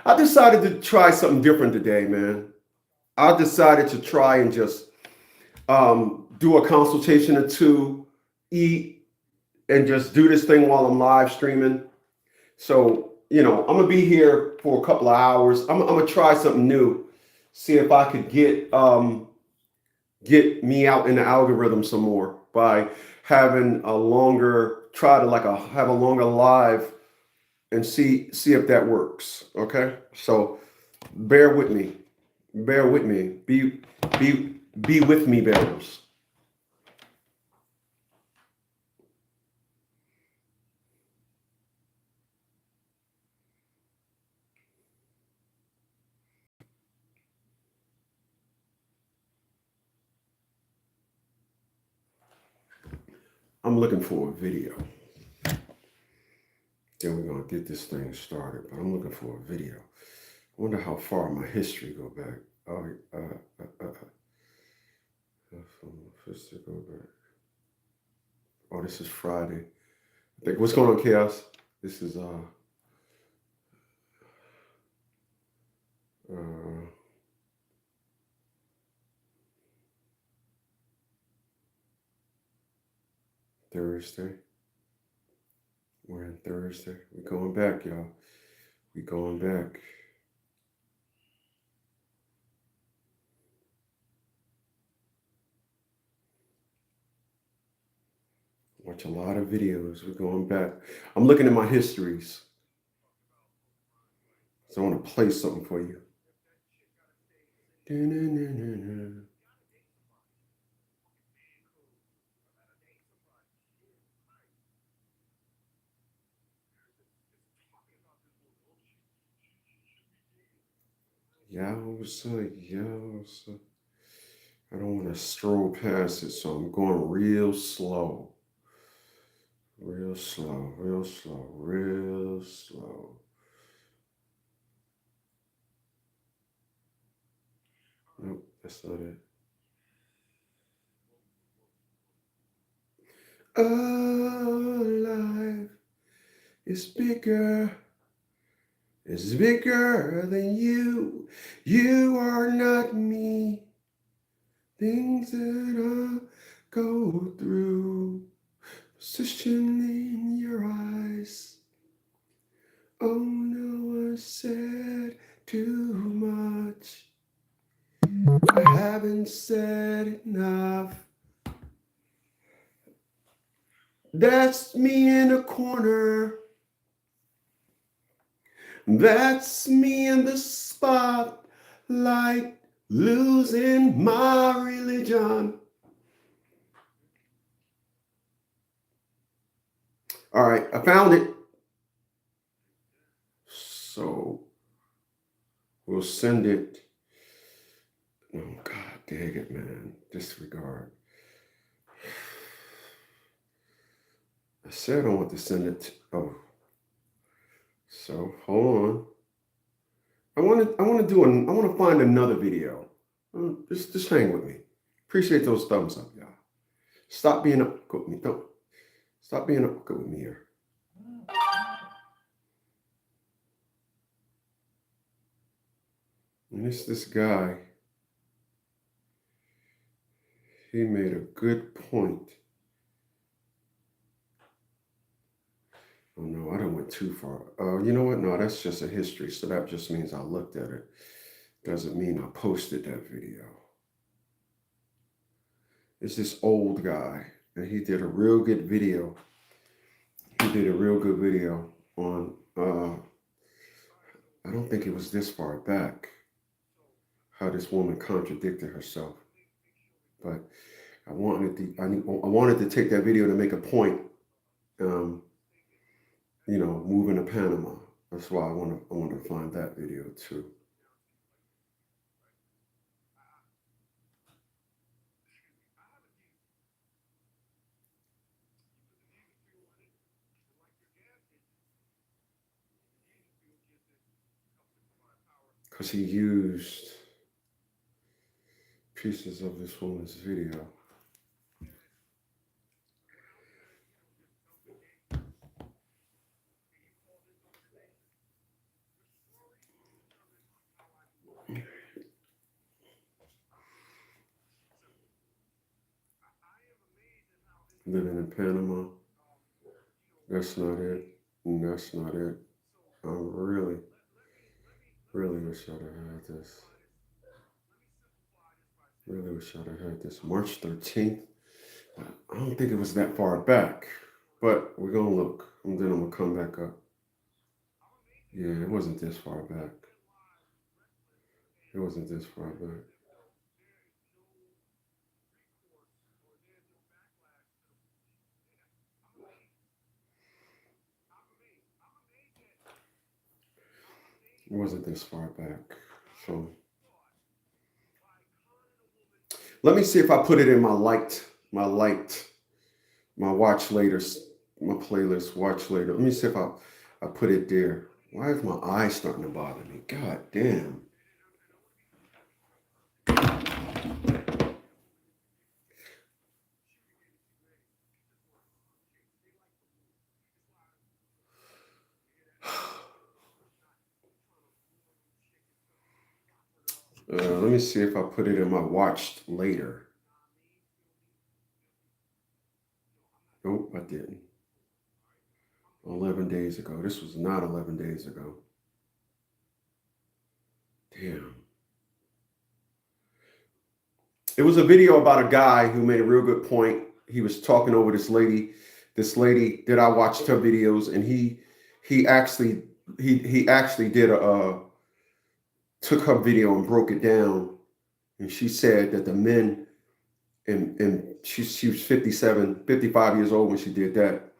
I decided to try something different today, man. I decided to try and just do a consultation or two, eat, and just do this thing while I'm live streaming. So, I'm gonna be here for a couple of hours. I'm gonna try something new, see if I could get me out in the algorithm some more by having a longer try to like a have a longer live and see if that works. Okay, so bear with me, bear with me, be with me, bearers. I'm looking for a video. Then we're gonna get this thing started. But I'm looking for a video. I wonder how far my history go back. Oh, just to go back. Oh, this is Friday. I think what's going on, Chaos? This is uh Thursday. We're in Thursday. We're going back, y'all. We going back. Watch a lot of videos. We're going back. I'm looking at my histories. So I want to play something for you. Yeah. I don't want to stroll past it, so I'm going real slow. Real slow, real slow, real slow. Nope, that's not it. Alive is bigger. It's bigger than you. You are not me. Things that I go through. Position in your eyes. Oh no, I said too much. I haven't said enough. That's me in a corner. That's me in the spotlight, losing my religion. All right, I found it. So we'll send it. Oh, God dang it, man. Disregard. I said I want to send it. Oh, so hold on. I want to find another video. Just hang with me. Appreciate those thumbs up, y'all. Stop being up with me. Don't stop being up with me here. And this guy, he made a good point. Oh no, I don't went too far. You know what? No, that's just a history. So that just means I looked at it. Doesn't mean I posted that video. It's this old guy, and he did a real good video. He did a real good video on, I don't think it was this far back, how this woman contradicted herself. But I wanted to take that video to make a point, moving to Panama. That's why I want to find that video too. Because he used pieces of this woman's video. Living in Panama. That's not it. That's not it. I really, really wish I'd have had this. Really wish I'd have had this. March 13th. I don't think it was that far back, but we're going to look and then I'm going to come back up. Yeah, it wasn't this far back. It wasn't this far back. It wasn't this far back. So let me see if I put it in my watch later, my playlist, watch later. Let me see if I put it there. Why is my eye starting to bother me? God damn. Let me see if I put it in my watched later. Nope, I didn't. 11 days ago. This was not 11 days ago. Damn. It was a video about a guy who made a real good point. He was talking over this lady that I watched her videos, and he actually did took her video and broke it down. And she said that the men, and she was 55 years old when she did that.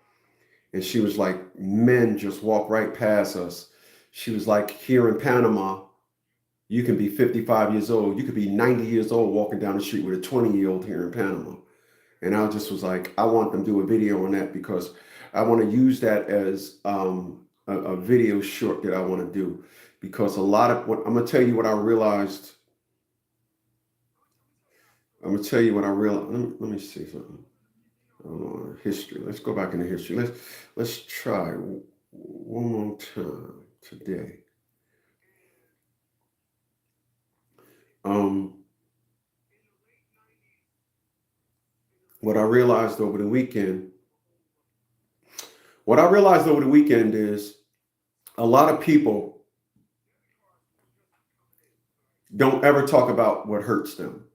And she was like, men just walk right past us. She was like, here in Panama, you can be 55 years old. You could be 90 years old walking down the street with a 20-year-old here in Panama. And I just was like, I want them to do a video on that because I want to use that as a video short that I want to do. Because a lot of what I'm going to tell you what I realized. I'm going to tell you what I realized. Let me see something. History. Let's go back into history. Let's try one more time today. What I realized over the weekend is a lot of people don't ever talk about what hurts them.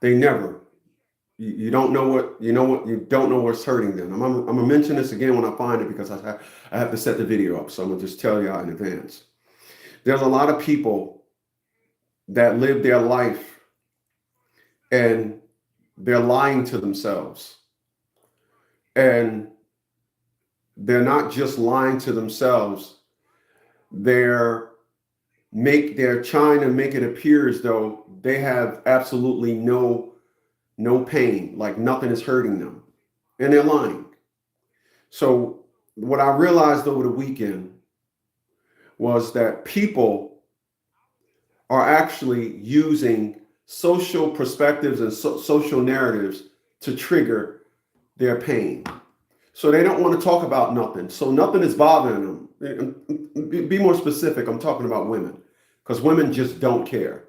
They never. You don't know you don't know what's hurting them. I'm gonna mention this again when I find it because I have to set the video up. So I'm gonna just tell y'all in advance. There's a lot of people that live their life and they're lying to themselves. And they're not just lying to themselves. They're trying to make it appear as though they have absolutely no pain, like nothing is hurting them. And they're lying. So what I realized over the weekend was that people are actually using social perspectives and social narratives to trigger their pain. So they don't want to talk about nothing. So nothing is bothering them. Be more specific. I'm talking about women, because women just don't care.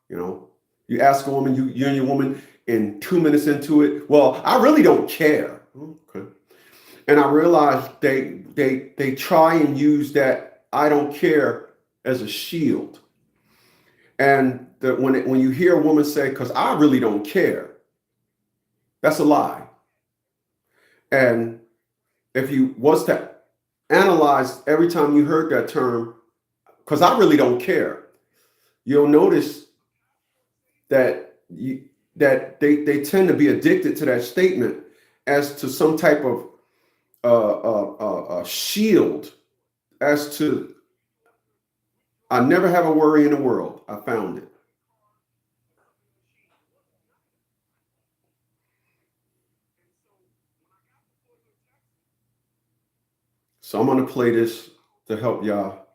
You ask a woman, you and your woman, and 2 minutes into it, well, I really don't care. Okay. And I realized they try and use that I don't care as a shield. And when you hear a woman say, because I really don't care, that's a lie. And if you was to analyze every time you heard that term, because I really don't care, you'll notice that they tend to be addicted to that statement as to some type of shield, as to I never have a worry in the world. I found it. So I'm gonna play this to help y'all.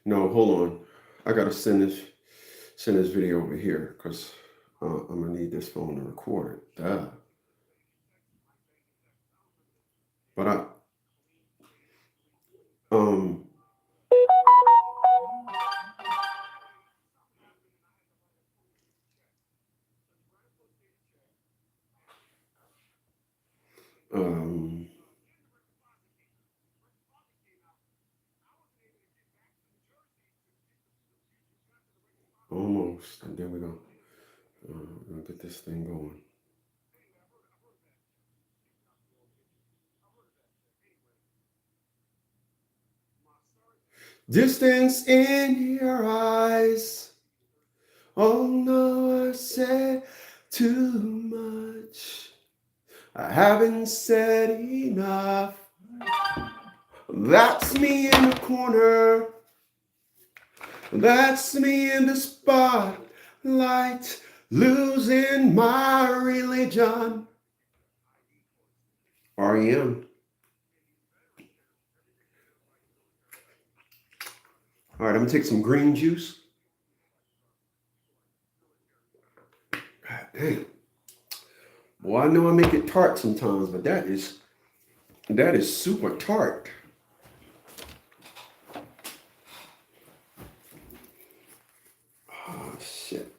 No, hold on. I gotta send this video over here because I'm gonna need this phone to record it. Duh. But almost, and then we're gonna get this thing going. Distance in your eyes. Oh no, I said too much. I haven't said enough. That's me in the corner. That's me in the spotlight, losing my religion. REM. All right, I'm gonna take some green juice. God damn. Well, I know I make it tart sometimes, but that is super tart. Oh shit.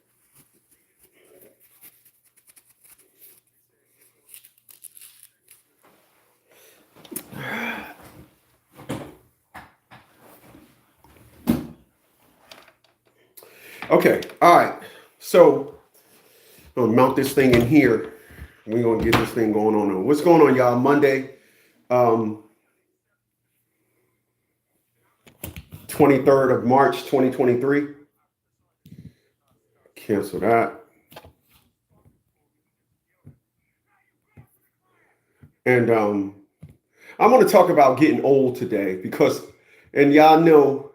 Okay, all right. So I'm gonna mount this thing in here. We're gonna get this thing going on. What's going on, y'all? Monday, 23rd of March, 2023. Cancel that. And I'm gonna talk about getting old today because, and y'all know,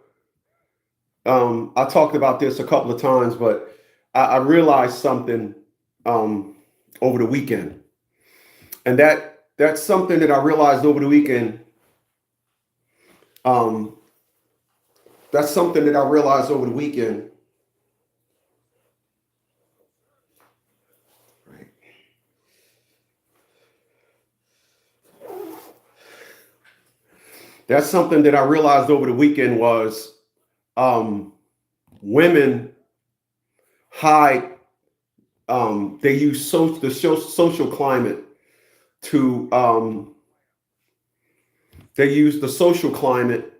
I talked about this a couple of times, but I realized something over the weekend. And that's something that I realized over the weekend. That's something that I realized over the weekend. Right. That's something that I realized over the weekend was women hide. They use the social climate to. They use the social climate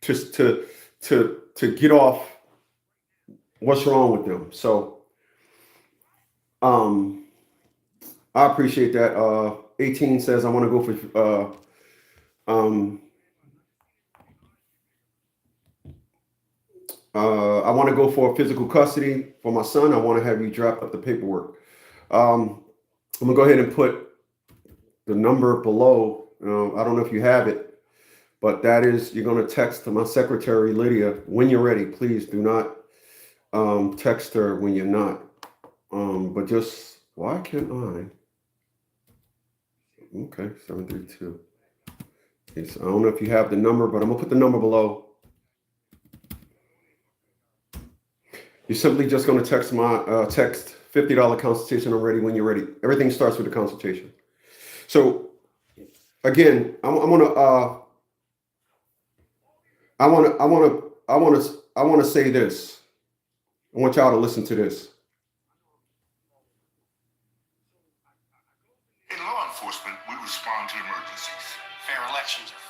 to get off what's wrong with them. So I appreciate that. 18 says I want to go for I want to go for physical custody for my son. I want to have you draft up the paperwork. I'm gonna go ahead and put the number below. I don't know if you have it, but that is, you're going to text to my secretary, Lydia, when you're ready. Please do not text her when you're not. But just, why can't I? Okay, 732. Okay, so I don't know if you have the number, but I'm going to put the number below. You're simply just going to text my text $50 consultation. I'm ready when you're ready. Everything starts with the consultation. So again, I want to say this. I want y'all to listen to this. In law enforcement, we respond to emergencies. Fair elections are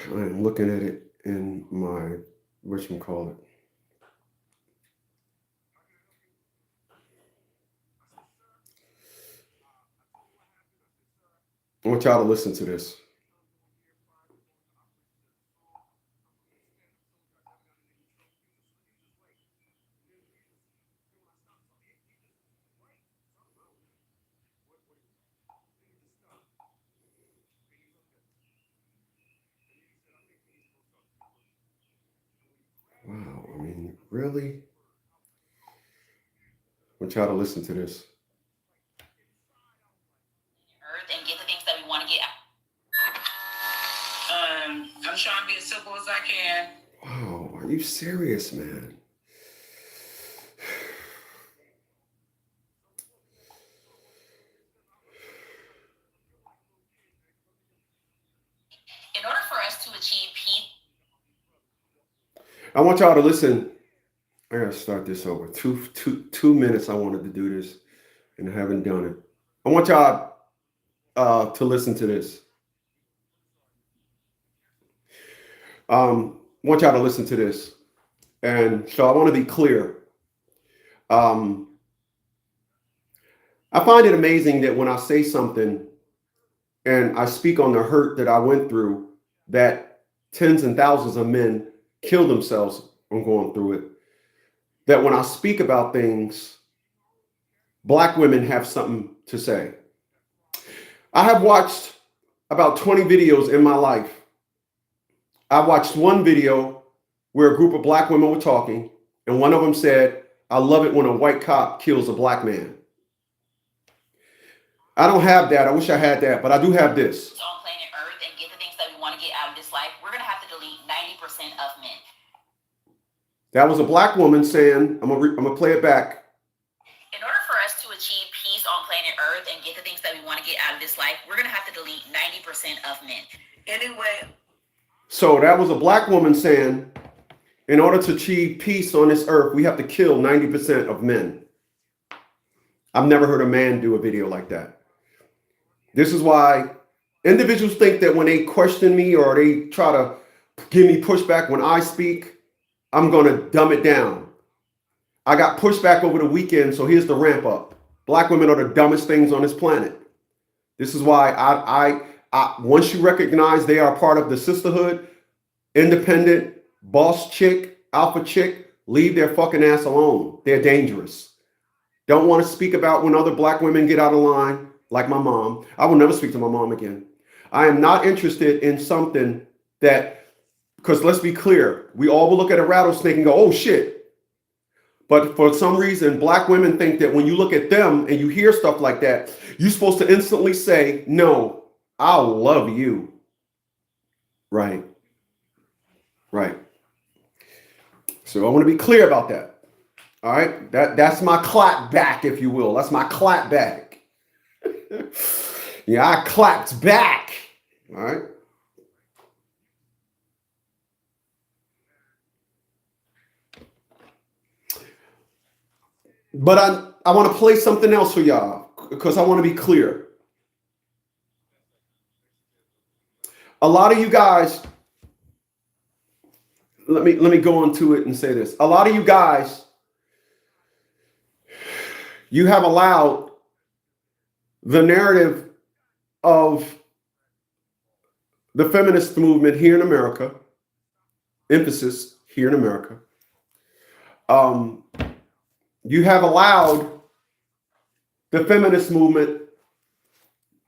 facing. I'm looking at it in my whatchamacallit. I want y'all to listen to this. Wow, I mean, really? I want y'all to listen to this. Earth and get the things that we want to get out. I'm trying to be as simple as I can. Wow, are you serious, man? In order for us to achieve peace, I want y'all to listen. I gotta start this over. 2 minutes I wanted to do this and I haven't done it. I want y'all to listen to this. I want y'all to listen to this. And so I want to be clear. I find it amazing that when I say something and I speak on the hurt that I went through, that tens and thousands of men kill themselves on going through it, that when I speak about things, Black women have something to say. I have watched about 20 videos in my life. I watched one video where a group of Black women were talking, and one of them said, "I love it when a white cop kills a Black man." I don't have that. I wish I had that, but I do have this. On planet Earth and get the things that we want to get out of this life, we're going to have to delete 90% of men. That was a Black woman saying, I'm gonna play it back. In order for us to achieve peace on planet Earth and get the things that we want to get out of this life, we're going to have to delete 90% of men. Anyway. So that was a Black woman saying, in order to achieve peace on this earth, we have to kill 90% of men. I've never heard a man do a video like that. This is why individuals think that when they question me or they try to give me pushback when I speak, I'm going to dumb it down. I got pushback over the weekend, so here's the ramp up. Black women are the dumbest things on this planet. This is why I once you recognize they are part of the sisterhood, independent, boss chick, alpha chick, leave their fucking ass alone. They're dangerous. Don't want to speak about when other Black women get out of line, like my mom. I will never speak to my mom again. I am not interested in something that, because let's be clear, we all will look at a rattlesnake and go, oh shit. But for some reason, Black women think that when you look at them and you hear stuff like that, you're supposed to instantly say, no, I love you. Right. Right. So I want to be clear about that. All right. That's my clap back, if you will. That's my clap back. Yeah, I clapped back. All right. But I want to play something else for y'all because I want to be clear. A lot of you guys, let me go into it and say this. A lot of you guys, you have allowed the narrative of the feminist movement here in America, emphasis here in America. You have allowed the feminist movement.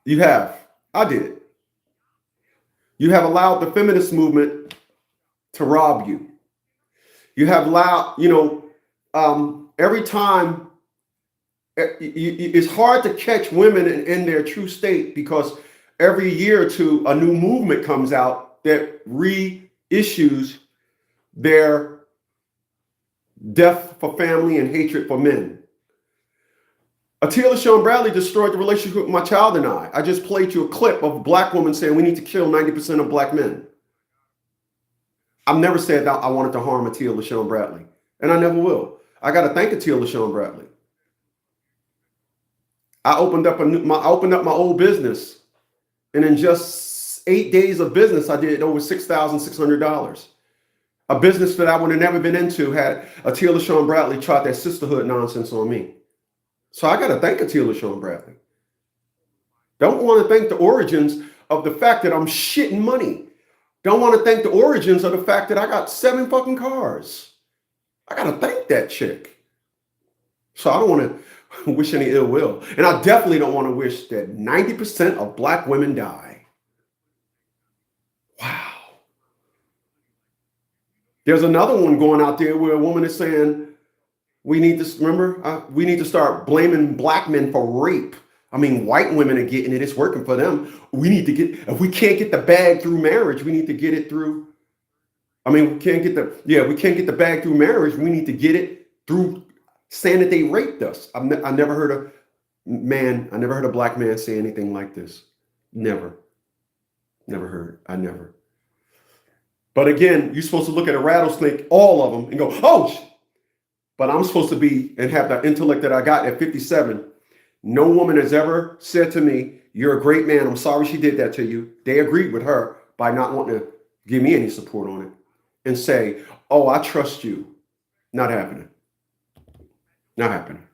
I did. You have allowed the feminist movement to rob you. You have allowed, every time it's hard to catch women in their true state because every year or two, a new movement comes out that reissues their death for family and hatred for men. Atila Sean Bradley destroyed the relationship with my child and I. I just played you a clip of a Black woman saying we need to kill 90% of Black men. I've never said that I wanted to harm Atila Sean Bradley, and I never will. I got to thank Atila Sean Bradley. I opened up my old business, and in just 8 days of business, I did over $6,600. A business that I would have never been into had Atila Sean Bradley tried that sisterhood nonsense on me. So I got to thank Atila Sean Bradley. Don't want to thank the origins of the fact that I'm shitting money. Don't want to thank the origins of the fact that I got 7 fucking cars. I got to thank that chick. So I don't want to wish any ill will. And I definitely don't want to wish that 90% of Black women die. Wow. There's another one going out there where a woman is saying, we need to start blaming Black men for rape. I mean, white women are getting it. It's working for them. If we can't get the bag through marriage, we need to get it through. We can't get the bag through marriage. We need to get it through saying that they raped us. I never heard a Black man say anything like this. Never heard. I never. But again, you're supposed to look at a rattlesnake, all of them, and go, oh, but I'm supposed to be and have the intellect that I got at 57. No woman has ever said to me, you're a great man. I'm sorry she did that to you. They agreed with her by not wanting to give me any support on it and say, oh, I trust you. Not happening. Not happening.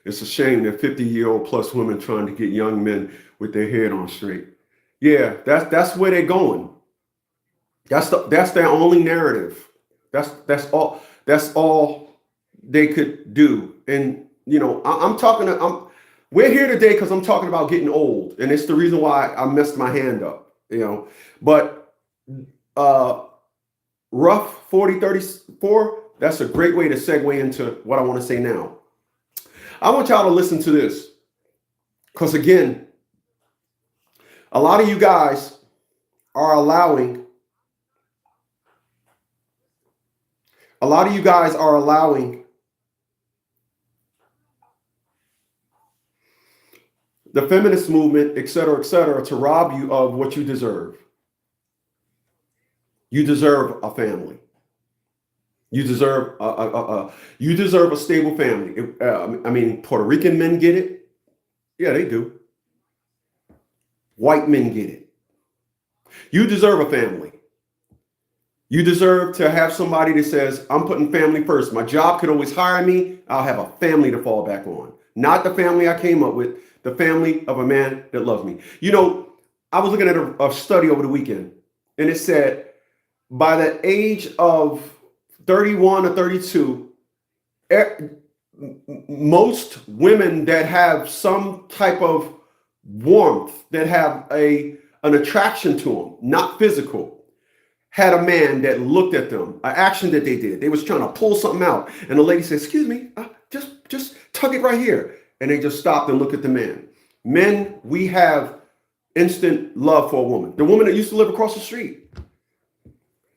It's a shame that 50-year-old plus women trying to get young men with their head on straight. Yeah, that's where they're going. That's their only narrative. That's all they could do. And I'm talking to we're here today because I'm talking about getting old, and it's the reason why I messed my hand up. But uh, rough 40 34. That's a great way to segue into what I want to say now. I want y'all to listen to this because again, a lot of you guys are allowing. A lot of you guys are allowing the feminist movement, et cetera, to rob you of what you deserve. You deserve a family. You deserve you deserve a stable family. I mean, Puerto Rican men get it. Yeah, they do. White men get it. You deserve a family. You deserve to have somebody that says, I'm putting family first. My job could always hire me. I'll have a family to fall back on. Not the family I came up with, the family of a man that loves me. I was looking at a study over the weekend, and it said by the age of 31 or 32, most women that have some type of warmth, that have an attraction to them, not physical, had a man that looked at them, an action that they did. They was trying to pull something out, and the lady said, "Excuse me, just tug it right here." And they just stopped and looked at the man. Men, we have instant love for a woman. The woman that used to live across the street.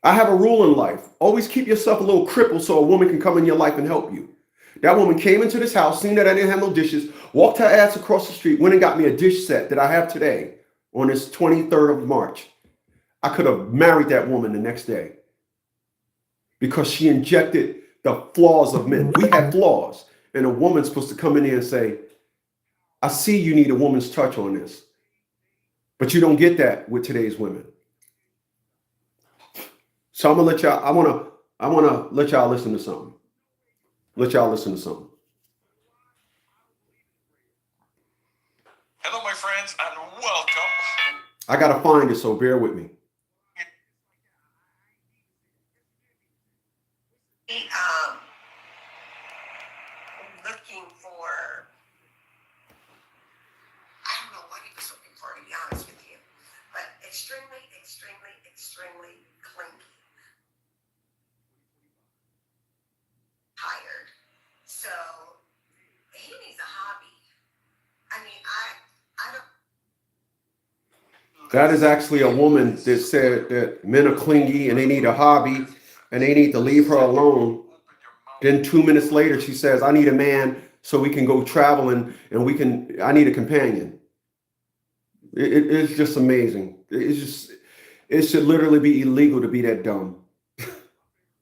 I have a rule in life. Always keep yourself a little crippled so a woman can come in your life and help you. That woman came into this house, seen that I didn't have no dishes, walked her ass across the street, went and got me a dish set that I have today on this 23rd of March. I could have married that woman the next day because she injected the flaws of men. We have flaws, and a woman's supposed to come in here and say, I see you need a woman's touch on this, but you don't get that with today's women. So I'm gonna let y'all. I wanna let y'all listen to something. Let y'all listen to something. Hello, my friends, and welcome. I gotta find it, so bear with me. Looking for, I don't know what he was looking for, to be honest with you, but extremely, extremely, extremely clingy. Tired. So he needs a hobby. I mean, I don't. That is actually a woman that said that men are clingy and they need a hobby and they need to leave her alone. Then 2 minutes later, she says, I need a man so we can go traveling and I need a companion. It's just amazing. It should literally be illegal to be that dumb.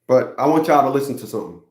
But I want y'all to listen to something.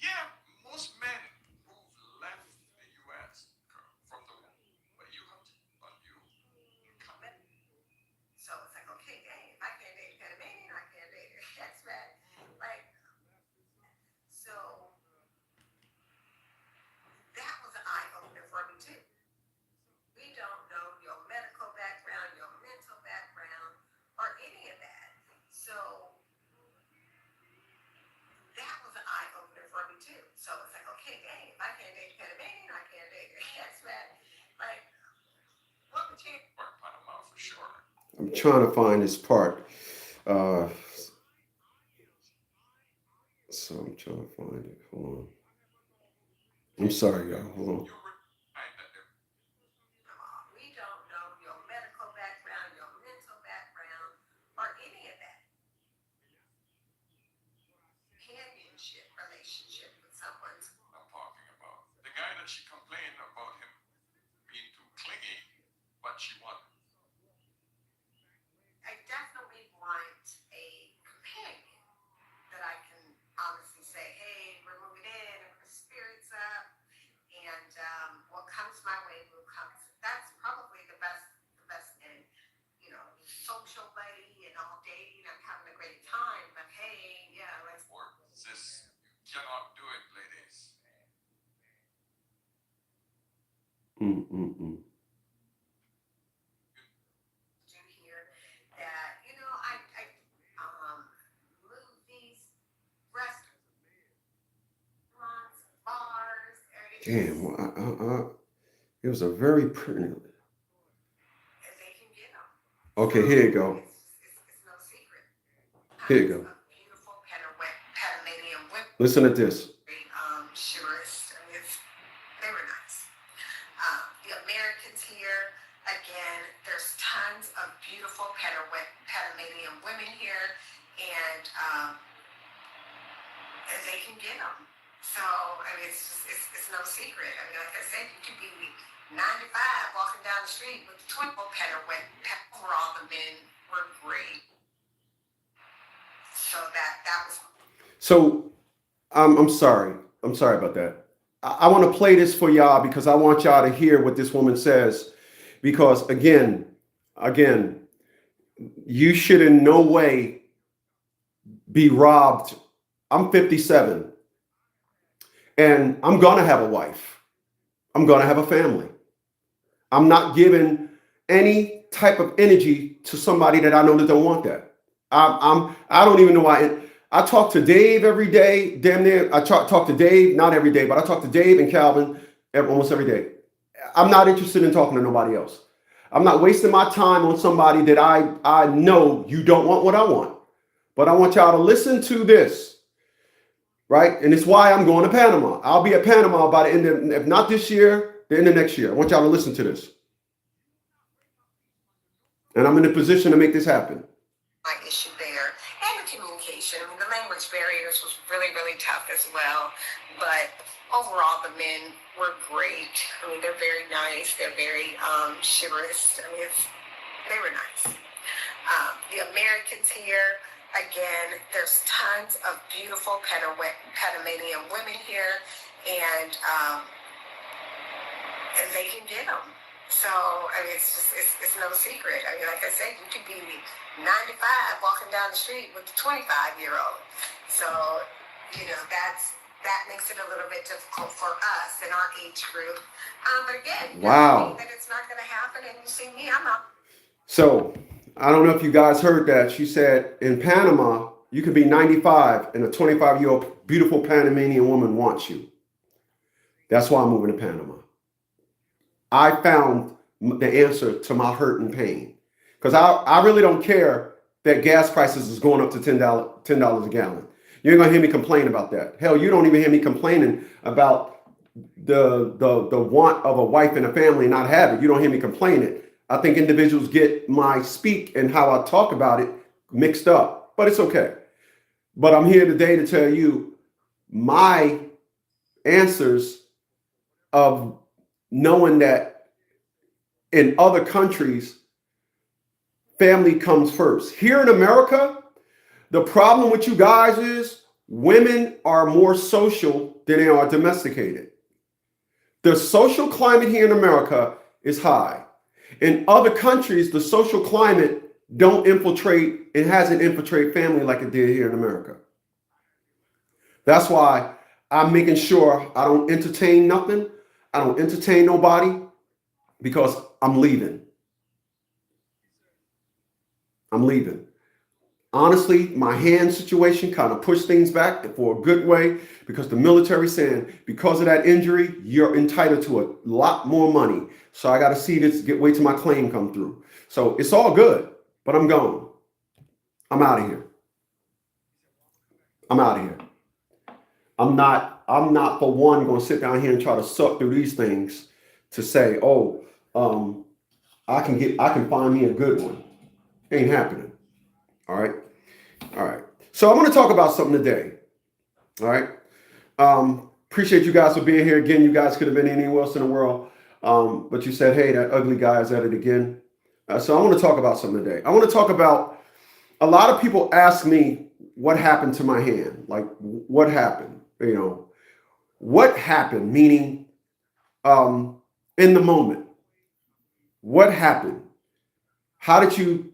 Yeah, most men who've left the U.S. from the war, but you have to, but you come. So it's like, okay, dang, if I can't date a Panamanian, I can't date an expat. Like, so that was an eye opener for me too. We don't know your medical background, your mental background, or any of that. So that was an eye opener for me too. So it's like, okay, dang, if I can't date a Panamanian, I can't date an expat. Like, what would you? Or Panama for sure. I'm trying to find this part. So I'm trying to find it. Hold on. I'm sorry, y'all. Hold on. We don't know your do here that, you know, movies, restaurants, bars, Damn, it was a very pretty. if they can get them. Okay, here you go. It's no secret. Here you go. Beautiful Panamanian women. Listen to this. Chivalrous. I mean, they were nice. The Americans here, again, there's tons of beautiful Panamanian women here, and they can get them. So, I mean, it's no secret. I mean, like I said, you could be 95 walking down the street with 20 overall, the men were great. So that was. So I'm sorry. I'm sorry about that. I want to play this for y'all because I want y'all to hear what this woman says. Because again, you should in no way be robbed. I'm 57 and I'm going to have a wife. I'm going to have a family. I'm not giving any type of energy to somebody that I know that don't want that. I don't even know why. I talk to Dave every day, damn near. I talk to Dave, not every day, but I talk to Dave and Calvin almost every day. I'm not interested in talking to nobody else. I'm not wasting my time on somebody that I know you don't want what I want. But I want y'all to listen to this, right? And it's why I'm going to Panama. I'll be at Panama by the end of, if not this year, the end of next year. I want y'all to listen to this. And I'm in a position to make this happen. My issue there, and the communication. I mean, the language barriers was really, really tough as well. But overall, the men were great. I mean, they're very nice. They're very chivalrous. I mean, they were nice. The Americans here, again, there's tons of beautiful Panamanian women here, and they can get them. So, I mean, it's no secret. I mean, like I said, you could be 95 walking down the street with a 25-year-old. So, you know, that makes it a little bit difficult for us in our age group. But again, wow, that it's not going to happen. And you see me, I'm not. So, I don't know if you guys heard that. She said in Panama, you could be 95 and a 25-year-old beautiful Panamanian woman wants you. That's why I'm moving to Panama. I found the answer to my hurt and pain. Because I really don't care that gas prices is going up to $10 a gallon. You ain't gonna hear me complain about that. Hell, you don't even hear me complaining about the want of a wife and a family and not have it. You don't hear me complaining. I think individuals get my speak and how I talk about it mixed up, but it's okay. But I'm here today to tell you my answers of knowing that in other countries, family comes first. Here in America, the problem with you guys is women are more social than they are domesticated. The social climate here in America is high. In other countries, the social climate don't infiltrate, it hasn't infiltrated family like it did here in America. That's why I'm making sure I don't entertain nothing. I don't entertain nobody because I'm leaving. I'm leaving. Honestly, my hand situation kind of pushed things back for a good way because the military saying because of that injury, you're entitled to a lot more money. So I got to see this, wait till my claim come through. So it's all good, but I'm gone. I'm out of here. I'm out of here. I'm not for one going to sit down here and try to suck through these things to say, oh, I can find me a good one. Ain't happening. All right. All right. So I'm going to talk about something today. All right. Appreciate you guys for being here again. You guys could have been anywhere else in the world. But you said, hey, that ugly guy is at it again. So I want to talk about something today. I want to talk about, a lot of people ask me what happened to my hand. Like, what happened? You know, what happened? Meaning, in the moment, what happened? How did you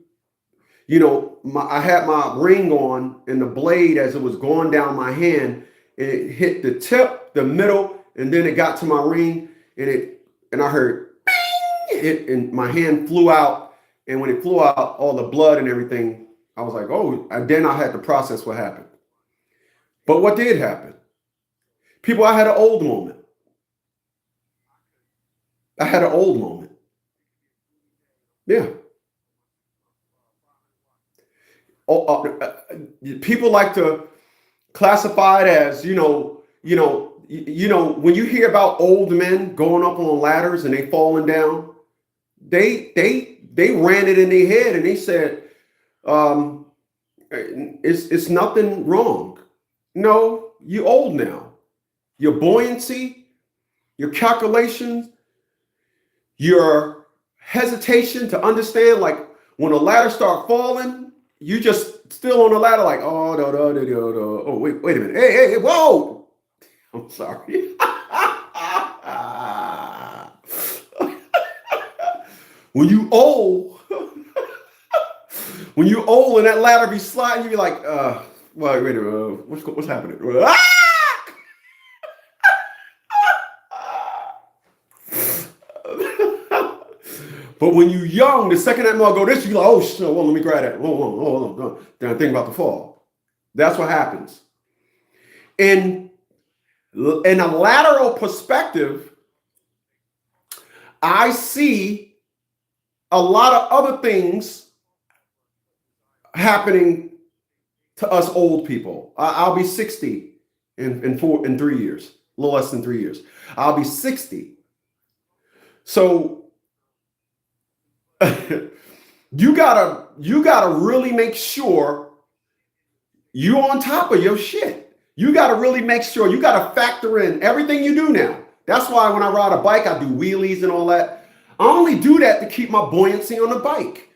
I had my ring on and the blade as it was going down my hand, it hit the tip, the middle, and then it got to my ring and it and I heard it, and my hand flew out. And when it flew out, all the blood and everything, I was like, oh, and then I had to process what happened. But what did happen? People, I had an old moment. I had an old moment. Yeah. People like to classify it as, when you hear about old men going up on ladders and they falling down, they ran it in their head and they said, it's nothing wrong. No, you're old now. Your buoyancy, your calculations, your hesitation to understand, like when a ladder start falling, you just still on the ladder, like, oh, no. Oh, wait a minute. Hey, whoa. I'm sorry. When you old and that ladder be sliding, you be like, wait a minute, what's happening? But when you young, the second that mug go this, you be like, oh shit, well, let me grab that. Hold on. Then I think about to fall. That's what happens. In a lateral perspective, I see a lot of other things happening to us old people. I'll be 60 in 3 years, a little less than 3 years. I'll be 60. So you gotta really make sure you're on top of your shit. You gotta really make sure you gotta factor in everything you do now. That's why when I ride a bike, I do wheelies and all that. I only do that to keep my buoyancy on the bike.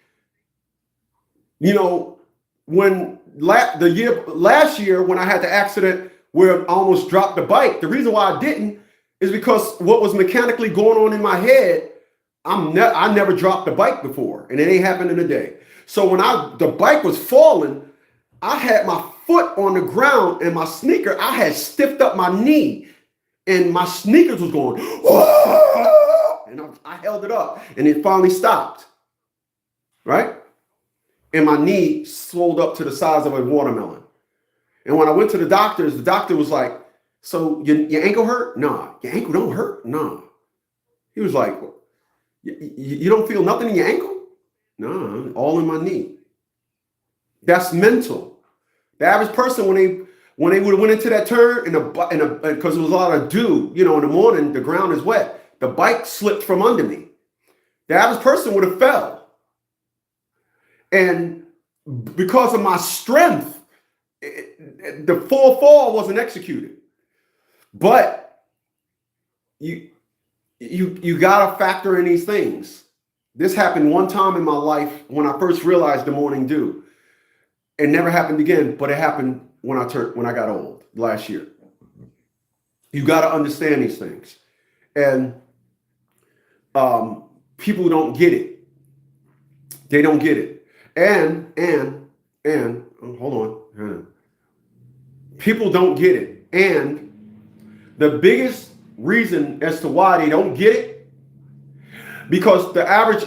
When last year when I had the accident where I almost dropped the bike, the reason why I didn't is because what was mechanically going on in my head, I never dropped the bike before, and it ain't happened in a day. So when the bike was falling, I had my foot on the ground and my sneaker, I had stiffed up my knee, and my sneakers was going, whoa! And I held it up, and it finally stopped, right? And my knee swelled up to the size of a watermelon. And when I went to the doctor was like, so your ankle hurt? Nah. Your ankle don't hurt? Nah. He was like, you don't feel nothing in your ankle? No, all in my knee. That's mental. The average person, when they would have went into that turn, because there was a lot of dew, in the morning, the ground is wet. The bike slipped from under me. The average person would have fell. And because of my strength, the full fall wasn't executed. But you gotta factor in these things. This happened one time in my life when I first realized the morning dew. It never happened again, but it happened when I got old last year. You gotta understand these things, and people don't get it. They don't get it, and hold on, people don't get it, and the biggest reason as to why they don't get it, because the average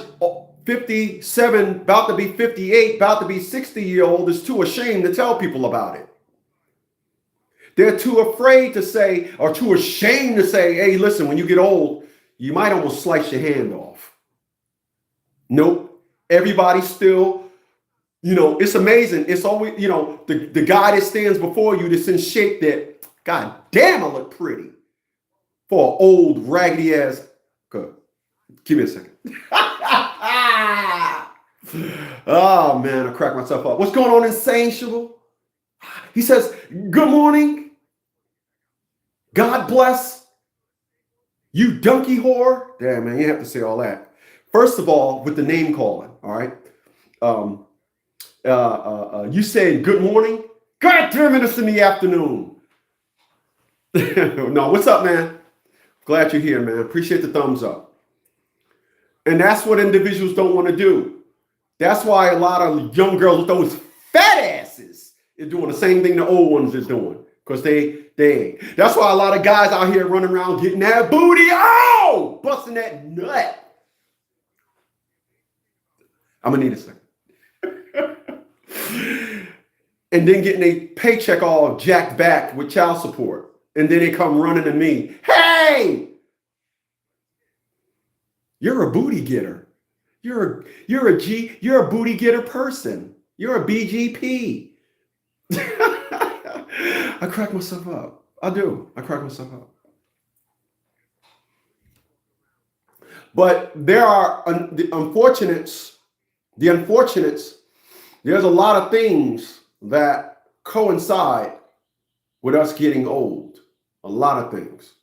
57, about to be 58, about to be 60-year-old is too ashamed to tell people about it. They're too afraid to say, or too ashamed to say, hey, listen, when you get old, you might almost slice your hand off. Nope. Everybody still, it's amazing. It's always, the guy that stands before you that's in shape that, God damn, I look pretty. For an old, raggedy ass. Good. Give me a second. Oh, man, I cracked myself up. What's going on, Insatiable? He says, good morning. God bless. You donkey whore. Damn, man, you have to say all that. First of all, with the name calling, all right? You saying good morning? God damn it, it's in the afternoon. No, what's up, man? Glad you're here, man. Appreciate the thumbs up. And that's what individuals don't want to do. That's why a lot of young girls with those fat asses is doing the same thing the old ones is doing. Because they ain't. That's why a lot of guys out here running around getting that booty. Oh, busting that nut. I'm gonna need a second. And then getting a paycheck all jacked back with child support. And then they come running to me. Hey, you're a booty getter. You're a booty getter person. You're a BGP. I crack myself up. I do. I crack myself up. But there are the unfortunates. There's a lot of things that coincide with us getting old. A lot of things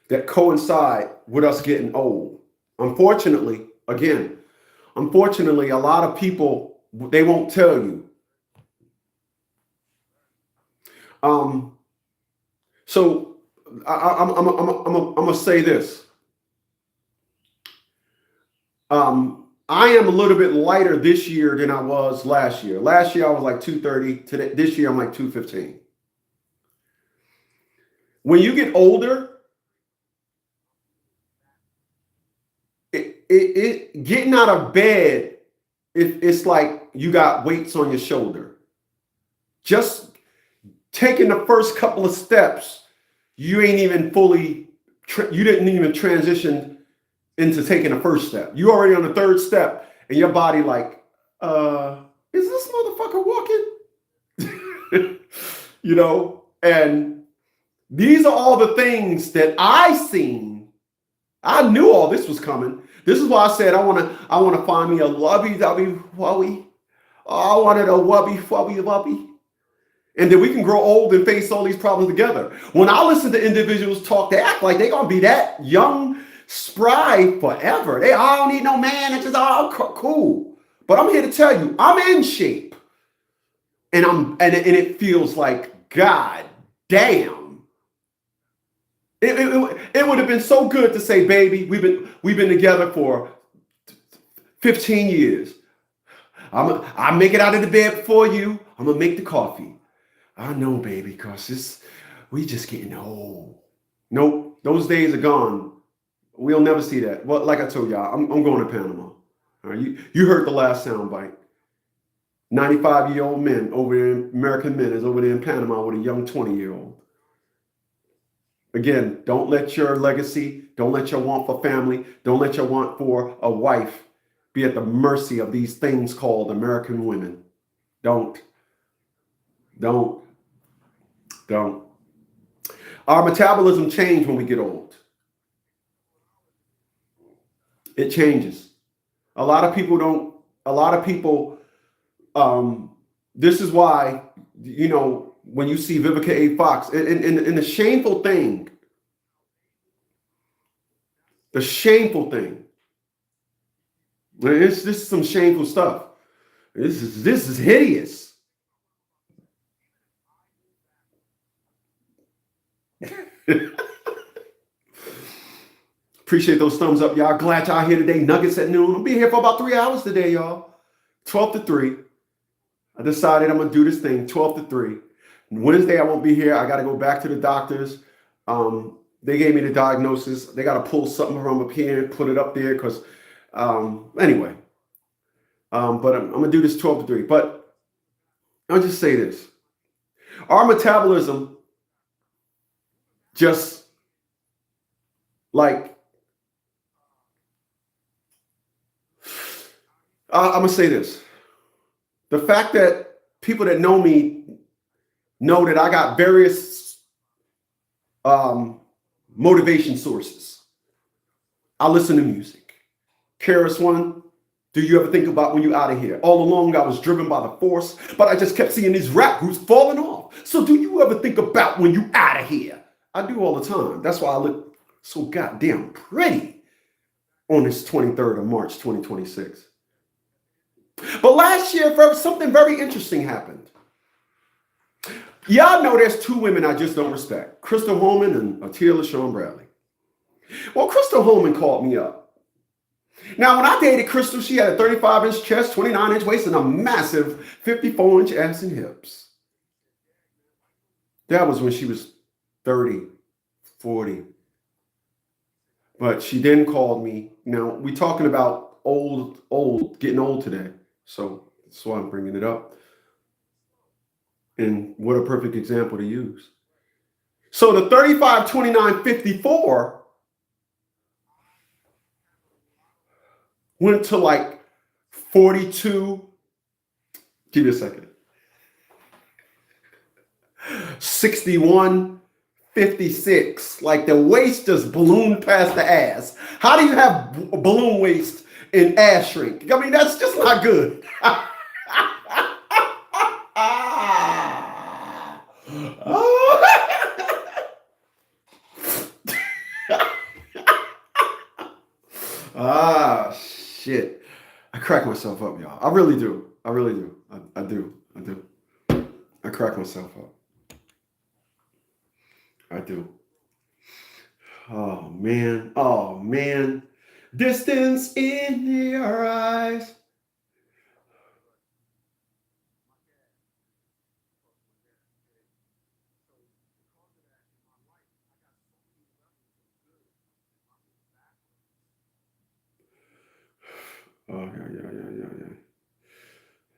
that coincide with us getting old. Unfortunately, a lot of people, they won't tell you. So I'm gonna say this. I am a little bit lighter this year than I was last year. Last year I was like 230. Today, this year I'm like 215. When you get older, getting out of bed, it's like you got weights on your shoulder. Just taking the first couple of steps, you ain't even fully, you didn't even transition into taking the first step. You already on the third step, and your body like, is this motherfucker walking? You know, and these are all the things that I seen. I knew all this was coming. This is why I said I want to find me a lovey-dovey-wubby. I wanted a wubby-fubby-wubby. And then we can grow old and face all these problems together. When I listen to individuals talk, they act like they're going to be that young, spry forever. I don't need no man. It's just all cool. But I'm here to tell you, I'm in shape. And it feels like, God damn. It would have been so good to say, baby, we've been together for 15 years. I'll make it out of the bed for you. I'm going to make the coffee. I know, baby, because we just getting old. Nope, those days are gone. We'll never see that. Well, like I told y'all, I'm going to Panama. All right, you heard the last soundbite. 95-year-old men over there, American men is over there in Panama with a young 20-year-old. Again, don't let your legacy, don't let your want for family, don't let your want for a wife be at the mercy of these things called American women. Don't. Our metabolism changes when we get old. It changes. A lot of people, this is why, you know, when you see Vivica A. Fox, and the shameful thing, this is some shameful stuff. This is hideous. Appreciate those thumbs up, y'all. Glad y'all here today. Nuggets at noon. I'll be here for about 3 hours today, y'all. 12 to 3. I decided I'm going to do this thing 12 to 3. Wednesday, I won't be here. I got to go back to the doctors. They gave me the diagnosis. They got to pull something from up here and put it up there because, anyway. But I'm going to do this 12 to 3. But I'll just say this. Our metabolism just like, I'm going to say this. The fact that people that know me know that I got various motivation sources. I listen to music. KRS One, do you ever think about when you're out of here? All along, I was driven by the force, but I just kept seeing these rap groups falling off. So do you ever think about when you out of here? I do all the time. That's why I look so goddamn pretty on this 23rd of March, 2026. But last year, something very interesting happened. Y'all know there's two women I just don't respect. Crystal Holman and Atia LaShawn Bradley. Well, Crystal Holman called me up. Now, when I dated Crystal, she had a 35-inch chest, 29-inch waist, and a massive 54-inch ass and hips. That was when she was 30, 40. But she then called me. Now, we're talking about getting old today. So that's why I'm bringing it up. And what a perfect example to use. So the 35, 29, 54 went to like 42. Give me a second. 61, 56. Like the waist just ballooned past the ass. How do you have balloon waist and ass shrink? I mean, that's just not good. Shit. I crack myself up, y'all. I really do. I really do. I do. I crack myself up. I do. Oh, man. Oh, man. Distance in your eyes. Oh, yeah.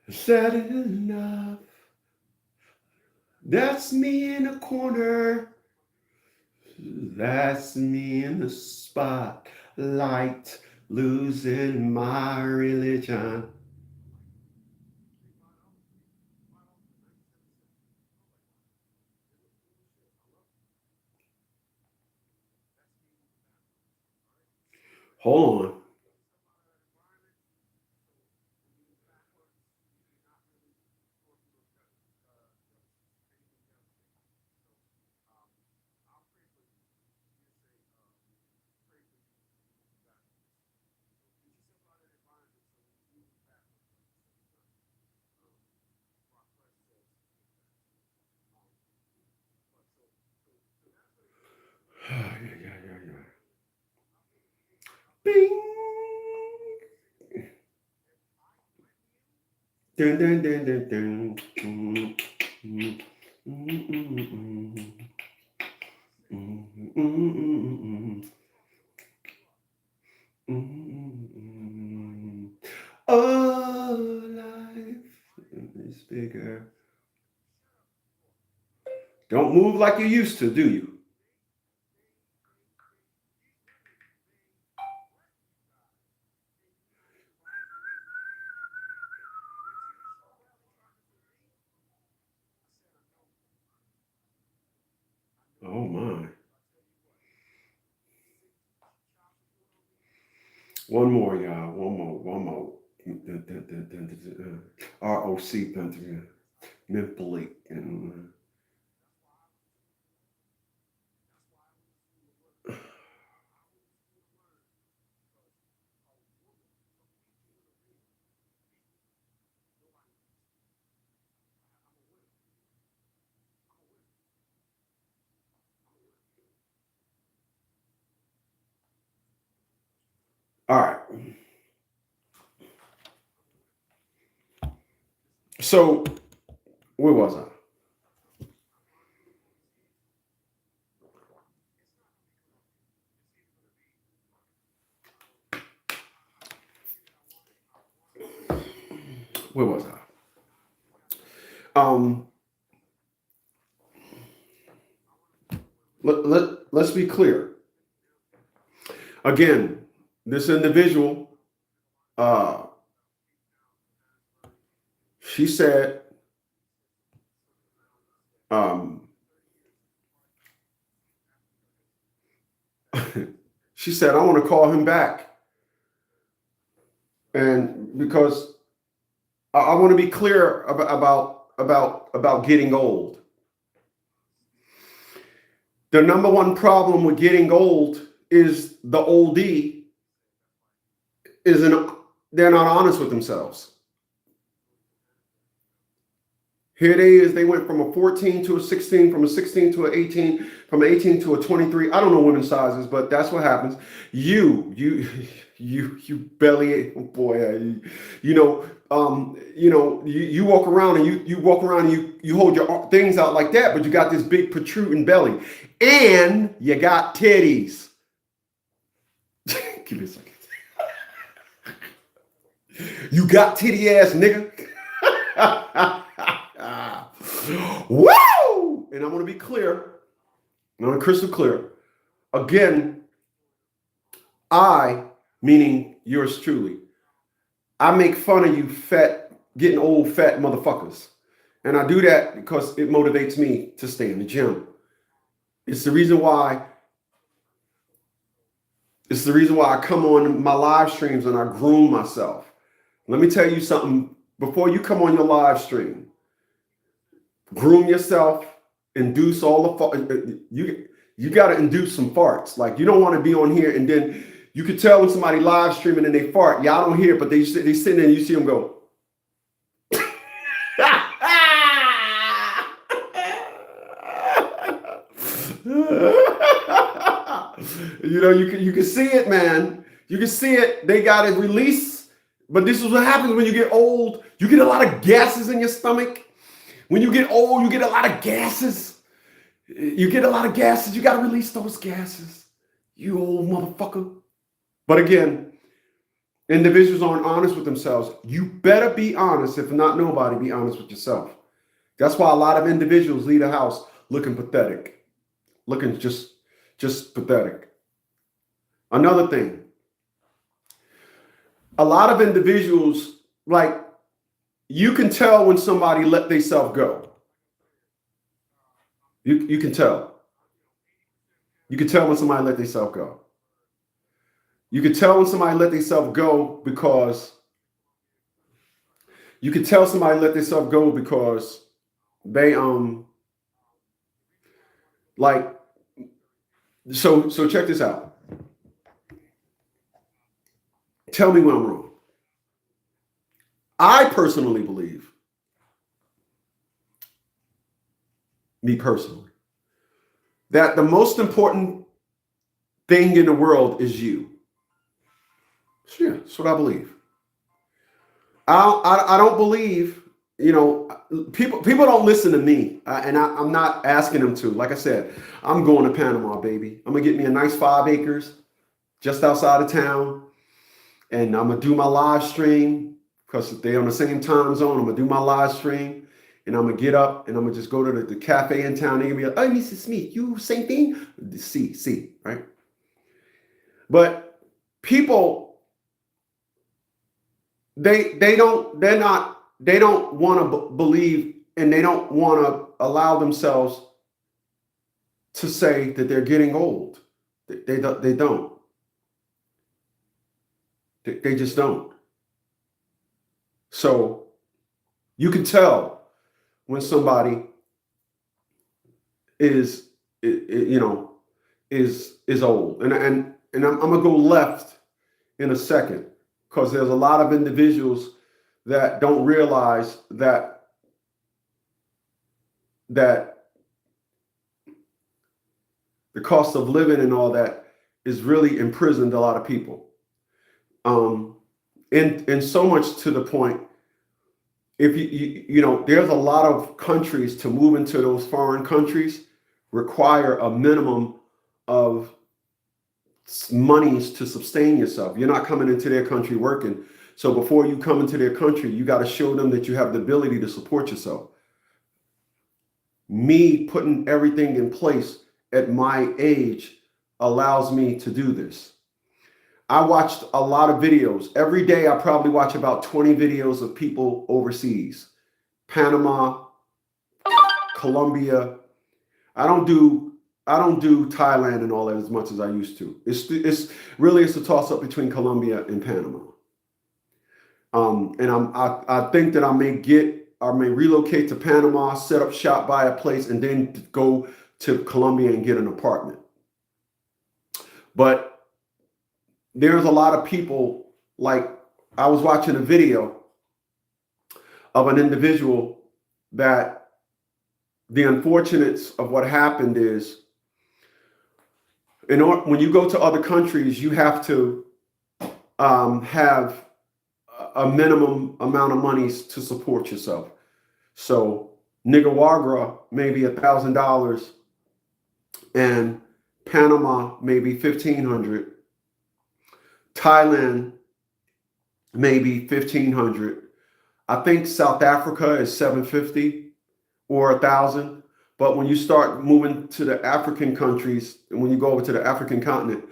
Is that enough? That's me in a corner. That's me in the spotlight, losing my religion. Hold on. Yeah. Bing. Dun, dun, dun, dun, dun. Oh, life is bigger. Don't move like you used to, do you? Oh, my. One more, y'all. One more. ROC, mentally. All right. So, where was I? Where was I? Let's be clear. Again, this individual, she said, she said, I want to call him back. And because I want to be clear about getting old. The number one problem with getting old is the oldie they're not honest with themselves. Here they went from a 14 to a 16, from a 16 to an 18, from an 18 to a 23. I don't know women's sizes, but that's what happens. You you belly, oh boy, you walk around and you walk around and you hold your things out like that, but you got this big protruding belly and you got titties. Give me a second. You got titty ass nigga. Woo! And I want to be clear. I want to crystal clear. Again, I, meaning yours truly, I make fun of you fat, getting old fat motherfuckers. And I do that because it motivates me to stay in the gym. It's the reason why I come on my live streams and I groom myself. Let me tell you something. Before you come on your live stream, groom yourself, induce all the you got to induce some farts. Like, you don't want to be on here and then you could tell when somebody live streaming and they fart. Y'all don't hear it, but they sit there and you see them go. You can see it, man. You can see it. They got it released. But this is what happens when you get old. You get a lot of gases in your stomach. When you get old, you get a lot of gases. You get a lot of gases. You got to release those gases. You old motherfucker. But again, individuals aren't honest with themselves. You better be honest. If not nobody, be honest with yourself. That's why a lot of individuals leave the house looking pathetic. Looking just pathetic. Another thing. A lot of individuals, like, you can tell when somebody let themselves go. You can tell. You can tell when somebody let themselves go. You can tell when somebody let themselves go because they like, so check this out. Tell me when I'm wrong. I personally believe, me personally, that the most important thing in the world is you. Yeah, that's what I believe. I don't believe, people don't listen to me, and I'm not asking them to. Like I said, I'm going to Panama, baby. I'm gonna get me a nice 5 acres just outside of town. And I'm going to do my live stream because they're on the same time zone. I'm going to do my live stream and I'm going to get up and I'm going to just go to the cafe in town. They're going to be like, oh, Mrs. Smith, you same thing? See, right? But people, they don't want to believe, and they don't want to allow themselves to say that they're getting old. They don't. They just don't. So you can tell when somebody is old. And I'm gonna go left in a second because there's a lot of individuals that don't realize that the cost of living and all that is really imprisoned a lot of people. And so much to the point, if there's a lot of countries to move into those foreign countries require a minimum of monies to sustain yourself. You're not coming into their country working. So before you come into their country, you got to show them that you have the ability to support yourself. Me putting everything in place at my age allows me to do this. I watched a lot of videos. Every day I probably watch about 20 videos of people overseas. Panama, Colombia. I don't do Thailand and all that as much as I used to. It's really a toss up between Colombia and Panama. And I think that I may relocate to Panama, set up shop, buy a place, and then go to Colombia and get an apartment. But there's a lot of people, like I was watching a video of an individual that the unfortunates of what happened is, when you go to other countries, you have to have a minimum amount of monies to support yourself. So Nicaragua maybe $1,000, and Panama maybe 1,500. Thailand maybe 1,500. I think South Africa is 750 or 1,000. But when you start moving to the African countries, and when you go over to the African continent,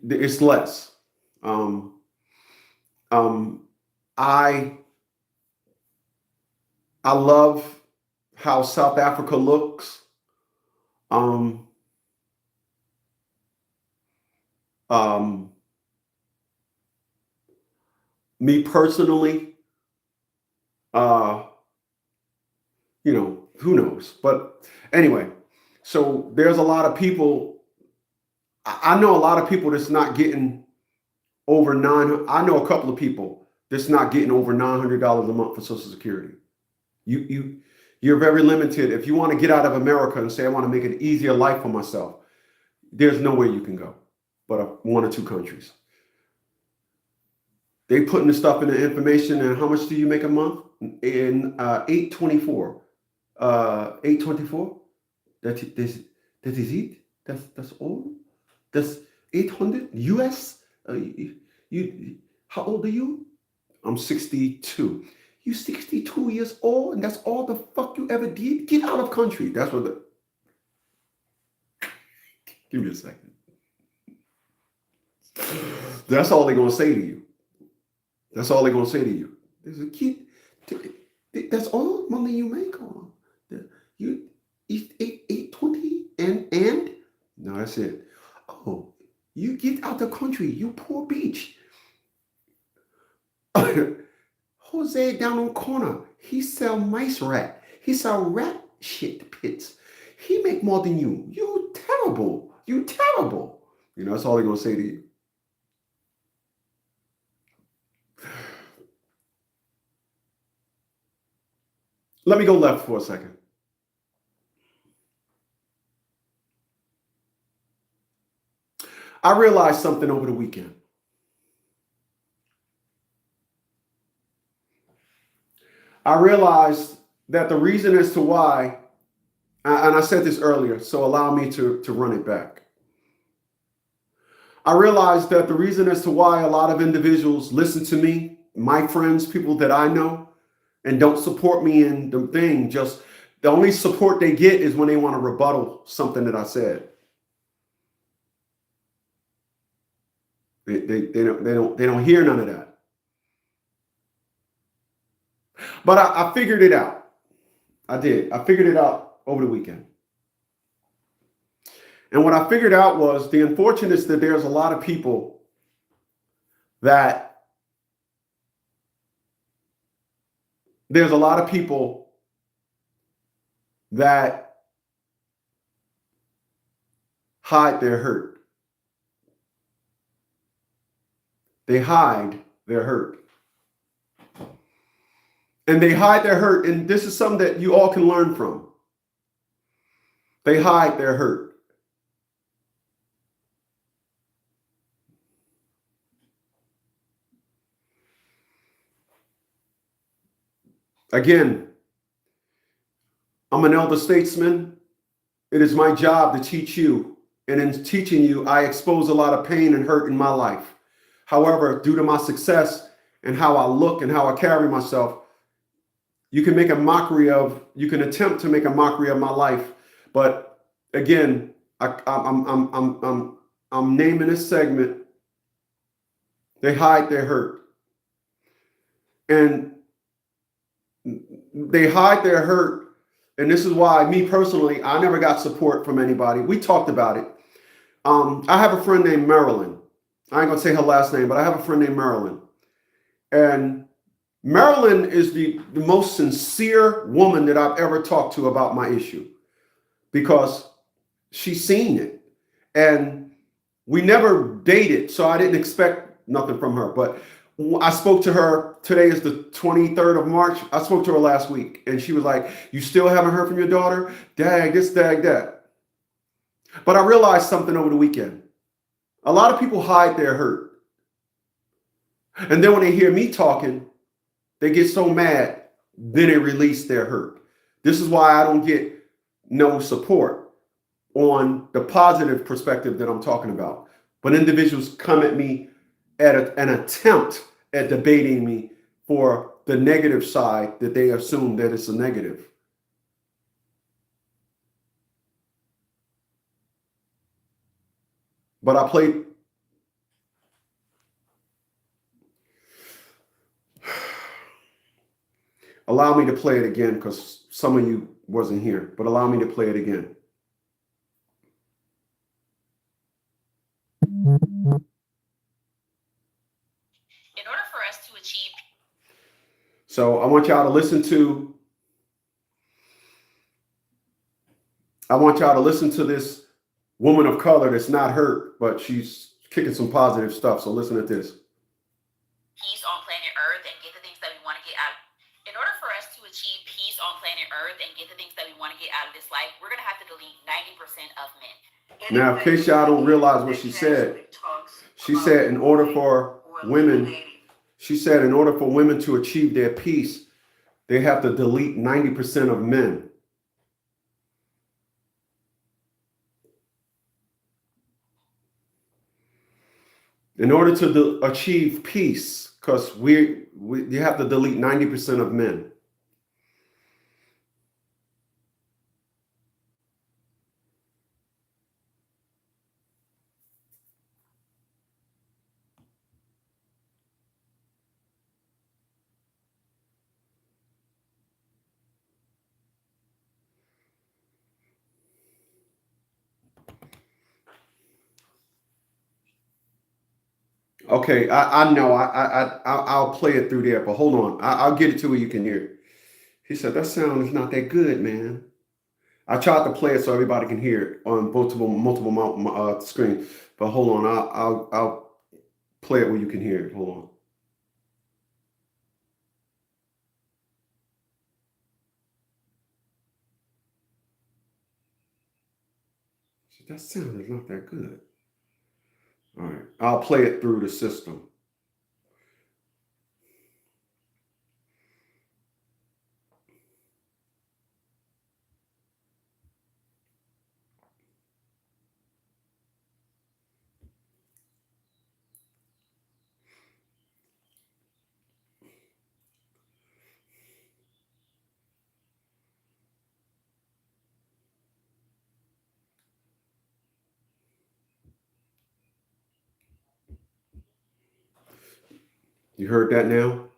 it's less. I love how South Africa looks. Me personally, who knows? But anyway, so there's a lot of people. I know a lot of people that's not getting over I know a couple of people that's not getting over $900 a month for Social Security. You're very limited. If you want to get out of America and say, I want to make an easier life for myself, there's nowhere you can go but one or two countries. They putting the stuff in the information, and how much do you make a month? In 824. 824? That is it? That's all? That's 800 US? How old are you? I'm 62. You 62 years old, and that's all the fuck you ever did? Get out of country. That's what give me a second. That's all they're gonna say to you. That's all they're gonna say to you. There's a kid. That's all money you make on. You 820 and no, that's it. Oh, you get out the country, you poor bitch. Jose down on corner, he sell mice rat. He sell rat shit pits. He make more than you. You terrible. You terrible. That's all they're gonna say to you. Let me go left for a second. I realized something over the weekend. I realized that the reason as to why, and I said this earlier, so allow me to run it back. I realized that the reason as to why a lot of individuals listen to me, my friends, people that I know, and don't support me in the thing, just the only support they get is when they want to rebuttal something that I said. They don't hear none of that. But I figured it out. I did. I figured it out over the weekend. And what I figured out was the unfortunate is that there's a lot of people that hide their hurt. They hide their hurt. And they hide their hurt, and this is something that you all can learn from. They hide their hurt. Again, I'm an elder statesman. It is my job to teach you. And in teaching you, I expose a lot of pain and hurt in my life. However, due to my success and how I look and how I carry myself, you can attempt to make a mockery of my life. But again, I'm naming this segment, They Hide Their Hurt. And they hide their hurt. And this is why, me personally, I never got support from anybody. We talked about it. I have a friend named Marilyn. I ain't gonna say her last name, but I have a friend named Marilyn. And Marilyn is the most sincere woman that I've ever talked to about my issue, because she's seen it. And we never dated, so I didn't expect nothing from her. But I spoke to her, today is the 23rd of March. I spoke to her last week, and she was like, you still haven't heard from your daughter? Dag this, dag that. But I realized something over the weekend. A lot of people hide their hurt. And then when they hear me talking, they get so mad, then they release their hurt. This is why I don't get no support on the positive perspective that I'm talking about. But individuals come at me at an attempt at debating me for the negative side that they assume that it's a negative. But I played. Allow me to play it again because some of you wasn't here, but allow me to play it again. In order for us to achieve. So I want y'all to listen to this woman of color that's not hurt, but she's kicking some positive stuff. So listen to this. Peace on planet Earth and get the things that we want to get out. In order for us to achieve peace on planet Earth and get the things that we want to get out of this life, we're going to have to delete 90% of men. Now, in case y'all don't realize what she said, she said in order for women to achieve their peace, they have to delete 90% of men. In order to achieve peace, because you have to delete 90% of men. Okay, I know. I'll play it through there, but hold on. I'll get it to where you can hear it. He said, that sound is not that good, man. I tried to play it so everybody can hear it on multiple screens, but hold on. I'll play it where you can hear it. Hold on. He said, that sound is not that good. All right, I'll play it through the system. You heard that now?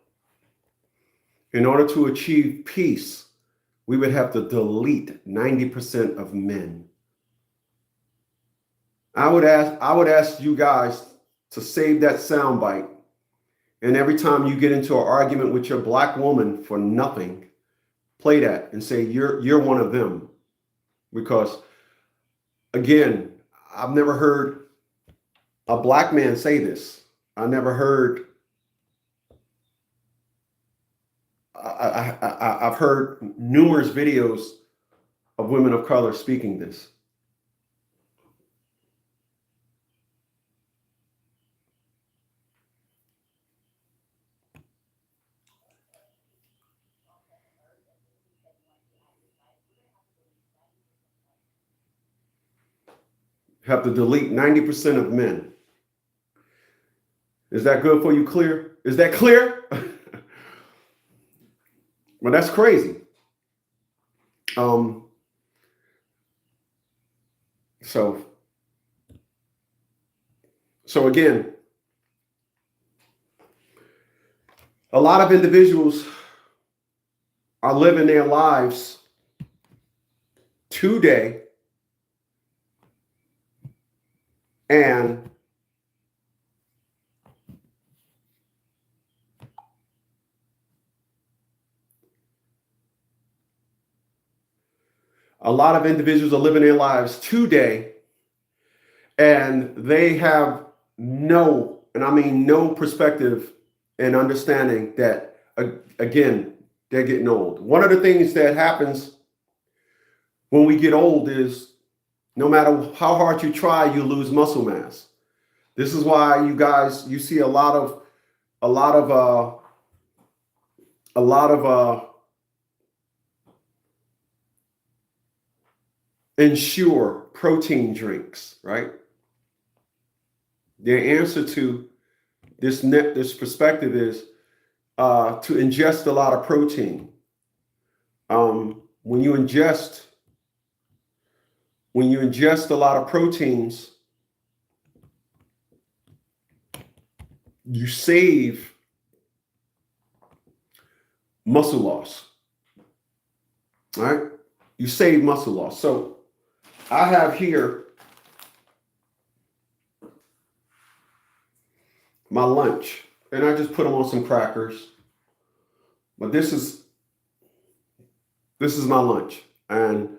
In order to achieve peace, we would have to delete 90% of men. I would ask you guys to save that soundbite. And every time you get into an argument with your black woman for nothing, play that and say you're one of them. Because again, I've never heard a black man say this. I never heard. I've heard numerous videos of women of color speaking this. Have to delete 90% of men. Is that good for you? Clear? Is that clear? Well, that's crazy. So again, a lot of individuals are living their lives today and a lot of individuals are living their lives today and they have no perspective and understanding that, again, they're getting old. One of the things that happens when we get old is no matter how hard you try, you lose muscle mass. This is why you see a lot of Ensure protein drinks, right? The answer to this perspective is to ingest a lot of protein. When you ingest a lot of proteins, you save muscle loss. All right? You save muscle loss. So I have here my lunch, and I just put them on some crackers. But this is my lunch, and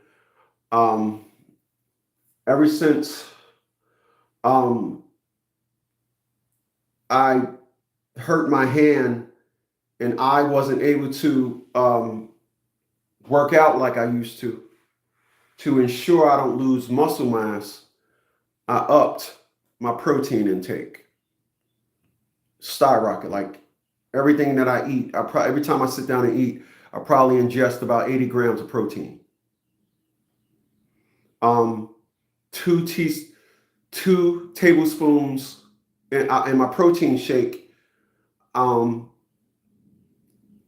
ever since I hurt my hand and I wasn't able to work out like I used to ensure I don't lose muscle mass, I upped my protein intake. Skyrocket. Like everything that I eat, every time I sit down and eat, I probably ingest about 80 grams of protein. 2 tablespoons in my protein shake. I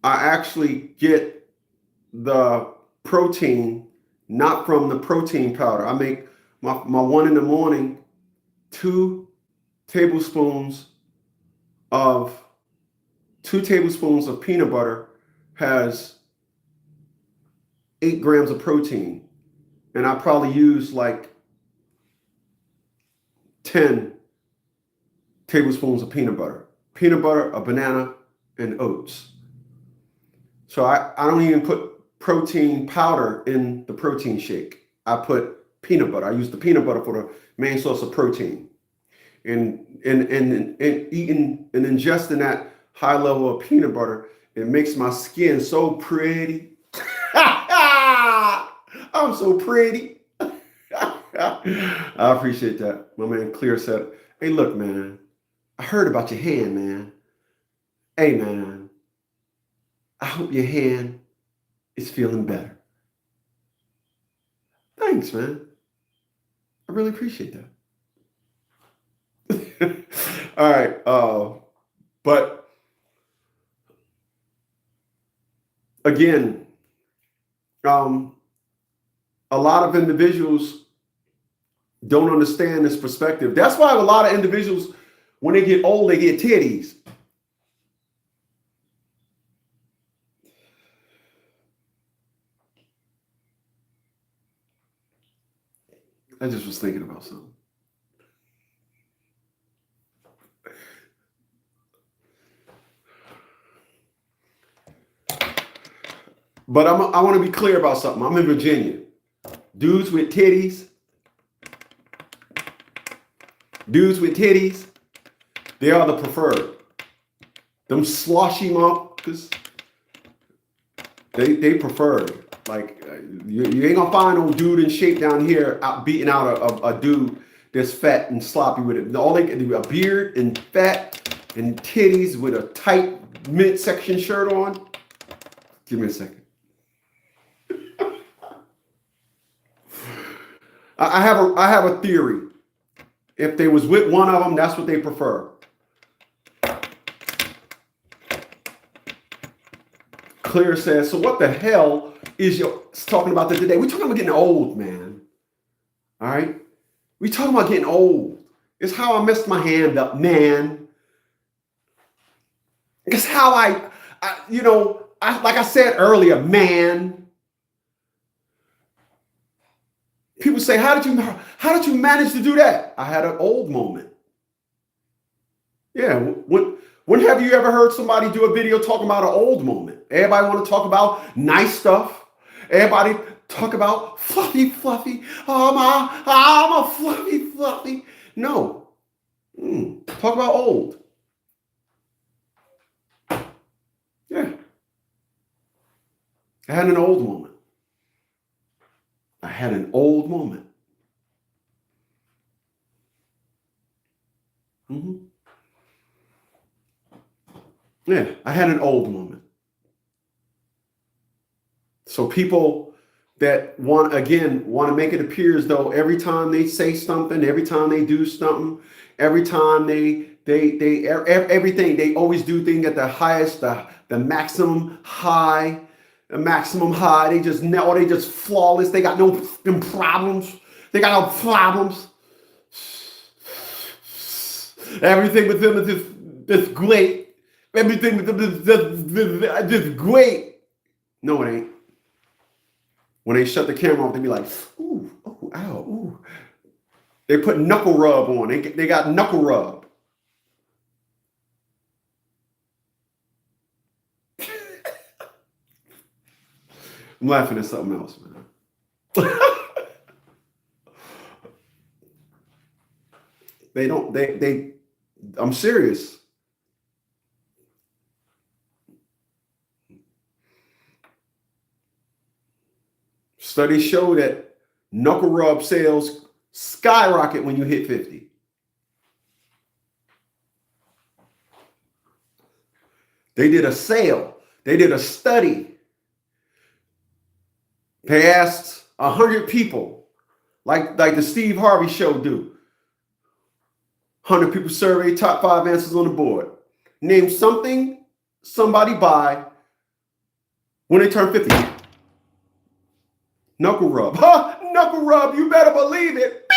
actually get the protein not from the protein powder. I make my one in the morning, 2 tablespoons of peanut butter has 8 grams of protein, and I probably use like 10 tablespoons of peanut butter, a banana, and oats. So I don't even put protein powder in the protein shake. I put peanut butter. I use the peanut butter for the main source of protein. And eating and ingesting that high level of peanut butter, it makes my skin so pretty. I'm so pretty. I appreciate that. My man Clear said, hey, look, man, I heard about your hand, man. Hey, man, I hope your hand is feeling better. Thanks, man. I really appreciate that. All right. But again, a lot of individuals don't understand this perspective. That's why a lot of individuals, when they get old, they get titties. I just was thinking about something. But I want to be clear about something. I'm in Virginia. Dudes with titties, they are the preferred. Them sloshy motherfuckers, they preferred. Like you ain't gonna find no dude in shape down here beating out a dude that's fat and sloppy with it. All they can do, a beard and fat and titties with a tight midsection shirt on. Give me a second. I have a theory. If they was with one of them, that's what they prefer. Clear says, so what the hell is talking about that today? We're talking about getting old, man. All right? We're talking about getting old. It's how I messed my hand up, man. It's how like I said earlier, man. People say, how did you manage to do that? I had an old moment. Yeah. When have you ever heard somebody do a video talking about an old moment? Everybody want to talk about nice stuff. Everybody talk about fluffy. Oh, I'm a fluffy. No. Talk about old. Yeah. I had an old moment. Yeah, I had an old moment. So people that want to make it appear as though every time they say something, every time they do something, every time everything, they always do things at the highest, the maximum high, the maximum high. They just flawless. They got no problems. They got no problems. Everything with them is just great. Everything with them is just great. No, it ain't. When they shut the camera off, they be like, ooh, oh, ow, ooh. They put knuckle rub on. They got knuckle rub. I'm laughing at something else, man. I'm serious. Studies show that knuckle rub sales skyrocket when you hit 50. They did a sale. They did a study. They asked 100 people, like the Steve Harvey show do. 100 people surveyed, top 5 answers on the board. Name something somebody buy when they turn 50. Knuckle rub. Huh? Knuckle rub. You better believe it.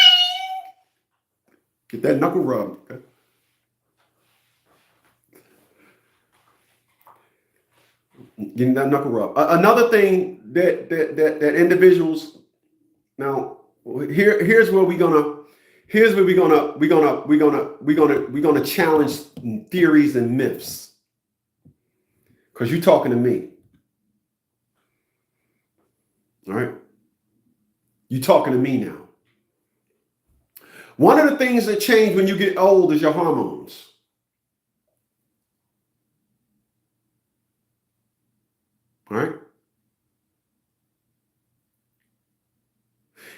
Get that knuckle rub. Okay? Getting that knuckle rub. Another thing that individuals. Now, here's where we're gonna challenge theories and myths. Because you're talking to me. All right. You're talking to me now. One of the things that change when you get old is your hormones. All right.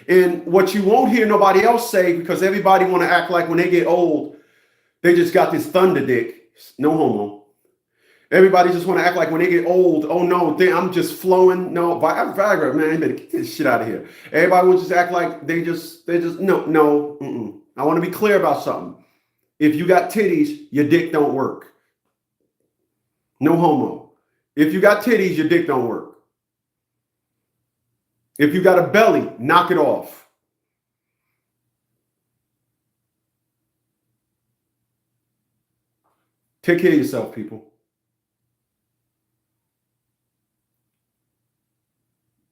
And what you won't hear nobody else say, because everybody want to act like when they get old, they just got this thunder dick. No homo. Everybody just want to act like when they get old, oh no, I'm just flowing. No, Viagra, man, you better get this shit out of here. Everybody wants to just act like they just no. I want to be clear about something. If you got titties, your dick don't work. No homo. If you got titties, your dick don't work. If you got a belly, knock it off. Take care of yourself, people.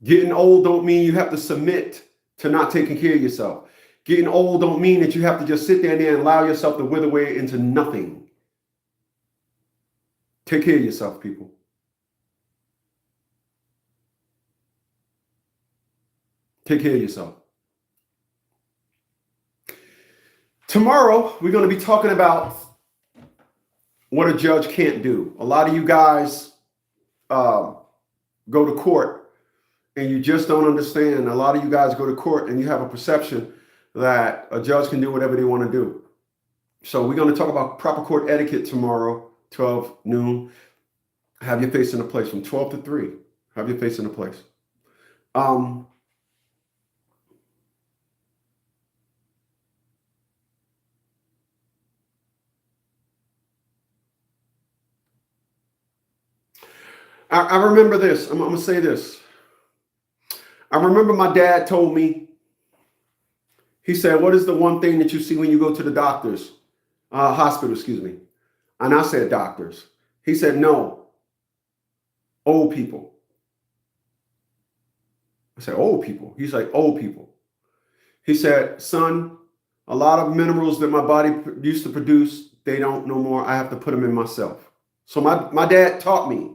Getting old don't mean you have to submit to not taking care of yourself. Getting old don't mean that you have to just sit there and allow yourself to wither away into nothing. Take care of yourself, people. Take care of yourself. Tomorrow, we're going to be talking about what a judge can't do. A lot of you guys go to court and you just don't understand. A lot of you guys go to court and you have a perception that a judge can do whatever they want to do. So we're going to talk about proper court etiquette tomorrow, 12 noon. Have your face in a place from 12 to 3. Have your face in a place. I remember this. I'm going to say this. I remember my dad told me, he said, what is the one thing that you see when you go to the hospital, excuse me. And I said, doctors. He said, no, old people. I said, old people. He's like, old people. He said, son, a lot of minerals that my body used to produce, they don't no more. I have to put them in myself. So my dad taught me.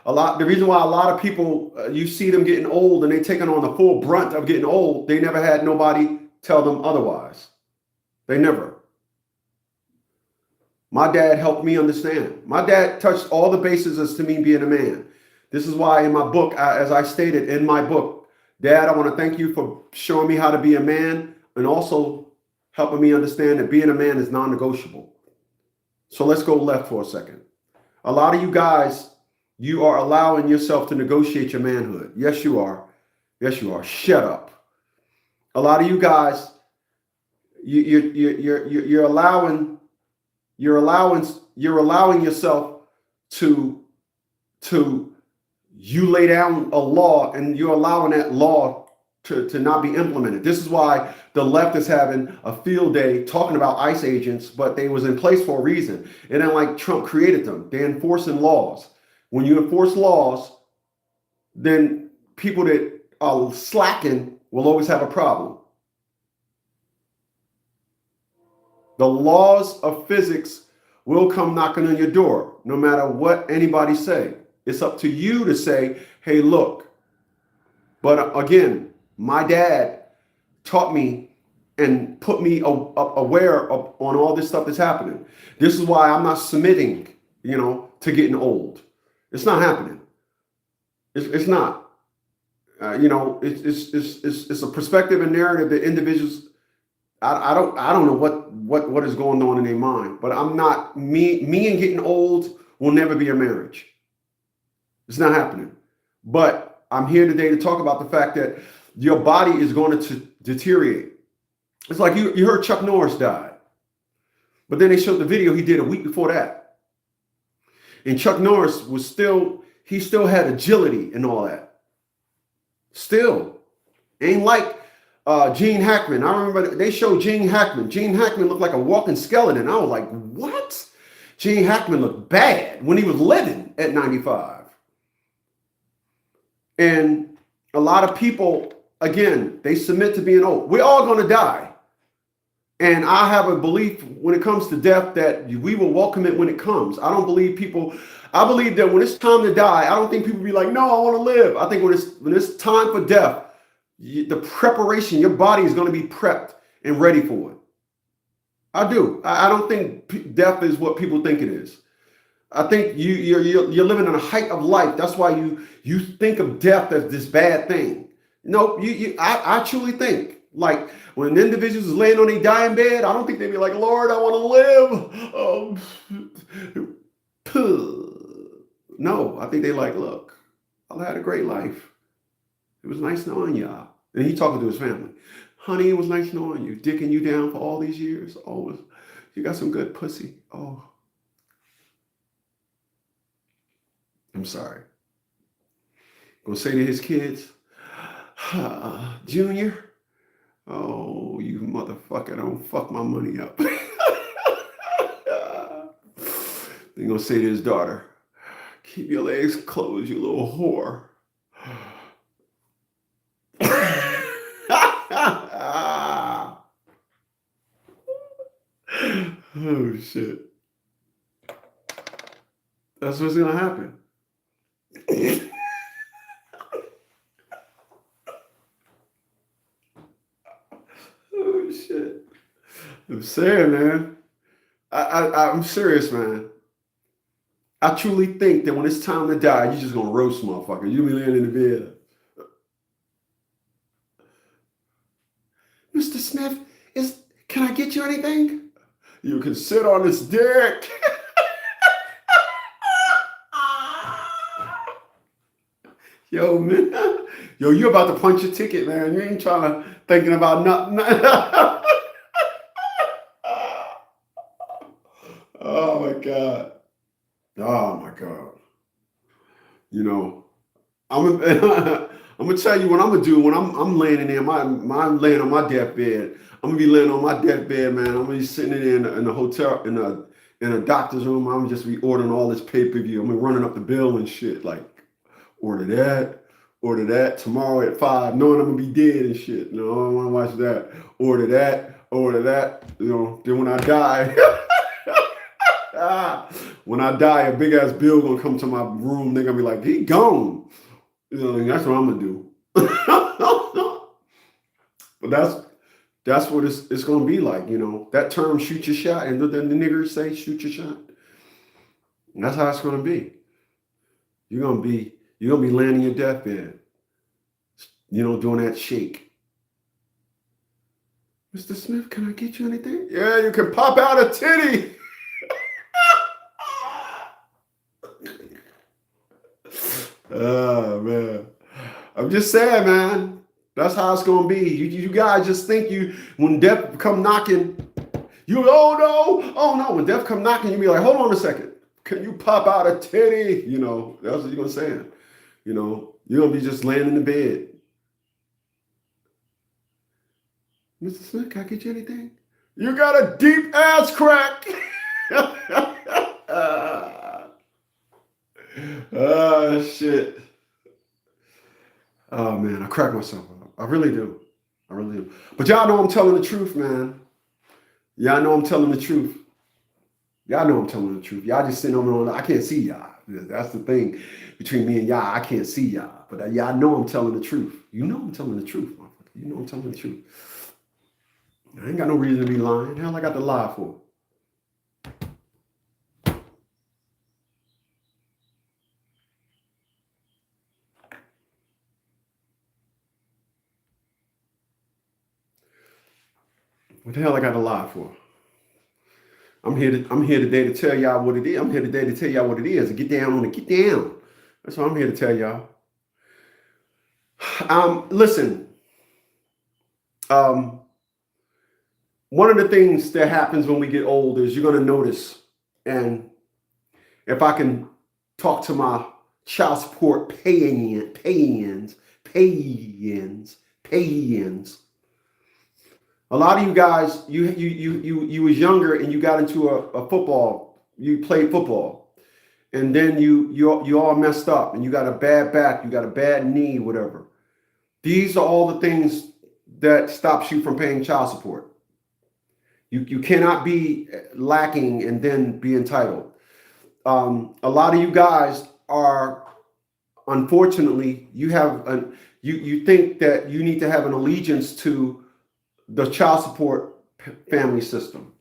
The reason why a lot of people, you see them getting old and they taking on the full brunt of getting old, they never had nobody tell them otherwise. They never. My dad helped me understand. My dad touched all the bases as to me being a man. This is why in my book, as I stated in my book, Dad, I want to thank you for showing me how to be a man and also helping me understand that being a man is non-negotiable. So let's go left for a second. A lot of you guys, you are allowing yourself to negotiate your manhood. Yes, you are. Yes, you are. Shut up. A lot of you guys, you're allowing yourself to you lay down a law and you're allowing that law to not be implemented. This is why the left is having a field day talking about ICE agents, but they was in place for a reason. It ain't like Trump created them. They're enforcing laws. When you enforce laws, then people that are slacking will always have a problem. The laws of physics will come knocking on your door, no matter what anybody say. It's up to you to say, hey, look. But again, my dad taught me and put me aware on all this stuff that's happening. This is why I'm not submitting, to getting old. It's not happening. It's not. It's a perspective and narrative that individuals. I don't know what is going on in their mind, but I'm not me and getting old will never be a marriage. It's not happening. But I'm here today to talk about the fact that your body is going to deteriorate. It's like you heard Chuck Norris died, but then they showed the video he did a week before that, and Chuck Norris still had agility and all that. Still, ain't like Gene Hackman. I remember they showed Gene Hackman. Gene Hackman looked like a walking skeleton. I was like, what? Gene Hackman looked bad when he was living at 95. And a lot of people, again, they submit to being old. We're all going to die. And I have a belief when it comes to death that we will welcome it when it comes. I don't believe people, I believe that when it's time to die, I don't think people be like, no, I want to live. I think when it's time for death, the preparation, your body is going to be prepped and ready for it. I do. I don't think death is what people think it is. I think you're living in a height of life. That's why you think of death as this bad thing. No, I truly think like when an individual is laying on a dying bed, I don't think they'd be like, Lord, I want to live. No, I think they like, look, I had a great life. It was nice knowing y'all. And he talking to his family. Honey, it was nice knowing you, dicking you down for all these years. Oh, you got some good pussy. Oh, I'm sorry. Gonna say to his kids, Junior, oh, you motherfucker, don't fuck my money up. They're gonna say to his daughter, keep your legs closed, you little whore. Oh, shit. That's what's gonna happen. Oh shit! I'm saying, man. I'm serious, man. I truly think that when it's time to die, you're just gonna roast motherfucker. You be laying in the bed. Mr. Smith, can I get you anything? You can sit on this dick. Yo, man. Yo, you about to punch your ticket, man. You ain't thinking about nothing. Oh my God. Oh my God. I'm gonna tell you what I'm gonna do when I'm laying in there. I'm laying on my deathbed. I'm gonna be laying on my deathbed, man. I'm gonna be sitting in there in a hotel in a doctor's room. I'm gonna just be ordering all this pay-per-view. I'm gonna be running up the bill and shit. Like, order that tomorrow at 5, knowing I'm gonna be dead and shit. No, I don't wanna watch that. Order that. Then when I die, when I die, a big ass bill gonna come to my room. They're gonna be like, he gone. That's what I'm gonna do. But that's what it's gonna be like. That term, shoot your shot, and the niggers say, shoot your shot. And that's how it's gonna be. You're gonna be laying in your deathbed, doing that shake. Mr. Smith, can I get you anything? Yeah, you can pop out a titty. Oh man. I'm just saying, man. That's how it's gonna be. You guys just think when death come knocking, oh no. When death come knocking, you be like, hold on a second. Can you pop out a titty? That's what you're gonna say. You're gonna be just laying in the bed. Mr. Smith, can I get you anything? You got a deep ass crack. Oh shit. Oh man, I crack myself up. I really do. I really do. But y'all know I'm telling the truth, man. Y'all know I'm telling the truth. Y'all know I'm telling the truth. Y'all just sitting over on. I can't see y'all. That's the thing between me and y'all. I can't see y'all. But y'all know I'm telling the truth. You know I'm telling the truth, motherfucker. You know I'm telling the truth. I ain't got no reason to be lying. Hell, I got to lie for. What the hell I got to lie for? I'm here today to tell y'all what it is. I'm here today to tell y'all what it is. And get down on it. Get down. That's what I'm here to tell y'all. Listen. One of the things that happens when we get old is you're going to notice, and if I can talk to my child support payings, a lot of you guys, you was younger and you got into a football, you played football, and then you all messed up and you got a bad back, you got a bad knee, whatever. These are all the things that stops you from paying child support. You cannot be lacking and then be entitled. A lot of you guys are, unfortunately, you think that you need to have an allegiance to the child support family system.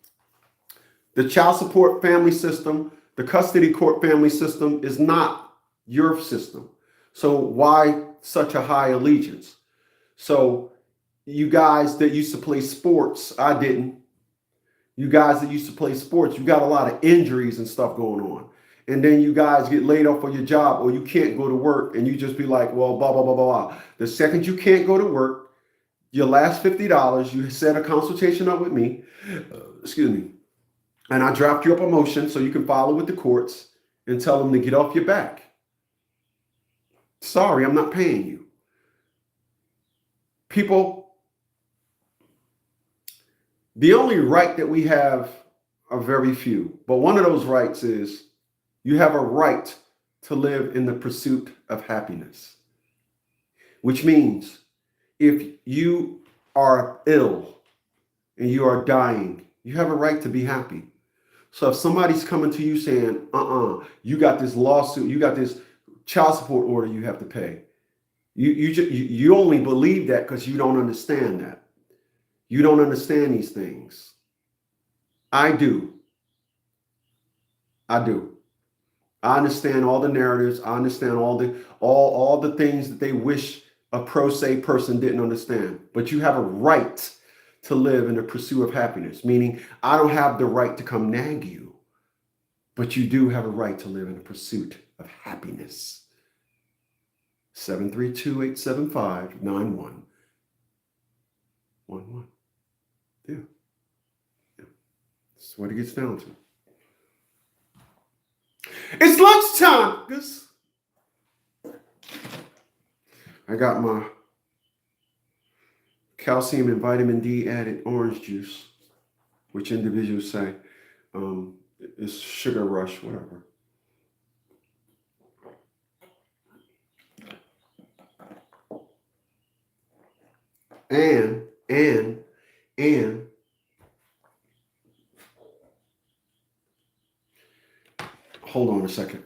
The child support family system, the custody court family system is not your system. So why such a high allegiance? So you guys that used to play sports, I didn't. You guys that used to play sports, you got a lot of injuries and stuff going on. And then you guys get laid off on your job or you can't go to work and you just be like, well, blah, blah, blah, blah, blah. The second you can't go to work, your last $50, you set a consultation up with me, and I draft you up a motion so you can file it with the courts and tell them to get off your back. Sorry, I'm not paying you. People, the only right that we have are very few, but one of those rights is you have a right to live in the pursuit of happiness, which means if you are ill and you are dying, you have a right to be happy. So if somebody's coming to you saying, you got this lawsuit, you got this child support order you have to pay, you only believe that because you don't understand that. You don't understand these things. I do. I understand all the narratives. I understand all the things that they wish a pro se person didn't understand. But you have a right to live in the pursuit of happiness, meaning I don't have the right to come nag you, but you do have a right to live in the pursuit of happiness. 732-875-9111. Yeah. That's what it gets down to. It's lunchtime. I got my calcium and vitamin D added orange juice, which individuals say is sugar rush, whatever. And hold on a second.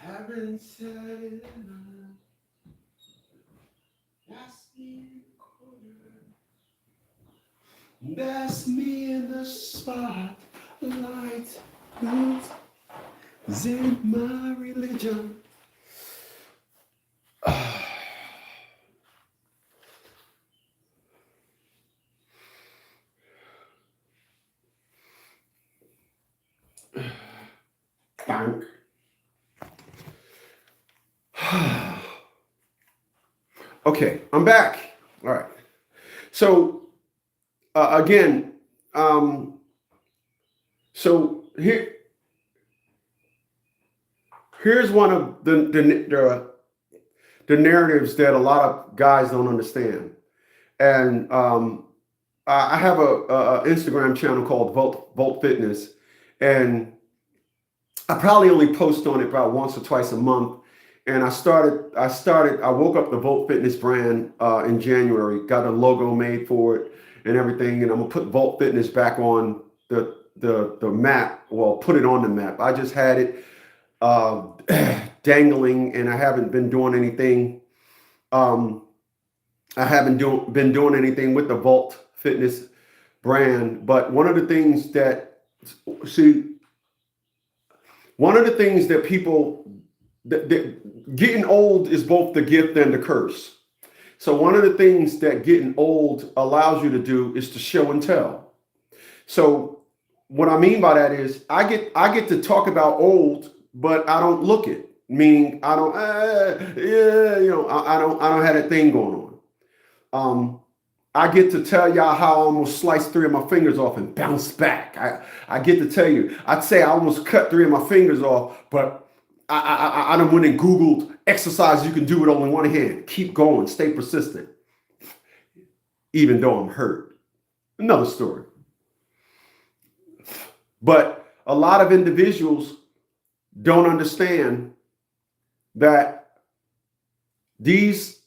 Haven't said enough. That's me in the corner. That's me in the spotlight. Is in my religion. Bank. Okay, I'm back. All right. So again, so here's one of the narratives that a lot of guys don't understand. And I have a Instagram channel called Volt Fitness, and I probably only post on it about once or twice a month. And I woke up the Volt Fitness brand in January, got a logo made for it and everything. And I'm gonna put Volt Fitness back on the map. Well, put it on the map. I just had it dangling, and I haven't been doing anything. I haven't been doing anything with the Volt Fitness brand. But one of the things that people getting old is both the gift and the curse. So one of the things that getting old allows you to do is to show and tell. So what I mean by that is I get to talk about old, but I don't look it. Meaning I don't I don't have that thing going on. I get to tell y'all how I almost sliced 3 of my fingers off and bounced back. I get to tell you, I'd say I almost cut 3 of my fingers off, but I done went and Googled exercise you can do with only one hand. Keep going, stay persistent. Even though I'm hurt. Another story. But a lot of individuals don't understand that these,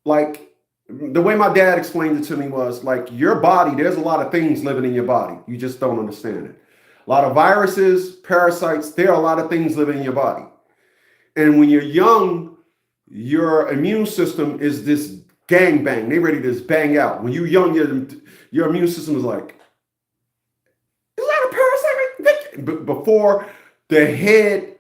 like, the way my dad explained it to me was like, your body, there's a lot of things living in your body. You just don't understand it. A lot of viruses, parasites, there are a lot of things living in your body. And when you're young, your immune system is this gangbang. They ready to just bang out. When you're young, your immune system is like, is that a parasite? But before the head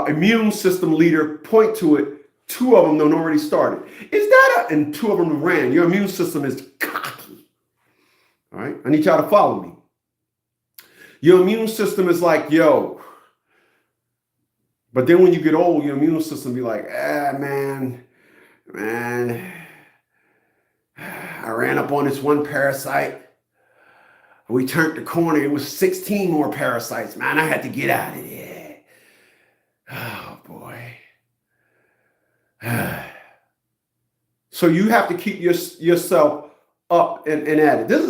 immune system leader point to it, 2 of them done already started. Is that and 2 of them ran. Your immune system is cocky. All right, I need y'all to follow me. Your immune system is like, yo. But then when you get old, your immune system be like, man, I ran up on this one parasite. We turned the corner. It was 16 more parasites, man. I had to get out of there. Oh, boy. So you have to keep yourself up and at it. This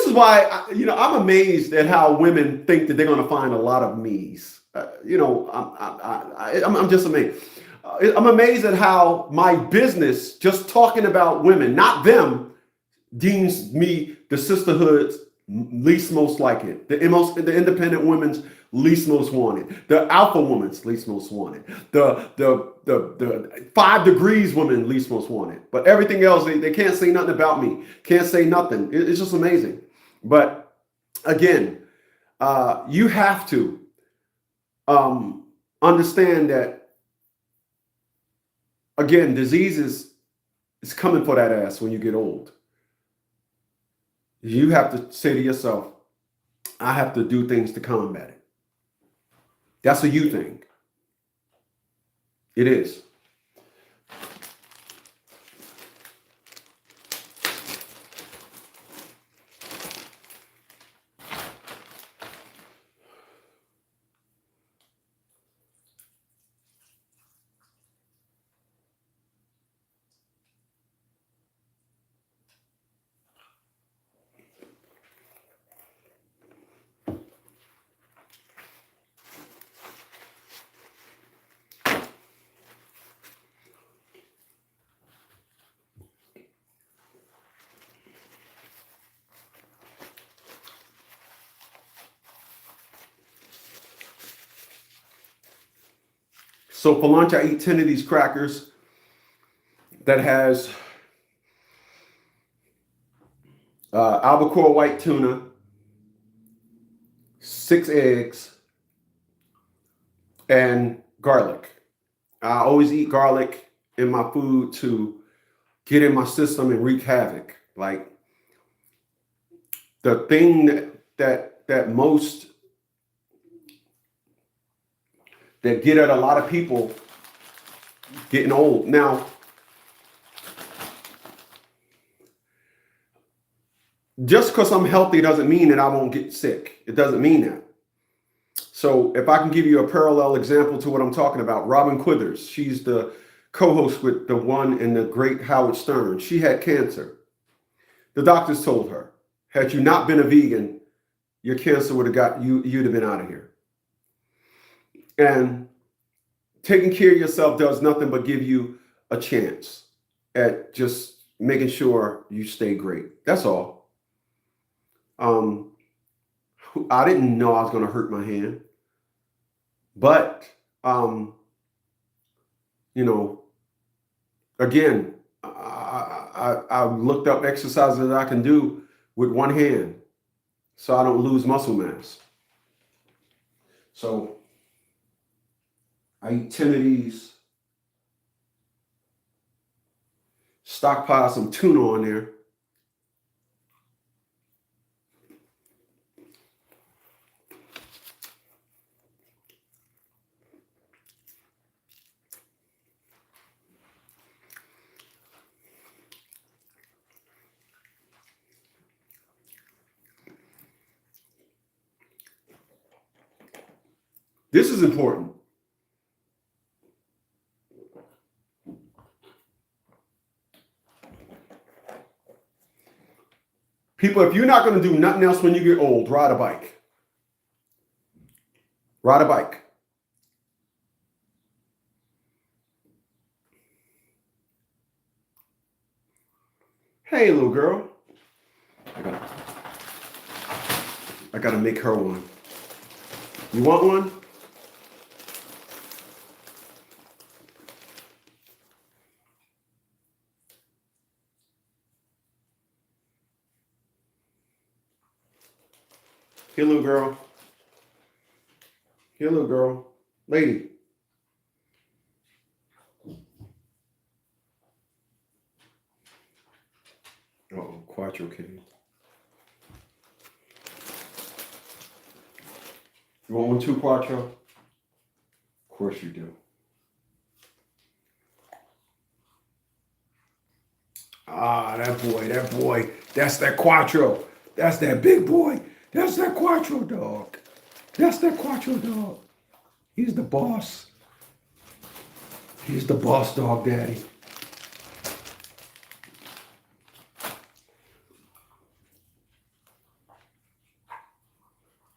is why I'm amazed at how women think that they're going to find a lot of me's. I'm just amazed. I'm amazed at how my business, just talking about women, not them, deems me the sisterhood's least most like it, the independent women's least most wanted, the alpha woman's least most wanted, the 5 degrees woman least most wanted. But everything else, they can't say nothing about me. Can't say nothing. It's just amazing. But again, you have to understand that, again, diseases is coming for that ass when you get old. You have to say to yourself, I have to do things to combat it. That's a you thing. It is. So for lunch, I eat 10 of these crackers that has albacore white tuna, 6 eggs, and garlic. I always eat garlic in my food to get in my system and wreak havoc. Like the thing that most that get at a lot of people getting old. Now, just because I'm healthy doesn't mean that I won't get sick. It doesn't mean that. So if I can give you a parallel example to what I'm talking about, Robin Quithers, she's the co-host with the one and the great Howard Stern. She had cancer. The doctors told her, had you not been a vegan, your cancer would have got you, you'd have been out of here. And taking care of yourself does nothing but give you a chance at just making sure you stay great. That's all. I didn't know I was going to hurt my hand, but, you know, again, I looked up exercises that I can do with one hand so I don't lose muscle mass. So I eat 10 of these, stockpile some tuna on there. This is important. People, if you're not going to do nothing else when you get old, ride a bike. Ride a bike. Hey, little girl. I gotta make her one. You want one? Here, little girl. Here, little girl. Lady. Uh-oh, Quattro came. You want one too, Quattro? Of course you do. Ah, that boy. That's that Quattro. That's that big boy. That's that Quattro dog. That's that Quattro dog. He's the boss. He's the boss dog daddy.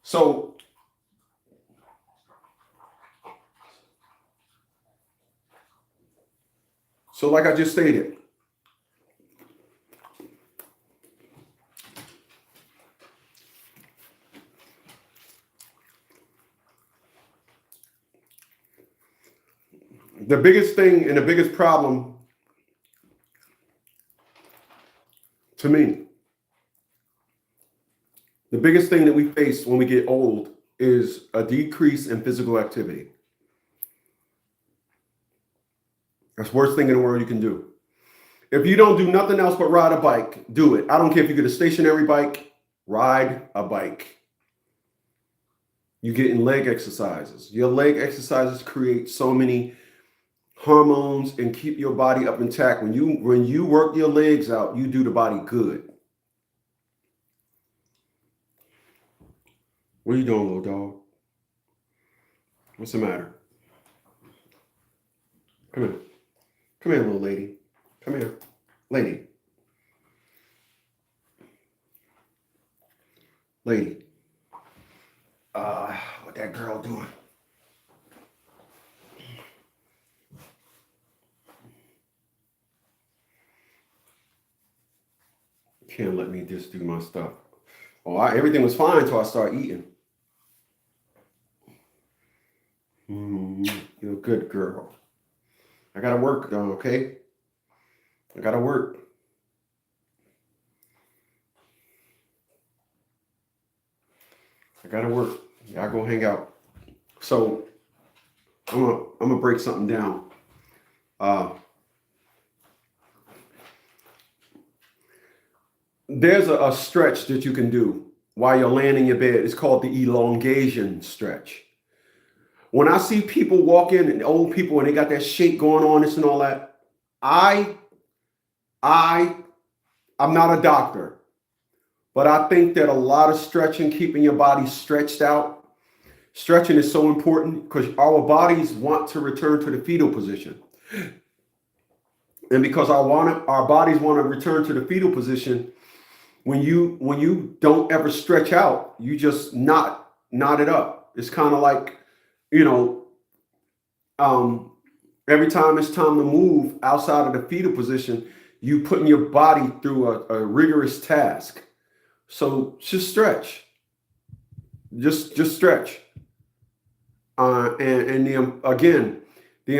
So like I just stated, the biggest thing and the biggest problem to me, the biggest thing that we face when we get old is a decrease in physical activity. That's the worst thing in the world you can do. If you don't do nothing else but ride a bike, do it. I don't care if you get a stationary bike, ride a bike. You're getting leg exercises. Your leg exercises create so many hormones and keep your body up intact. When you work your legs out, you do the body good. What are you doing, little dog? What's the matter? Come here. Come here, little lady. Come here. Lady. Lady. What that girl doing? Can't let me just do my stuff. Oh, everything was fine until I started eating. You're a good girl. I gotta work though, okay? I gotta work. I gotta work. Y'all go hang out. So I'm gonna break something down. There's a stretch that you can do while you're laying in your bed. It's called the elongation stretch. When I see people walk in and old people and they got that shake going on, this and all that, I'm not a doctor, but I think that a lot of stretching, keeping your body stretched out, stretching is so important because our bodies want to return to the fetal position. And because our bodies want to return to the fetal position, when you don't ever stretch out, you just knot it up. It's kind of like, every time it's time to move outside of the fetal position, you putting your body through a rigorous task. So just stretch. Just stretch. Again, the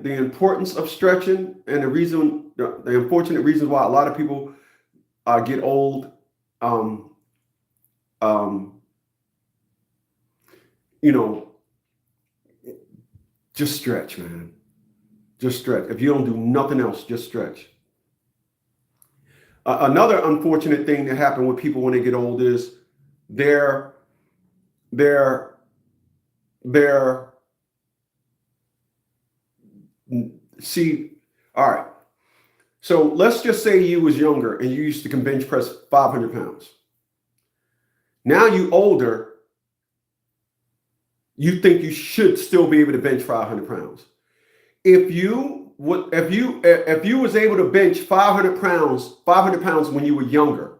importance of stretching and the unfortunate reasons why a lot of people get old. Just stretch, man. Just stretch. If you don't do nothing else, just stretch. Another unfortunate thing that happens with people when they get old is they're see, all right. So let's just say you was younger and you used to bench press 500 pounds. Now you older, you think you should still be able to bench 500 pounds. If you was able to bench 500 pounds when you were younger,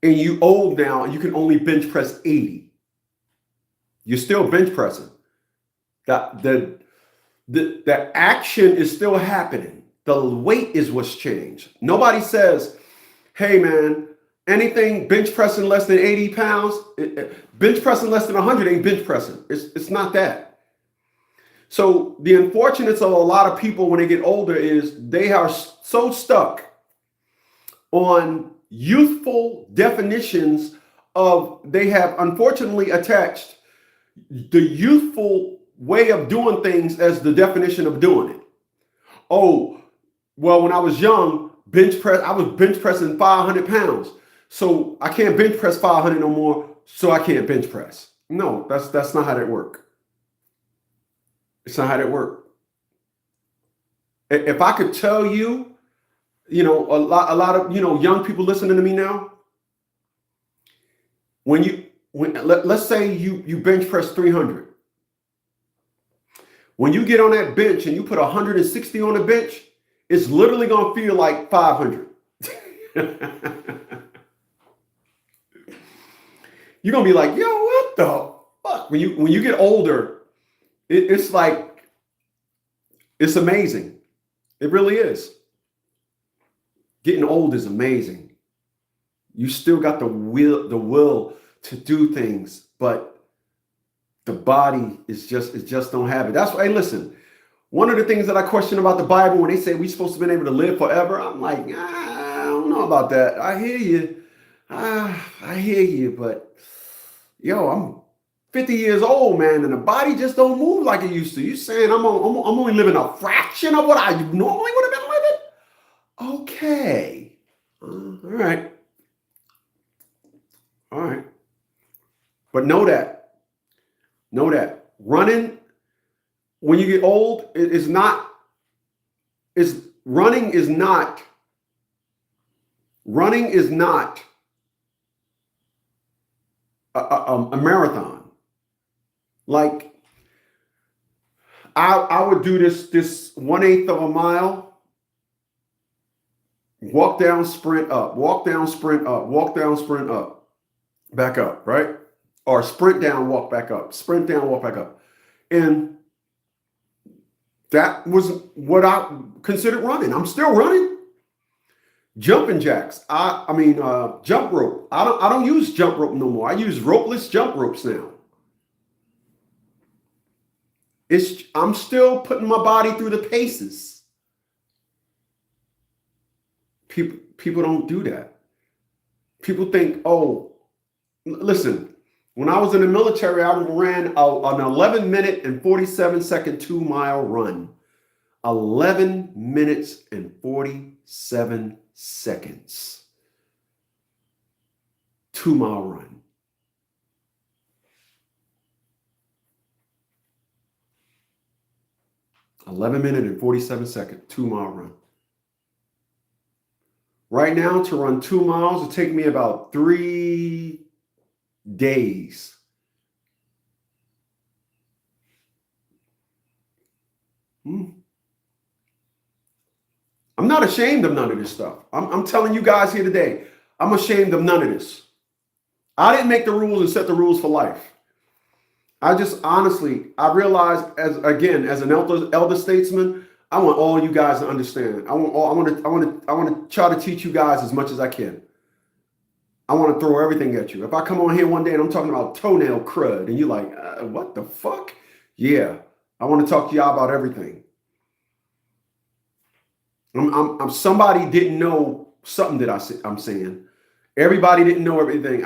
and you old now and you can only bench press 80, you're still bench pressing. The action is still happening. The weight is what's changed. Nobody says, hey man, anything bench pressing less than 80 pounds, bench pressing less than 100 ain't bench pressing. It's not that. So the unfortunates of a lot of people when they get older is they are so stuck on youthful definitions they have unfortunately attached the youthful way of doing things as the definition of doing it. Oh, well, when I was young, I was bench pressing 500 pounds. So I can't bench press 500 no more, so I can't bench press. No, that's not how that works. It's not how that works. If I could tell you, a lot of young people listening to me now, let's say you bench press 300. When you get on that bench and you put 160 on the bench, it's literally gonna feel like 500. You're gonna be like, yo, what the fuck? When you get older, it's like, it's amazing. It really is. Getting old is amazing. You still got the will to do things, but the body is just don't have it. That's why, hey, listen, one of the things that I question about the Bible when they say we're supposed to be able to live forever, I'm like, I don't know about that. I hear you. I hear you, but yo, I'm 50 years old, man, and the body just don't move like it used to. You saying I'm only living a fraction of what I normally would have been living? Okay. All right. But know that running when you get old running is not a marathon. Like I would do this 1/8 of a mile, walk down, sprint up, walk down, sprint up, walk down, sprint up, back up, right? Or sprint down, walk back up, sprint down, walk back up. And that was what I considered running. I'm still running. Jumping jacks. Jump rope. I don't use jump rope no more. I use ropeless jump ropes now. I'm still putting my body through the paces. People don't do that. People think, oh, listen, when I was in the military, I ran an 11 minute and 47 second 2-mile run. 11 minutes and 47 seconds. 2-mile run. (11-minute and 47-second 2-mile run. Right now, to run 2 miles, it'll take me about 3 days. I'm not ashamed of none of this stuff. I'm telling you guys here today, I'm ashamed of none of this. I didn't make the rules and set the rules for life. I just honestly, I realize as an elder statesman, I want all you guys to understand. I want to try to teach you guys as much as I can. I want to throw everything at you. If I come on here one day and I'm talking about toenail crud and you're like, what the fuck? Yeah, I want to talk to y'all about everything. Somebody didn't know something that I'm saying. Everybody didn't know everything.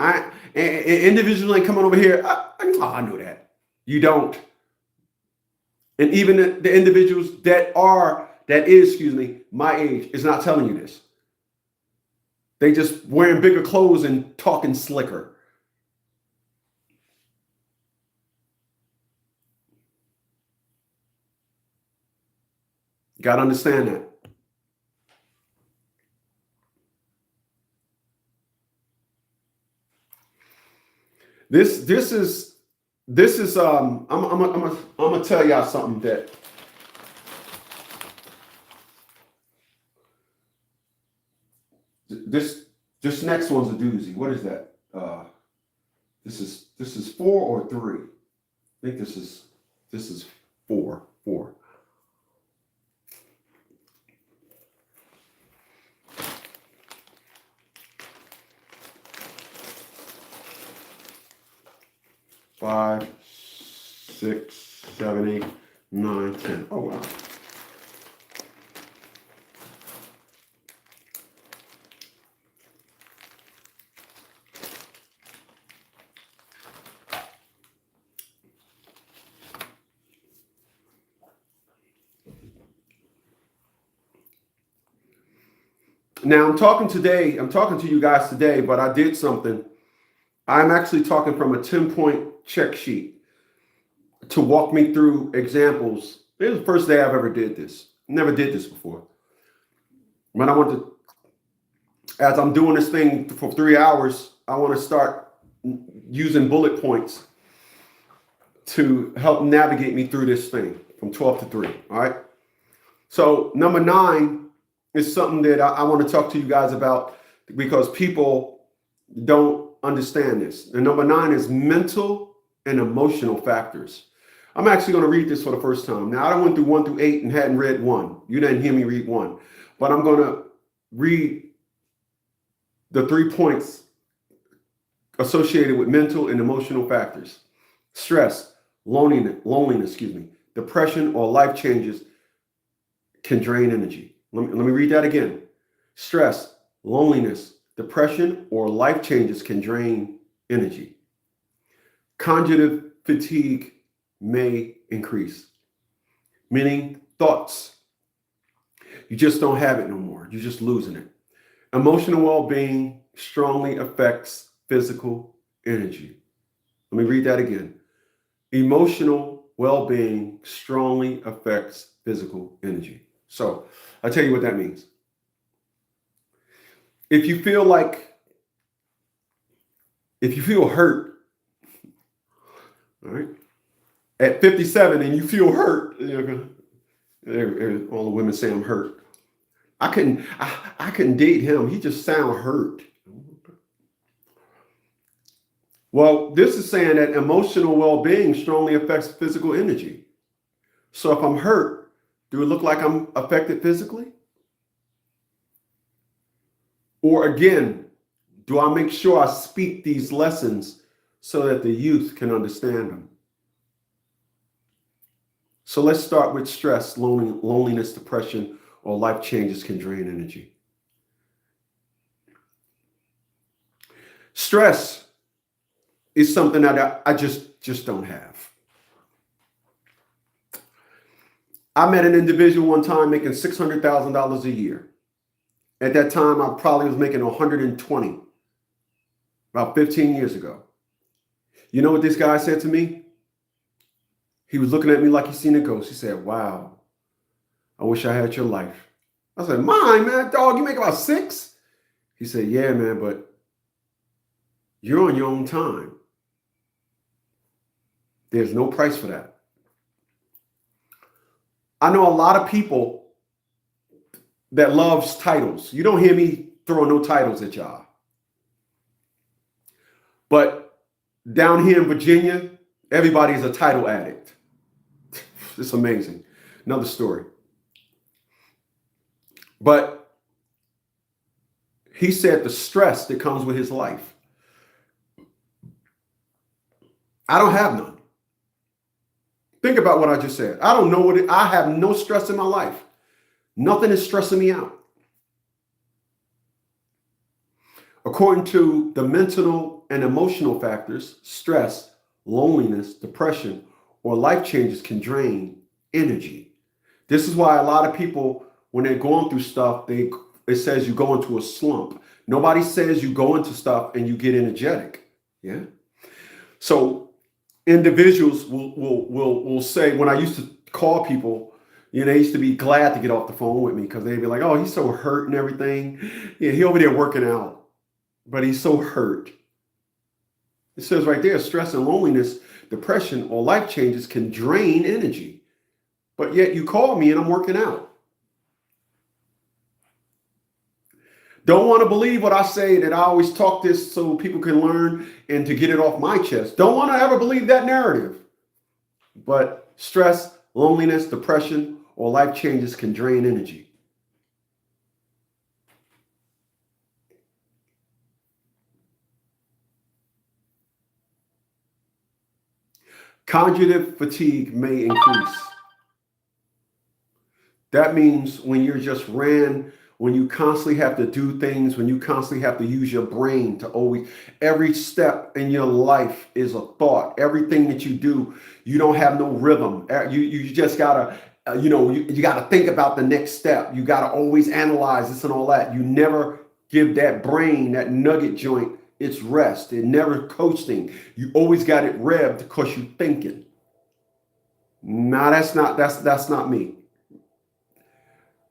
Individuals ain't coming over here. I know that. You don't. And even the individuals that is my age is not telling you this. They just wearing bigger clothes and talking slicker. Got to understand that. This is I'm gonna tell y'all something that this next one's a doozy. What is that? This is 4 or 3. I think this is 4. 5, 6, 7, 8, 9, 10. Oh wow. Now I'm talking to you guys today, but I did something. I'm actually talking from a 10-point check sheet to walk me through examples. This is the first day I've ever did this. Never did this before. When I want to, as I'm doing this thing for 3 hours, I want to start using bullet points to help navigate me through this thing from 12 to 3. All right. So number 9 is something that I want to talk to you guys about because people don't understand this. And number 9 is mental and emotional factors. I'm actually going to read this for the first time. Now, I went through 1 through 8 and hadn't read 1. You didn't hear me read 1. But I'm going to read the 3 points associated with mental and emotional factors. Stress, loneliness, depression, or life changes can drain energy. Let me read that again. Stress, loneliness, depression, or life changes can drain energy. Cognitive fatigue may increase, meaning thoughts. You just don't have it no more. You're just losing it. Emotional well-being strongly affects physical energy. Let me read that again. Emotional well-being strongly affects physical energy. So I'll tell you what that means. If you feel hurt, all right, at 57 and you feel hurt, all the women say I'm hurt. I couldn't date him. He just sound hurt. Well, this is saying that emotional well-being strongly affects physical energy. So if I'm hurt, do it look like I'm affected physically? Or again, do I make sure I speak these lessons so that the youth can understand them? So let's start with stress, loneliness, depression, or life changes can drain energy. Stress is something that I just don't have. I met an individual one time making $600,000 a year. At that time, I probably was making 120, about 15 years ago. You know what this guy said to me? He was looking at me like he seen a ghost. He said, "Wow, I wish I had your life." I said, "Mine, man, dog, you make about 6?" He said, "Yeah, man, but you're on your own time. There's no price for that." I know a lot of people that loves titles. You don't hear me throwing no titles at y'all. But down here in Virginia, everybody's a title addict. It's amazing. Another story. But he said the stress that comes with his life. I don't have none. Think about what I just said. I don't know I have no stress in my life. Nothing is stressing me out. According to the mental and emotional factors, stress, loneliness, depression, or life changes can drain energy. This is why a lot of people, when they're going through stuff, it says you go into a slump. Nobody says you go into stuff and you get energetic. Yeah. So individuals will say, when I used to call people, they used to be glad to get off the phone with me because they'd be like, "Oh, he's so hurt and everything. Yeah, he over there working out, but he's so hurt." It says right there, stress and loneliness, depression, or life changes can drain energy. But yet you call me and I'm working out. Don't want to believe what I say, that I always talk this so people can learn and to get it off my chest. Don't want to ever believe that narrative. But stress, loneliness, depression, or life changes can drain energy. Cognitive fatigue may increase. That means when you're just when you constantly have to do things, when you constantly have to use your brain to always, every step in your life is a thought. Everything that you do, you don't have no rhythm. You just gotta, you gotta think about the next step. You gotta always analyze this and all that. You never give that brain, that nugget joint, its rest. It never coasting. You always got it revved because you're thinking. Nah, that's not me.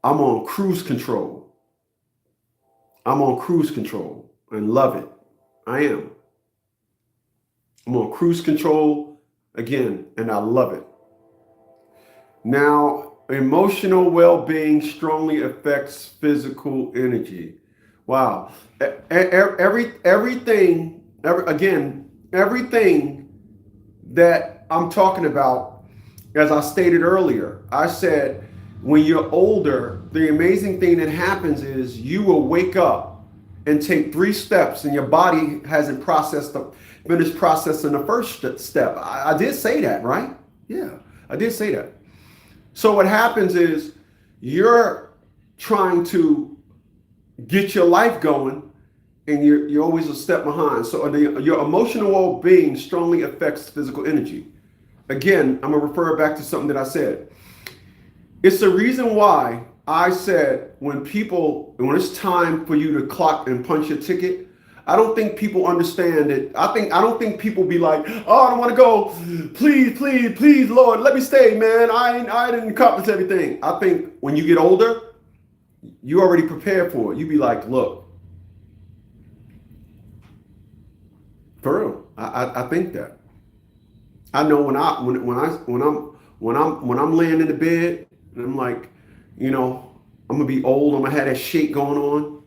I'm on cruise control. I'm on cruise control and love it. I am. I'm on cruise control again, and I love it. Now, emotional well-being strongly affects physical energy. Wow. Everything that I'm talking about, as I stated earlier, I said, when you're older, the amazing thing that happens is you will wake up and take 3 steps and your body hasn't finished processing the first step. I did say that, right? Yeah, I did say that. So what happens is you're trying to get your life going and you're always a step behind. So your emotional well-being strongly affects physical energy. Again, I'm going to refer back to something that I said. It's the reason why I said when it's time for you to clock and punch your ticket, I don't think people understand it. I don't think people be like, "Oh, I don't want to go. Please, Lord, let me stay, man. I didn't accomplish everything." I think when you get older, you already prepared for it. You be like, "Look, for real." I think that. I know when I'm laying in the bed and I'm like, I'm gonna be old. I'm gonna have that shake going on.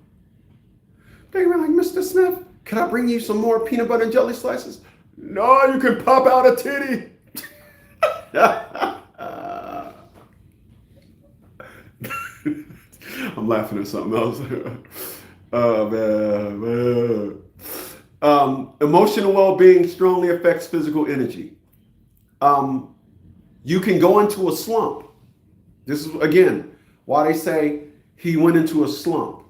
They were like, "Mr. Smith, can I bring you some more peanut butter and jelly slices?" "No, you can pop out a titty." I'm laughing at something else. Oh, man. Emotional well-being strongly affects physical energy. You can go into a slump. This is, again, why they say he went into a slump.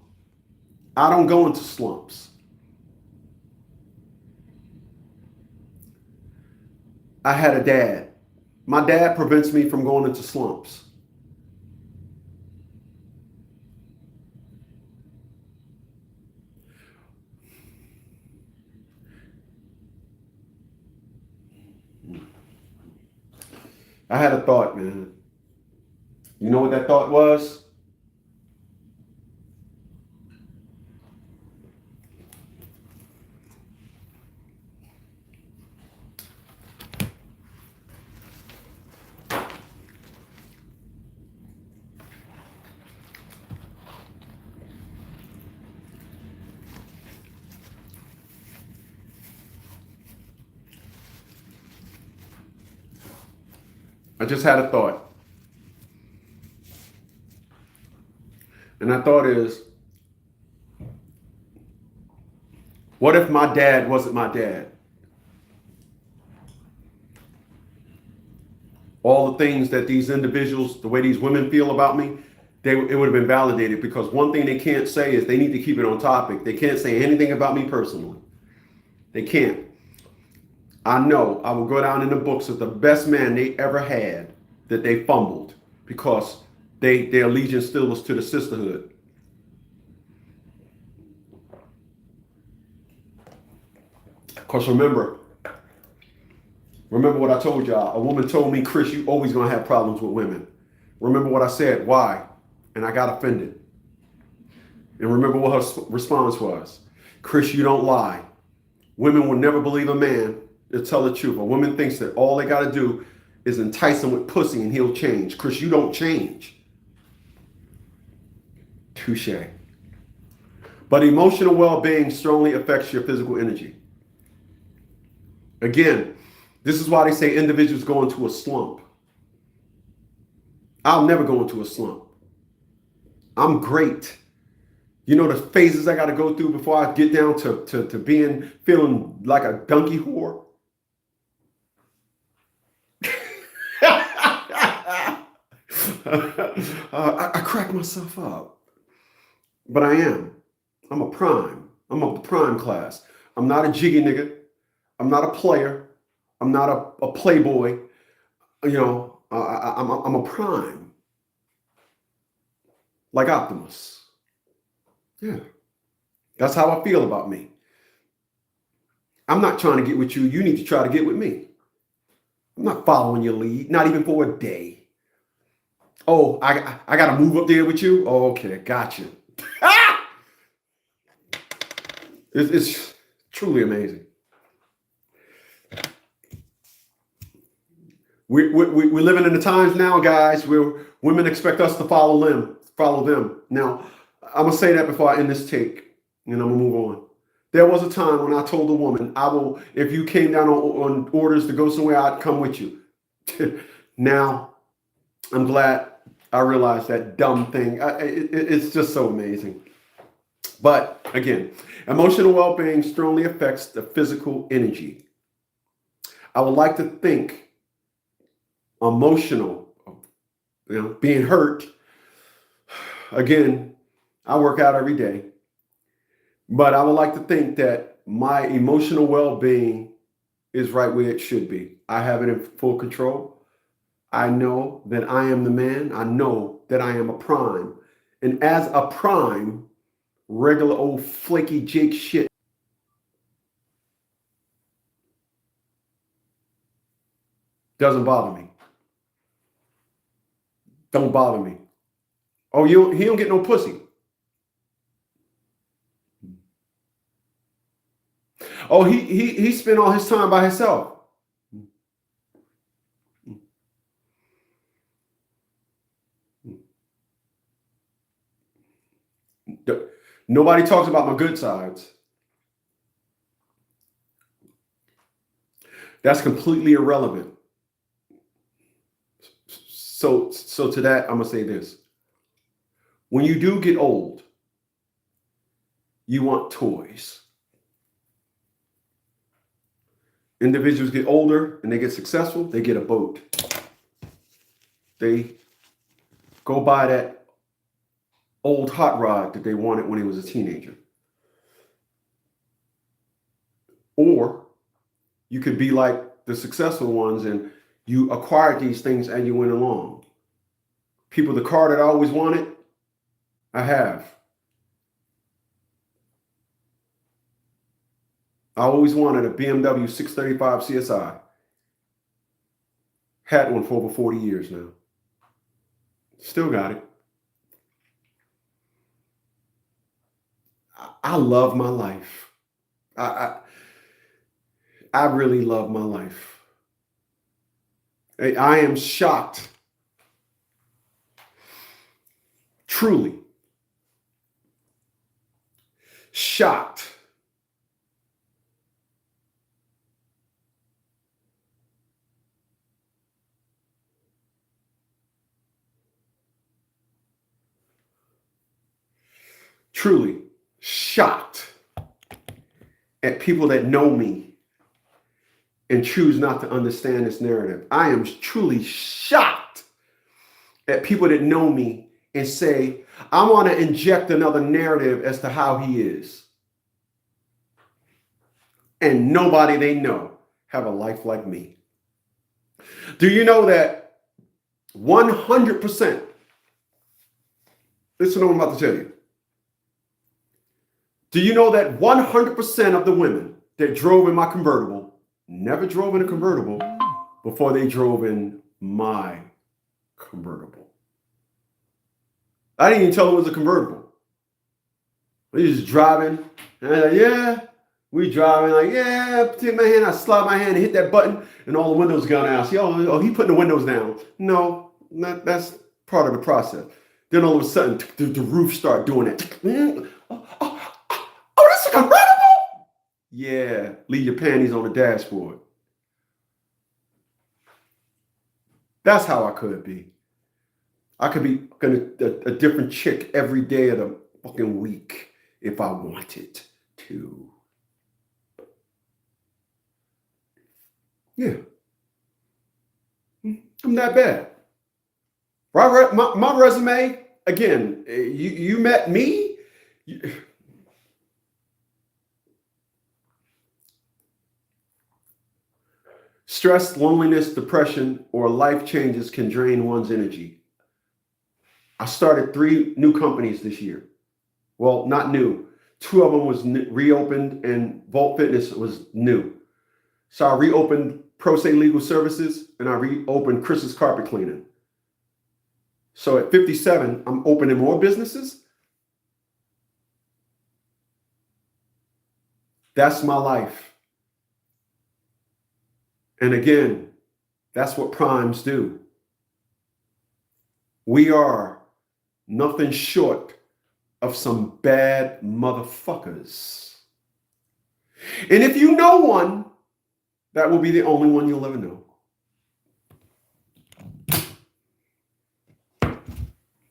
I don't go into slumps. I had a dad. My dad prevents me from going into slumps. I had a thought, man. You know what that thought was? I just had a thought. And that thought is, what if my dad wasn't my dad? All the things that these individuals, the way these women feel about me, it would have been validated, because one thing they can't say is they need to keep it on topic. They can't say anything about me personally. They can't. I know I will go down in the books as the best man they ever had, that they fumbled because their allegiance still was to the sisterhood. Because remember what I told y'all. A woman told me, Chris, you always gonna have problems with women. Remember what I said, why? And I got offended. And remember what her response was. Chris, you don't lie. Women will never believe a man to tell the truth. A woman thinks that all they gotta do is entice him with pussy and he'll change. Chris, you don't change. Touche. But emotional well-being strongly affects your physical energy. Again, this is why they say individuals go into a slump. I'll never go into a slump. I'm great. You know the phases I got to go through before I get down to feeling like a donkey whore? I crack myself up. But I am. I'm a prime. I'm of the prime class. I'm not a jiggy nigga. I'm not a player. I'm not a playboy. You know, I'm a prime. Like Optimus. Yeah. That's how I feel about me. I'm not trying to get with you. You need to try to get with me. I'm not following your lead, not even for a day. Oh, I got to move up there with you? Oh, okay, gotcha. It's truly amazing. We're living in the times now, guys, where women expect us to follow them. Now, I'm going to say that before I end this take, and I'm going to move on. There was a time when I told a woman, if you came down on orders to go somewhere, I'd come with you. Now, I'm glad I realized that dumb thing. It's just so amazing. But again, emotional well-being strongly affects the physical energy. I would like to think emotional, being hurt. Again, I work out every day. But I would like to think that my emotional well-being is right where it should be. I have it in full control. I know that I am the man. I know that I am a prime. And as a prime, regular old flaky Jake shit doesn't bother me. Don't bother me. Oh, he don't get no pussy. Oh, he spent all his time by himself. Nobody talks about my good sides. That's completely irrelevant. So to that, I'm gonna say this. When you do get old, you want toys. Individuals get older and they get successful, they get a boat. they go buy that old hot rod that they wanted when he was a teenager. Or you could be like the successful ones and you acquired these things and you went along. People, the car that I always wanted, I have. I always wanted a BMW 635 CSI. Had one for over 40 years now. Still got it. I love my life. I really love my life. I am shocked. Truly shocked. Truly shocked at people that know me and choose not to understand this narrative. I am truly shocked at people that know me and say, I want to inject another narrative as to how he is. And nobody they know have a life like me. Do you know that 100%, listen to what I'm about to tell you. Do you know that 100% of the women that drove in my convertible never drove in a convertible before they drove in my convertible? I didn't even tell them it was a convertible. We just driving, and I'm like, yeah, we driving, like, yeah, take my hand, I slide my hand and hit that button, and all the windows gone out. See, oh, he putting the windows down. No, that's part of the process. Then all of a sudden, the roof start doing it. Oh, that's a convertible? Yeah, leave your panties on the dashboard. That's how I could be. I could be a different chick every day of the fucking week if I wanted to. Yeah. I'm that bad. My resume, again, you met me. Stress, loneliness, depression, or life changes can drain one's energy. I started 3 new companies this year. Well, not new. 2 of them was reopened and Vault Fitness was new. So I reopened Pro Se Legal Services and I reopened Chris's Carpet Cleaning. So at 57, I'm opening more businesses. That's my life. And again, that's what primes do. We are nothing short of some bad motherfuckers. And if you know one, that will be the only one you'll ever know.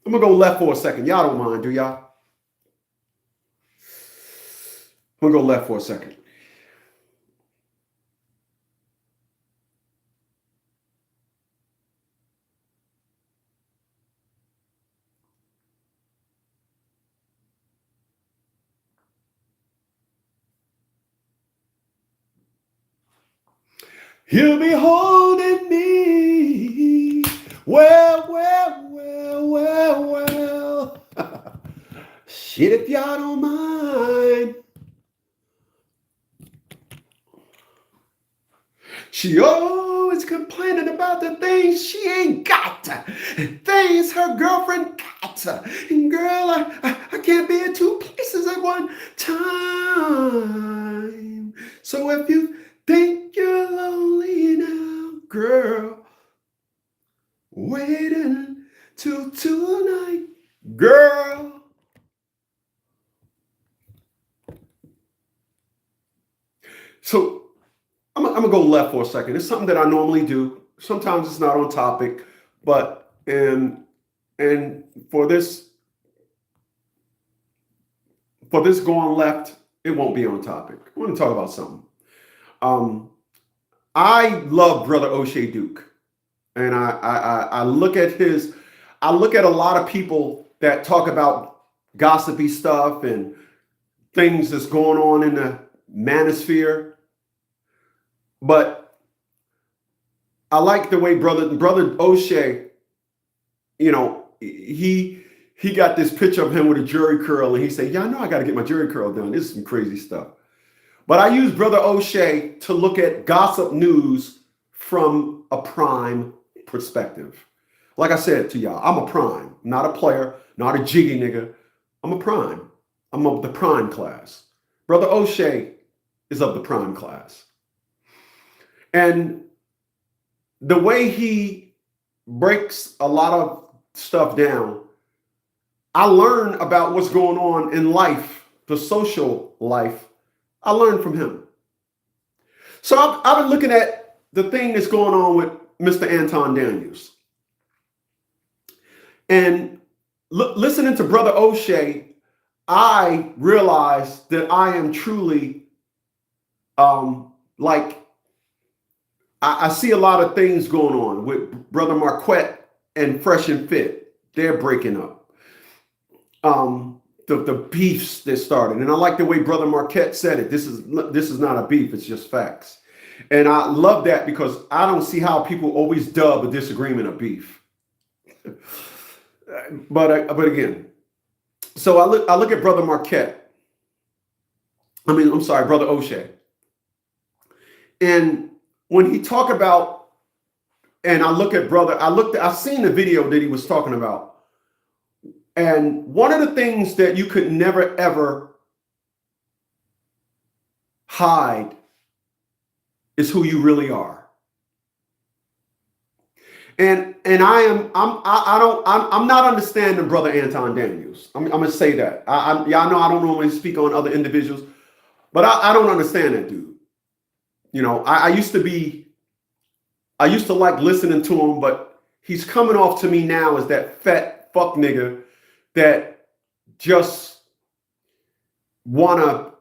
I'm going to go left for a second. Y'all don't mind, do y'all? I'm going to go left for a second. He'll be holding me. Well. Shit, if y'all don't mind. She always complaining about the things she ain't got. Things her girlfriend got. And girl, I can't be in 2 places at one time. So if you think you're lonely now, girl, wait until tonight, girl. So I'm gonna go left for a second. It's something that I normally do. Sometimes it's not on topic, but and for this going left, it won't be on topic. I want to talk about something. I love Brother O'Shea Duke. And I look at I look at a lot of people that talk about gossipy stuff and things that's going on in the manosphere. But I like the way brother O'Shea, you know, he got this picture of him with a jerry curl, and he said, "Yeah, I know I got to get my jerry curl done. This is some crazy stuff." But I use brother O'Shea to look at gossip news from a prime perspective. Like I said to y'all, I'm a prime, not a player, not a jiggy nigga. I'm a prime. I'm of the prime class. Brother O'Shea is of the prime class. And the way he breaks a lot of stuff down, I learn about what's going on in life, the social life. I learned from him. So I've been looking at the thing that's going on with Mr. Anton Daniels. And listening to Brother O'Shea, I realized that I am truly I see a lot of things going on with Brother Marquette and Fresh and Fit. They're breaking up. The beefs that started. And I like the way Brother Marquette said it. This is not a beef, it's just facts. And I love that because I don't see how people always dub a disagreement a beef. But again, so I look at Brother Marquette. Brother O'Shea. And when he talk about, and I look at I've seen the video that he was talking about. And one of the things that you could never, ever hide is who you really are. And I'm not understanding Brother Anton Daniels. I'm gonna say that. Y'all know I don't normally speak on other individuals, but I don't understand that dude. You know, I used to like listening to him, but he's coming off to me now as that fat fuck nigga that just wanna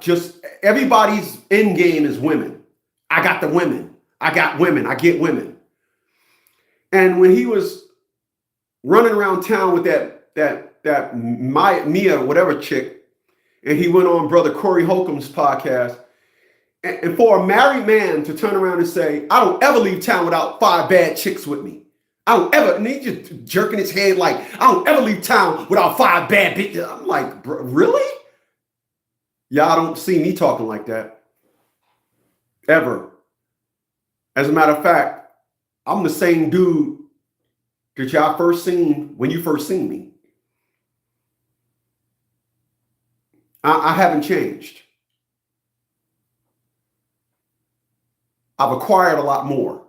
just, everybody's end game is women. I got the women. I got women. I get women. And when he was running around town with that Mia whatever chick, and he went on Brother Corey Holcomb's podcast, and for a married man to turn around and say, "I don't ever leave town without 5 bad chicks with me. I don't ever," and he just jerking his head like, "I don't ever leave town without 5 bad bitches." I'm like, bro, really? Y'all don't see me talking like that. Ever. As a matter of fact, I'm the same dude that y'all first seen when you first seen me. I haven't changed. I've acquired a lot more,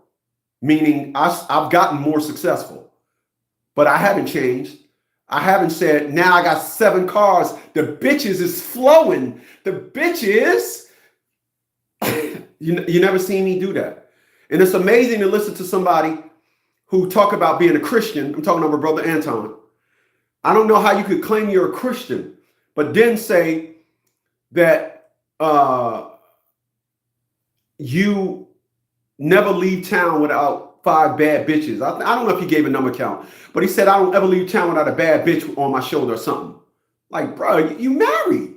meaning I've gotten more successful, but I haven't changed. I haven't said, now I got 7 cars. The bitches is flowing. The bitches. You never seen me do that. And it's amazing to listen to somebody who talk about being a Christian. I'm talking about Brother Anton. I don't know how you could claim you're a Christian, but then say that you never leave town without 5 bad bitches. I don't know if he gave a number count, but he said, "I don't ever leave town without a bad bitch on my shoulder or something." Like, bro, you married.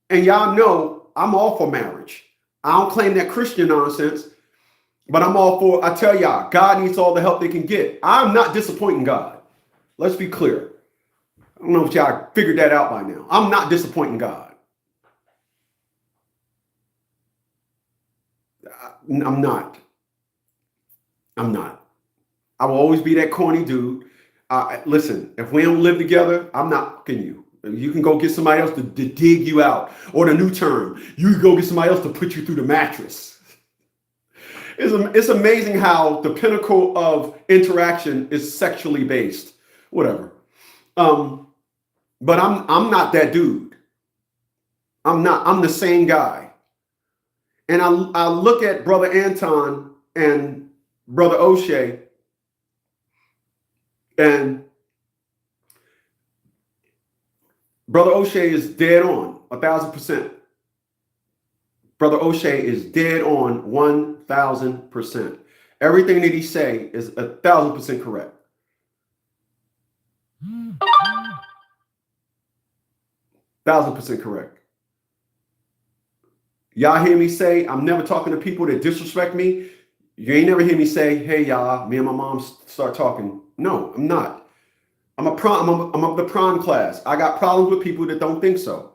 And y'all know I'm all for marriage. I don't claim that Christian nonsense, but I'm all for, I tell y'all, God needs all the help they can get. I'm not disappointing God. Let's be clear. I don't know if y'all figured that out by now. I'm not disappointing God. I'm not. I will always be that corny dude. Listen, if we don't live together, I'm not fucking you. You can go get somebody else to dig you out. Or the new term, you can go get somebody else to put you through the mattress. It's amazing how the pinnacle of interaction is sexually based. Whatever. But I'm not that dude. I'm the same guy. And I look at Brother Anton and Brother O'Shea, and Brother O'Shea is dead on 1,000%. Brother O'Shea is dead on 1,000%. Everything that he say is 1,000% correct. 1,000% correct. Y'all hear me say, I'm never talking to people that disrespect me. You ain't never hear me say, hey, y'all, me and my mom start talking. No, I'm not. I'm of the prime class. I got problems with people that don't think so.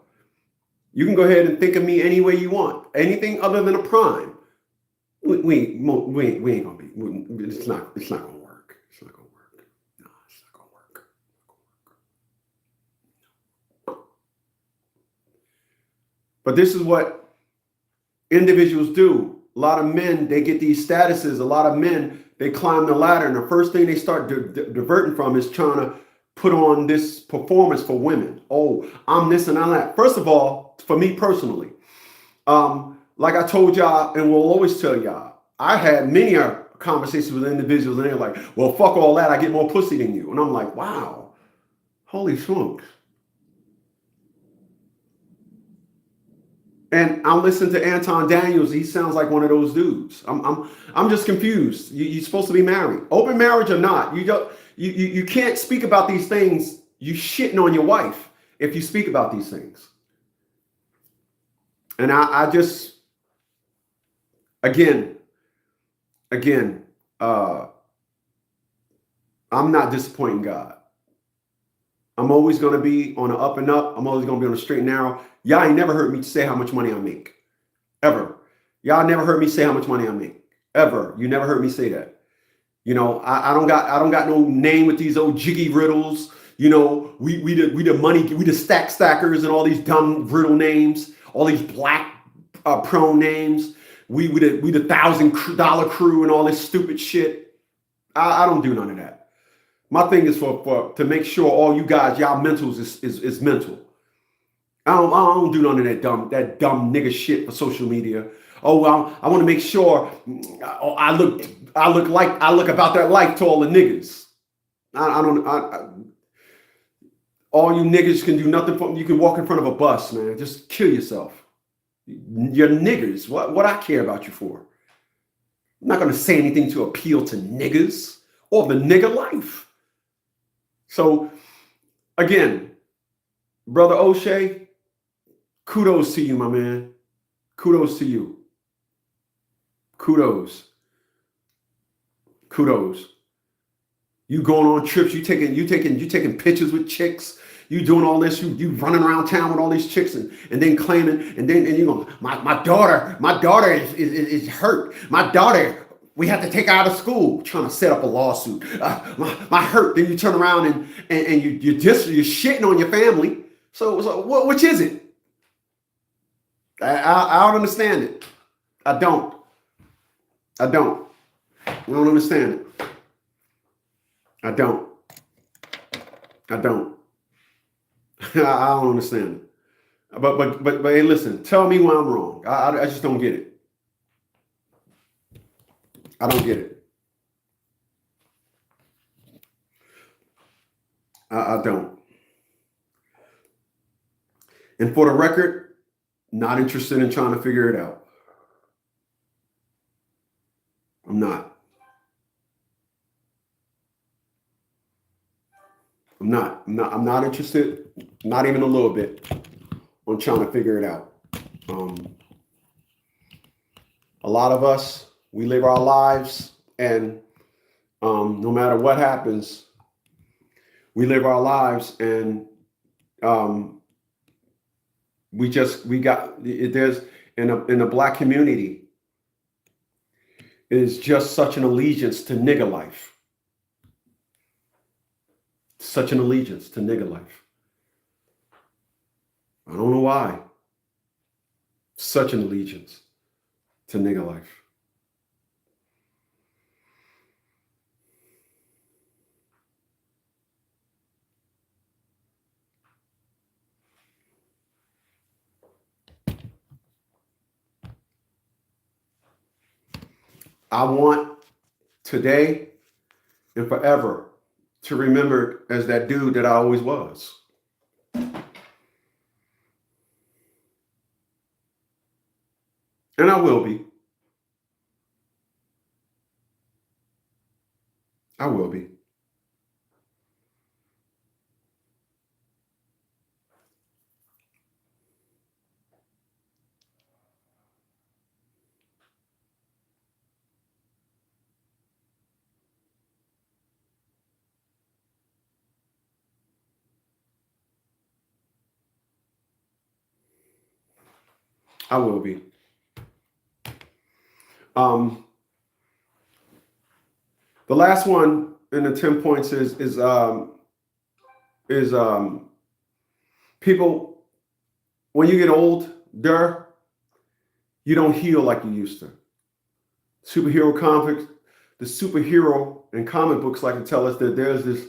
You can go ahead and think of me any way you want. Anything other than a prime. We ain't gonna be. It's not gonna work. It's not gonna work. No, it's not gonna work. But this is what individuals do. A lot of men, they get these statuses. A lot of men, they climb the ladder, and the first thing they start diverting from is trying to put on this performance for women. Oh, I'm this and I'm that. First of all, for me personally, like I told y'all, and will always tell y'all, I had many conversations with individuals, and they're like, well, fuck all that. I get more pussy than you. And I'm like, wow, holy smokes. And I listened to Anton Daniels. He sounds like one of those dudes. I'm just confused. You're supposed to be married, open marriage or not. You can't speak about these things. You shitting on your wife if you speak about these things. And I just, again, I'm not disappointing God. I'm always going to be on the up and up. I'm always going to be on the straight and narrow. Y'all ain't never heard me say how much money I make. Ever. Y'all never heard me say how much money I make. Ever. You never heard me say that. You know, I don't got no name with these old jiggy riddles. You know, we the money, we the stackers and all these dumb riddle names, all these black prone names. We the $1,000 crew and all this stupid shit. I don't do none of that. My thing is for to make sure all you guys, y'all mentals is mental. I don't do none of that dumb nigga shit for social media. Oh, well, I want to make sure I look about that life to all the niggas. All you niggas can do nothing for. You can walk in front of a bus, man. Just kill yourself. You're niggers. What I care about you for? I'm not gonna say anything to appeal to niggas or the nigga life. So, again, Brother O'Shea, kudos to you, my man. Kudos to you. Kudos. You going on trips, you taking pictures with chicks, you doing all this, you running around town with all these chicks and then claiming, and you go, my daughter is hurt. My daughter, we have to take her out of school, trying to set up a lawsuit. My hurt. Then you turn around and you're shitting on your family. So which is it? I don't understand it. I don't understand it. I don't understand it. But hey, listen, tell me when I'm wrong. I just don't get it. I don't get it. I don't. And for the record, not interested in trying to figure it out. I'm not. I'm not interested, not even a little bit, on trying to figure it out. A lot of us, we live our lives, and no matter what happens, we live our lives, and there's in the black community, it is just such an allegiance to nigger life. Such an allegiance to nigger life. I don't know why. Such an allegiance to nigger life. I want today and forever to remember as that dude that I always was. And I will be. I will be. I will be. The last one in the 10 points is people, when you get older, you don't heal like you used to. Superhero comics, the superhero and comic books like to tell us that there's this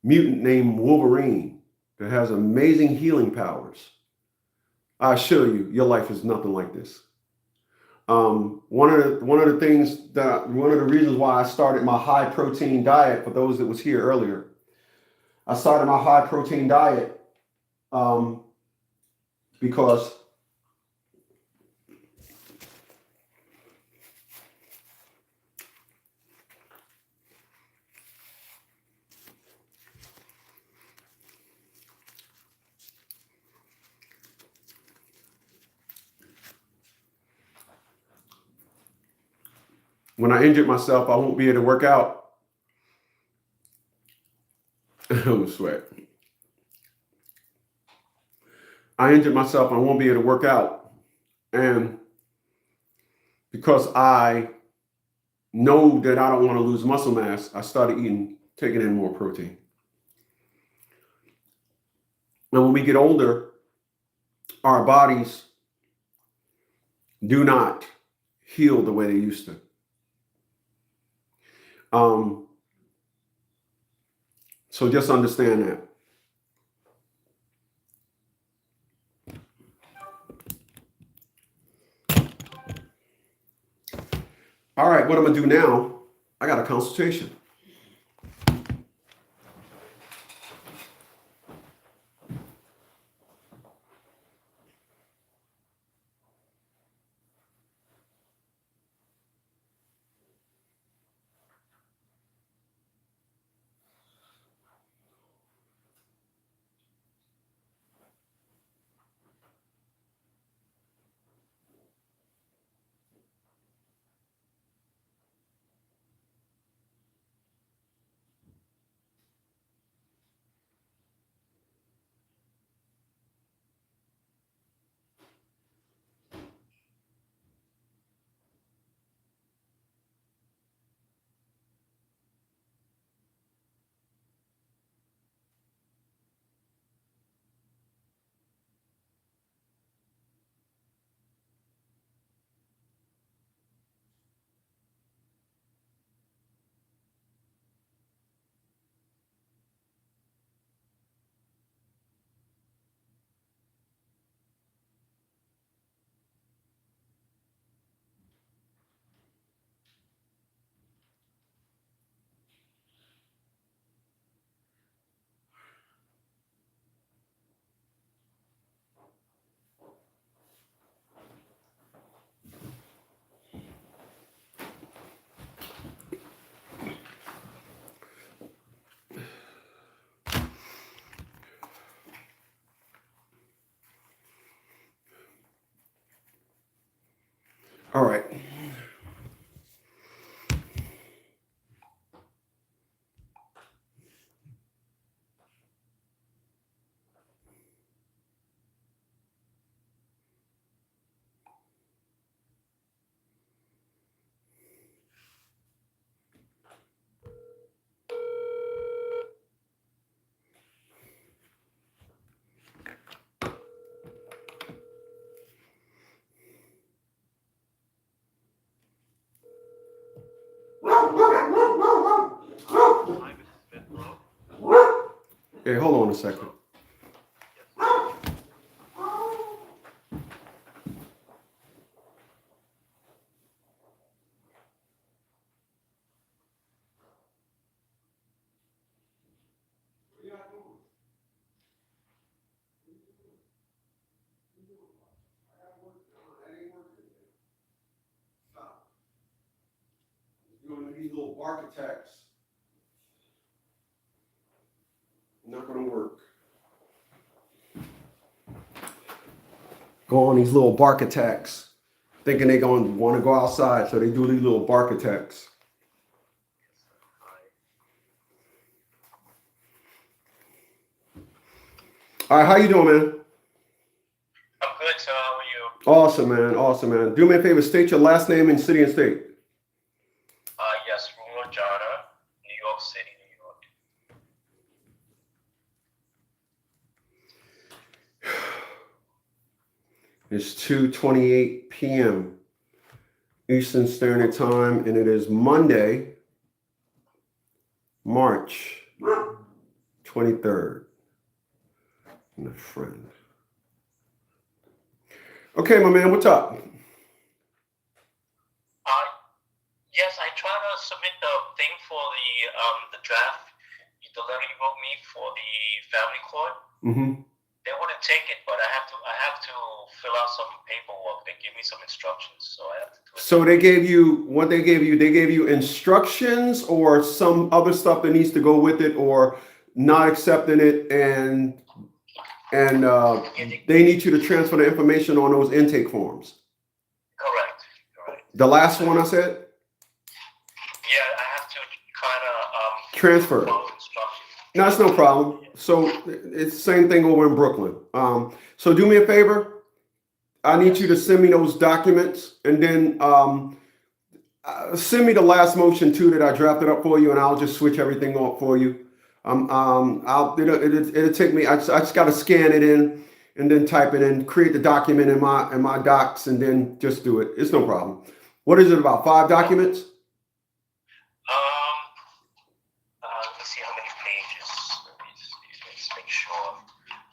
mutant named Wolverine that has amazing healing powers. I assure you, your life is nothing like this. One of the reasons why I started my high protein diet, for those that was here earlier, I started my high protein diet because when I injured myself, I won't be able to work out. I'm a sweat. I injured myself, I won't be able to work out. And because I know that I don't want to lose muscle mass, I started taking in more protein. And when we get older, our bodies do not heal the way they used to. So just understand that. All right, what I'm going to do now, I got a consultation. All right. Hey, hold on a second. Doing these little architects. Not gonna work. Go on these little bark attacks, thinking they're gonna want to go outside, so they do these little bark attacks. All right, how you doing, man? I'm good, sir. How are you? Awesome, man. Awesome, man. Do me a favor, state your last name and city and state. Yes, Rumo Jana, New York City, New York. It's 2:28 p.m. Eastern Standard Time, and it is Monday, March 23rd. And a friend. Okay, my man, what's up? Yes, I tried to submit the thing for the draft, the letter you wrote me for the family court. Mm-hmm. They wouldn't take it, but I have to fill out some paperwork. They give me some instructions, so I have to do it. So they gave you what they gave you? They gave you instructions or some other stuff that needs to go with it, or not accepting it, and they need you to transfer the information on those intake forms. Correct. The last one I said? Yeah, I have to kind of Transfer. follow instructions. No, that's no problem. So it's the same thing over in Brooklyn. So do me a favor. I need you to send me those documents, and then send me the last motion too that I drafted up for you, and I'll just switch everything up for you. It'll take me. I just got to scan it in and then type it in, create the document in my docs, and then just do it. It's no problem. What is it, about 5 documents? Let me see how many pages. Let me just make sure.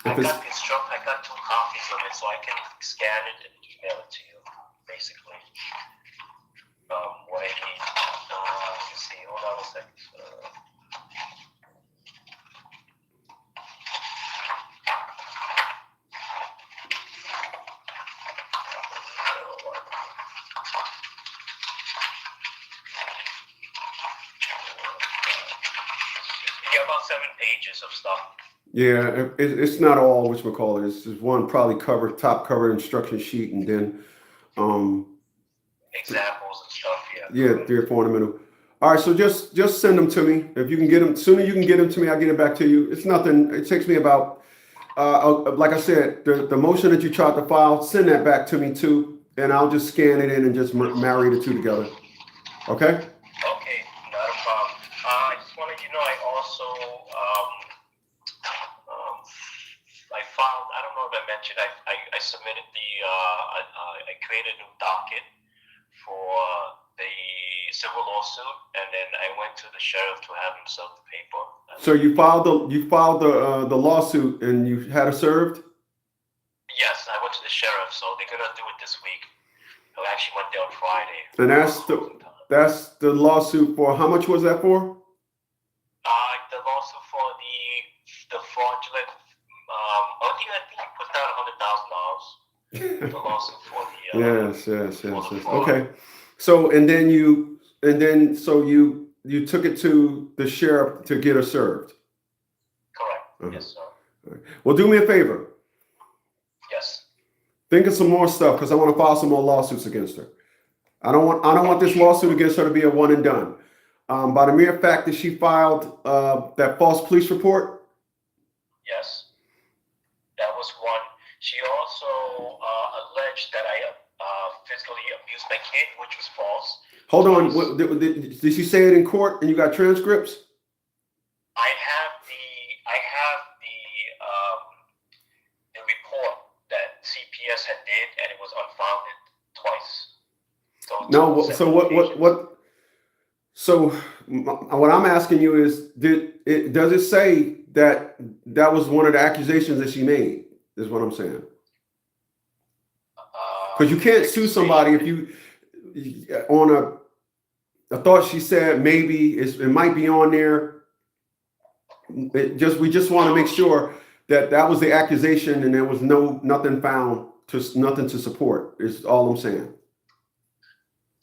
If it's- I got 2 copies of it, so I can scan it and email it to you, basically. What I need. Let me see. Hold on a second. Yeah, about 7 pages of stuff. Yeah, it's not all whatchamacallit. It's just one probably top cover instruction sheet, and then Examples and stuff, yeah. yeah, 3 or 4 in the middle. All right, so just send them to me. If you can get them, sooner you can get them to me, I'll get it back to you. It's nothing. It takes me about like I said, the motion that you tried to file, send that back to me too, and I'll just scan it in and just marry the 2 together. Okay? Okay, not a problem. I just wanted you to know I also I filed. I don't know if I mentioned. I submitted I created a new docket for the civil lawsuit, and then I went to the sheriff to have him serve the paper. So you filed the lawsuit and you had it served? Yes, I went to the sheriff, so they're gonna do it this week. I actually went there on Friday. And that's the lawsuit for, how much was that for? The lawsuit for the fraudulent. I think he put down $100,000. The lawsuit for the. Yes. Okay. So you took it to the sheriff to get her served. Correct. Yes, sir. Well, do me a favor. Yes. Think of some more stuff, because I want to file some more lawsuits against her. I don't want this lawsuit against her to be a one and done. By the mere fact that she filed that false police report. Yes, that was one. She also alleged that I physically abused my kid, which was false. Hold on. Did she say it in court and you got transcripts? I have the report that CPS had did, and it was unfounded twice. So no. So what? So what I'm asking you is, does it say that was one of the accusations that she made? Is what I'm saying. Because you can't sue somebody if you on a thought she said maybe it might be on there. We just want to make sure that was the accusation and there was nothing found, nothing to support. Is all I'm saying.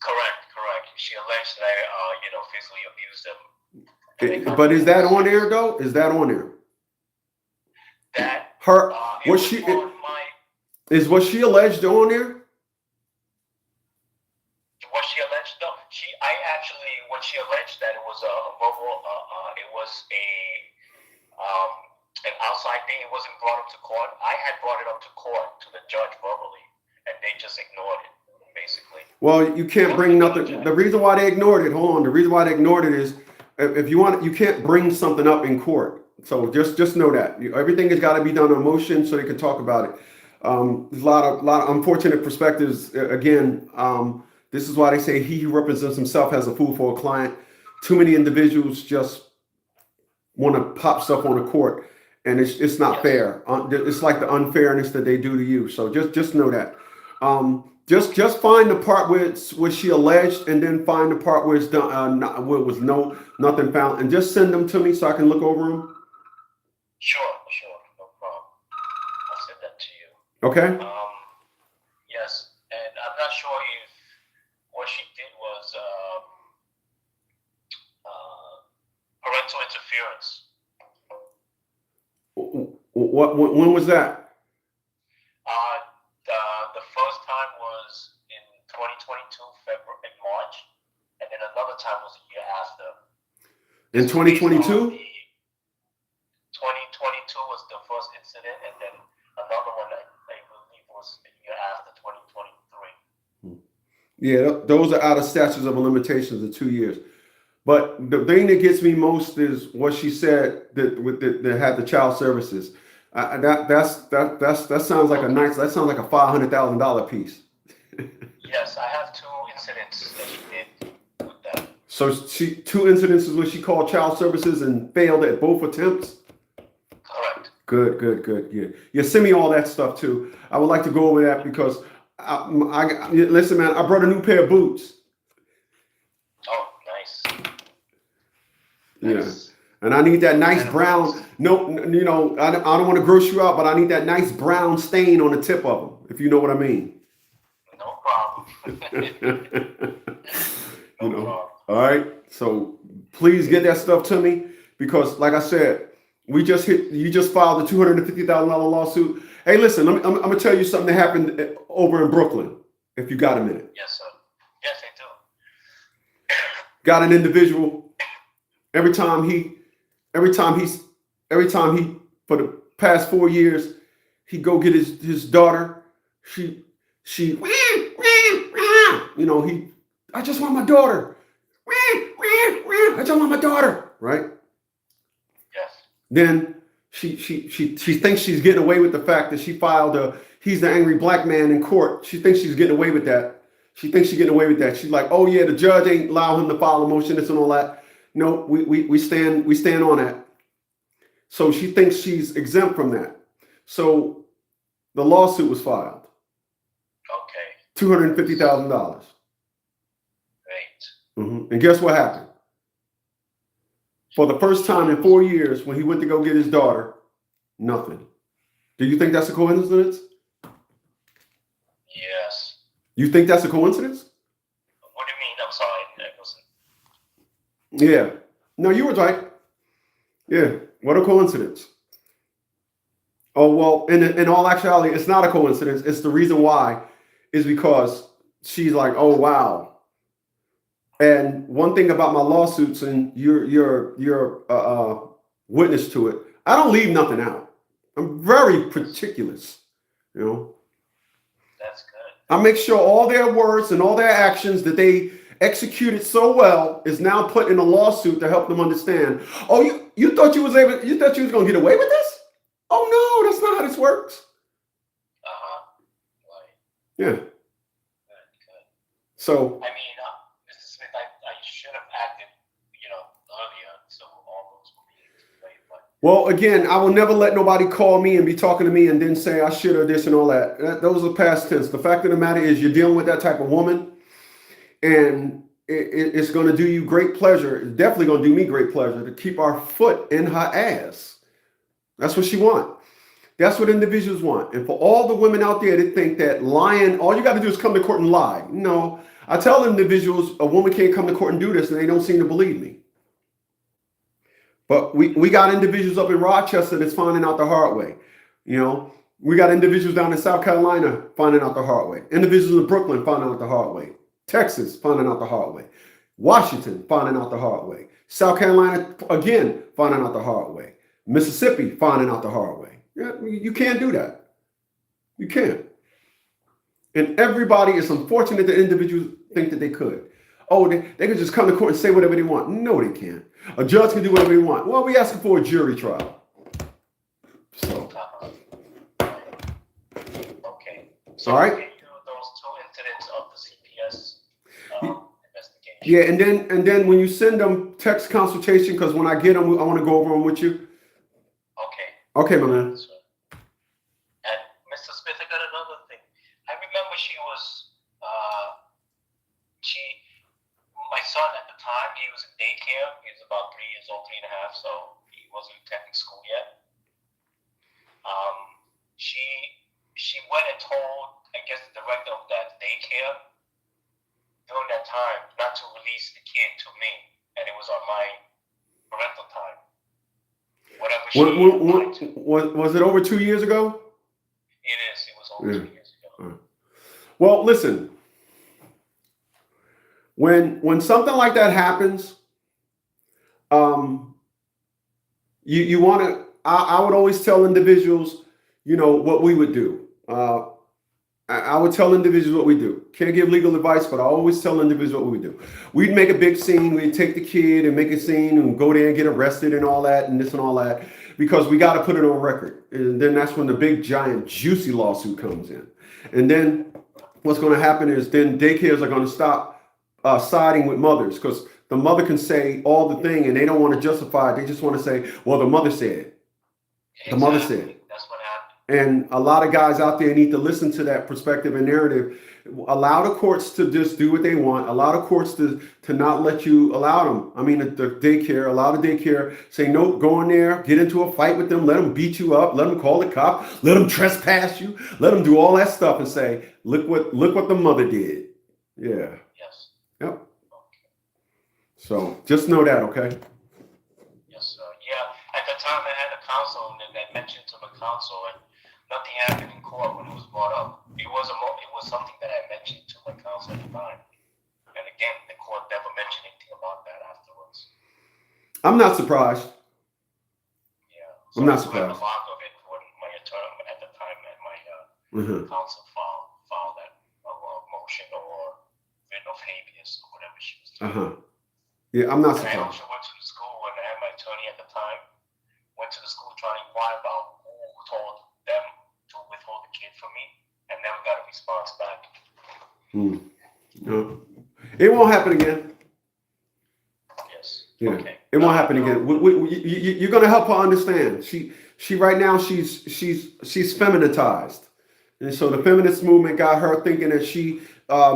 Correct. She alleged that I physically abused them. But is that on there though? Is that on there? that Her, it was was she, on my. is what she alleged on there? What she alleged? No, I actually, what she alleged that it was a verbal, it was an outside thing. It wasn't brought up to court. I had brought it up to court to the judge verbally, and they just ignored it, basically. Well, you can't bring nothing. The reason why they ignored it, hold on. The reason why they ignored it is if you want, you can't bring something up in court. So just know that everything has got to be done on motion so they can talk about it. There's a lot of unfortunate perspectives. Again, this is why they say he who represents himself has a fool for a client. Too many individuals just want to pop stuff on the court, and it's not fair. It's like the unfairness that they do to you. So just know that. Just find the part where she alleged, and then find the part where it's done, where it was nothing found, and just send them to me so I can look over them. Sure, no problem. I'll send that to you. Okay. Yes, and I'm not sure if what she did was parental interference. When was that? The first time was in 2022, February, in March, and then another time was a year after. In 2022? 2022 was the first incident, and then another one I believe was a year after, 2023. Yeah, those are out of statutes of limitations of 2 years. But the thing that gets me most is what she said that had the child services. That sounds like that sounds like a $500,000 piece. Yes, I have 2 incidents that she did with that. So 2 incidences where she called child services and failed at both attempts. Correct. Good. Yeah, send me all that stuff too. I would like to go over that because listen, man. I brought a new pair of boots. Oh, nice. Yeah. Nice. And I need that nice brown. No, I don't want to gross you out, but I need that nice brown stain on the tip of them, if you know what I mean. No problem. Problem. All right. So please get that stuff to me because, like I said, you just filed a $250,000 lawsuit. Hey, listen, I'm gonna tell you something that happened over in Brooklyn. If you got a minute. Yes, sir. Yes, I do. Got an individual. Every time he for the past 4 years, he go get his daughter. She I just want my daughter. I just want my daughter. Right? Yes. Then she thinks she's getting away with the fact that she filed he's the angry black man in court. She thinks she's getting away with that. She's like, oh yeah, the judge ain't allow him to file a motion, this and all that. No, we stand on that. So she thinks she's exempt from that. So the lawsuit was filed. Okay. $250,000. Great. And guess what happened? For the first time in 4 years, when he went to go get his daughter, nothing. Do you think that's a coincidence? Yes. You think that's a coincidence? What do you mean? I'm sorry, I wasn't. Yeah. No, you were right. Yeah. What a coincidence. Oh, well, in all actuality, it's not a coincidence. It's the reason why is because she's like, oh, wow. And one thing about my lawsuits, and you're witness to it, I don't leave nothing out. I'm very particular, That's good. I make sure all their words and all their actions that they executed so well is now put in a lawsuit to help them understand. Oh, you thought you was going to get away with this? Oh no, that's not how this works. Right. Yeah. Good. So I mean, Mr. Smith, I should have acted, earlier, so all those will be too late. But well, again, I will never let nobody call me and be talking to me and then say I should have this and all that. Those are past tense. The fact of the matter is you're dealing with that type of woman, and it's going to do you great pleasure. It's definitely going to do me great pleasure to keep our foot in her ass. That's what she wants. That's what individuals want. And for all the women out there that think that lying, all you got to do is come to court and lie. No, I tell individuals a woman can't come to court and do this, and they don't seem to believe me. But we got individuals up in Rochester that's finding out the hard way. You know, we got individuals down in South Carolina finding out the hard way. Individuals in Brooklyn finding out the hard way. Texas finding out the hard way. Washington finding out the hard way. South Carolina, again, finding out the hard way. Mississippi finding out the hard way. Yeah, you can't do that. You can't. And everybody, it's unfortunate that individuals think that they could. Oh, they could just come to court and say whatever they want. No, they can't. A judge can do whatever they want. Well, we asking for a jury trial. So. Okay. So All right. those two incidents of the CPS investigation. Yeah, and then when you send them text consultation, because when I get them, I want to go over them with you. Okay. Okay, my man. And Mr. Smith, I got another thing. I remember my son at the time, he was in daycare. He was about 3 years old, 3.5, so he wasn't attending school yet. She went and told, I guess, the director of that daycare during that time not to release the kid to me, and it was on my parental time. Whatever she was it over 2 years ago? It is. It was over 2 years ago. Well, listen. When something like that happens, you want to. I would always tell individuals, what we would do. I would tell individuals what we do. Can't give legal advice, but I always tell individuals what we do. We'd make a big scene. We'd take the kid and make a scene and go there and get arrested and all that and this and all that, because we got to put it on record. And then that's when the big, giant, juicy lawsuit comes in. And then what's going to happen is then daycares are going to stop siding with mothers, because the mother can say all the thing and they don't want to justify it. They just want to say, well, the mother said. The mother said. That's what happened. And a lot of guys out there need to listen to that perspective and narrative. Allow the courts to just do what they want. Allow the courts to not let you allow them. I mean, the daycare, allow the daycare, say, no, go in there, get into a fight with them, let them beat you up, let them call the cop, let them trespass you, let them do all that stuff and say, look what the mother did. Yeah. Yes. Yep. Okay. So just know that, okay? Yes, sir. Yeah. At the time, I had a counsel, and I mentioned to my counsel, and nothing happened in court when it was brought up. It was something that I mentioned to my counsel at the time. And again, the court never mentioned anything about that afterwards. I'm not surprised. Yeah. I'm not So surprised. the mark of it when my attorney at the time and my counsel filed that motion or writ of habeas or whatever she was doing. Yeah, I'm not And I surprised. also went to the school when I had my attorney at the time. Went to the school trying to inquire about who told them to withhold the kid from me, and never got a response back. No. It won't happen again. Yes. Yeah. Okay. It won't happen again. You're gonna help her understand. She right now she's feminitized, and so the feminist movement got her thinking that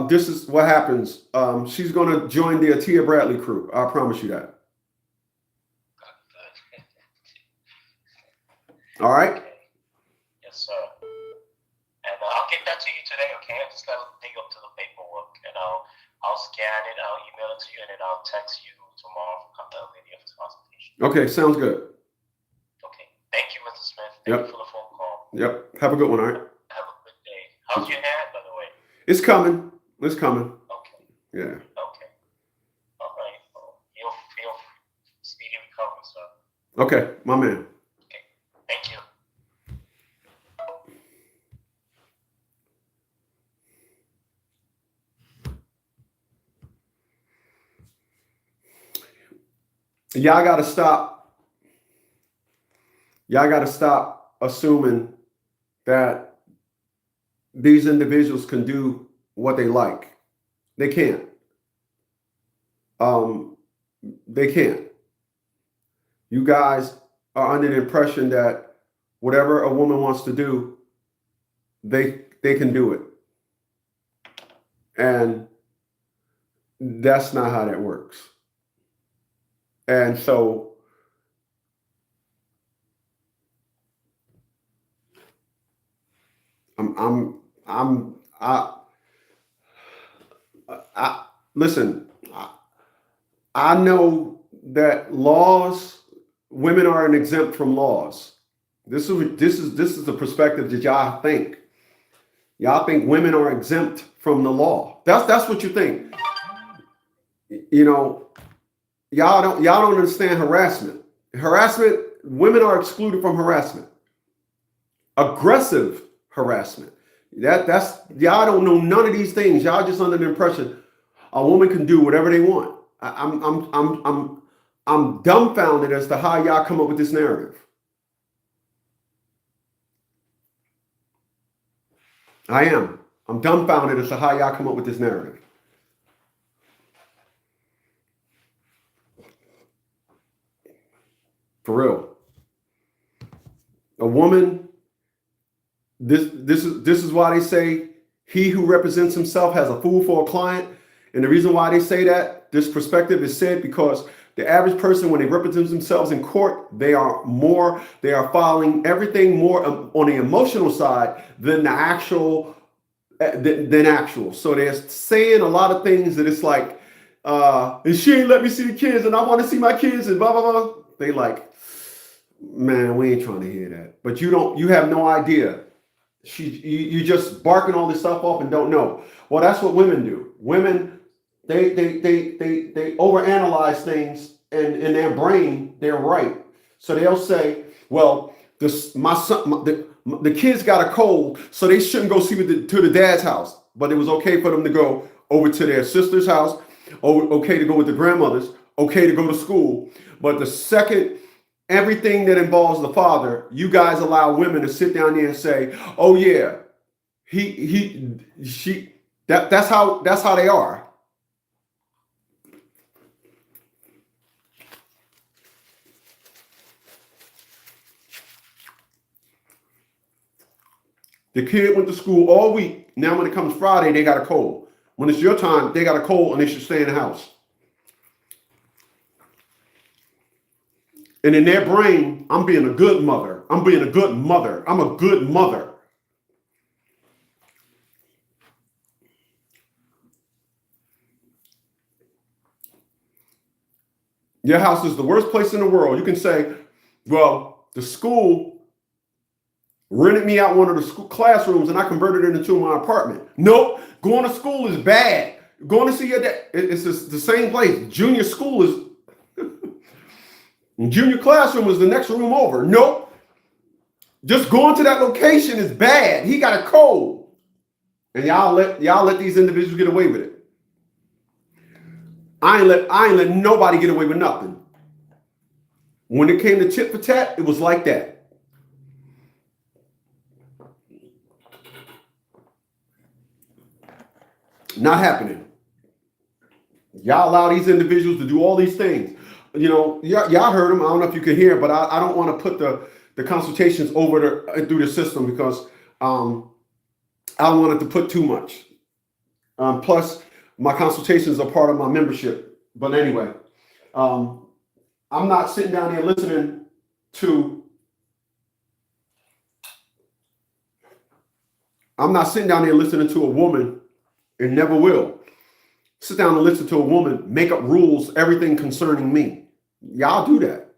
this is what happens. She's gonna join the Atia Bradley crew. I promise you that. All right. Okay. Yes, sir. And I'll get that to you today. Okay. I just gotta dig up to the paperwork, and I'll scan it. I'll email it to you, and then I'll text you tomorrow for the video consultation. Okay. Sounds good. Okay. Thank you, Mr. Smith. Thank you for the phone call. Yep. Have a good one. All right. Have a good day. How's your hand, by the way? It's coming. It's coming. Okay. Yeah. Okay. All right. Well, you'll feel speedy recovery, sir. Okay, my man. Okay. Thank you. Y'all gotta stop. Y'all gotta stop assuming that these individuals can do what they like. They can't. They can't. You guys are under the impression that whatever a woman wants to do, they can do it. And that's not how that works. And so listen, I know that laws women are exempt from laws. This is the perspective that y'all think. Y'all think women are exempt from the law. That's what you think. You know, y'all don't understand harassment. Harassment, women are excluded from harassment. Aggressive harassment. That's y'all don't know none of these things. Y'all just under the impression a woman can do whatever they want. I'm dumbfounded as to how y'all come up with this narrative. I am. I'm dumbfounded as to how y'all come up with this narrative. For real. A woman, this is why they say he who represents himself has a fool for a client. And the reason why they say that, this perspective is said because the average person, when they represent themselves in court, they are following everything more on the emotional side than the actual. So they're saying a lot of things that it's like, and she ain't let me see the kids, and I want to see my kids, and blah blah blah. They like, man, we ain't trying to hear that. But you have no idea. You just barking all this stuff off and don't know. Well, that's what women do. Women, they overanalyze things, and in their brain, they're right. So they'll say, well, the kids got a cold, so they shouldn't go see to the dad's house. But it was okay for them to go over to their sister's house, okay to go with the grandmother's, okay to go to school. But the second everything that involves the father, you guys allow women to sit down there and say, "Oh yeah, she." That's how they are. The kid went to school all week. Now when it comes Friday, they got a cold. When it's your time, they got a cold and they should stay in the house. And in their brain, I'm being a good mother. I'm being a good mother. I'm a good mother. Your house is the worst place in the world. You can say, well, the school rented me out one of the school classrooms and I converted it into my apartment. Nope. Going to school is bad. Going to see your dad, it's the same place. Junior school is, junior classroom is the next room over. Nope. Just going to that location is bad. He got a cold. And y'all let these individuals get away with it. I ain't let nobody get away with nothing. When it came to tit for tat, it was like that. Not happening. Y'all allow these individuals to do all these things. You know, y'all heard them. I don't know if you can hear, but I don't want to put the consultations over through the system because I don't want it to put too much. Plus, my consultations are part of my membership. But anyway, I'm not sitting down here listening to. I'm not sitting down here listening to a woman, and never will sit down and listen to a woman make up rules, everything concerning me. Y'all do that.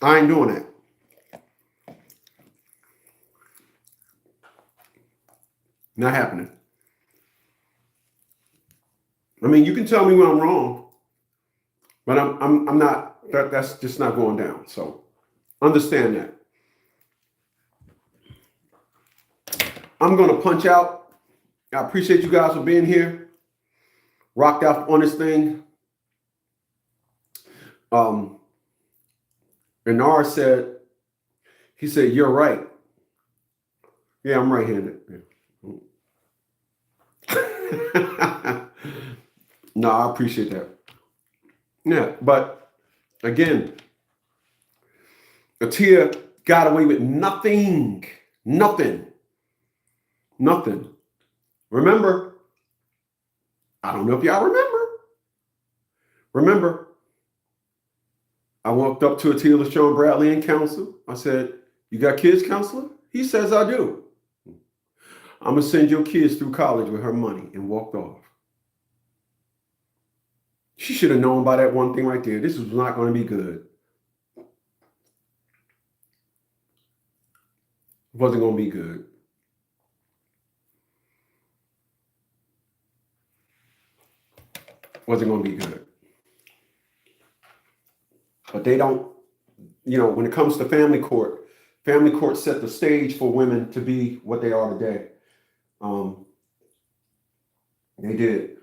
I ain't doing that. Not happening. I mean, you can tell me when I'm wrong, but I'm not. That's just not going down. So understand that. I'm gonna punch out. I appreciate you guys for being here. Rocked out on this thing. And R said, he said, "You're right." Yeah, I'm right-handed. Yeah. No, I appreciate that. Yeah, but again, Atia got away with nothing. Remember, I don't know if y'all remember, I walked up to Atia LaShawn Bradley in counsel. I said, "You got kids, counselor?" He says, "I do." I'm going to send your kids through college with her money, and walked off. She should have known by that one thing right there. This was not going to be good. It wasn't going to be good. Wasn't going to be good. But they don't, when it comes to family court set the stage for women to be what they are today. They did.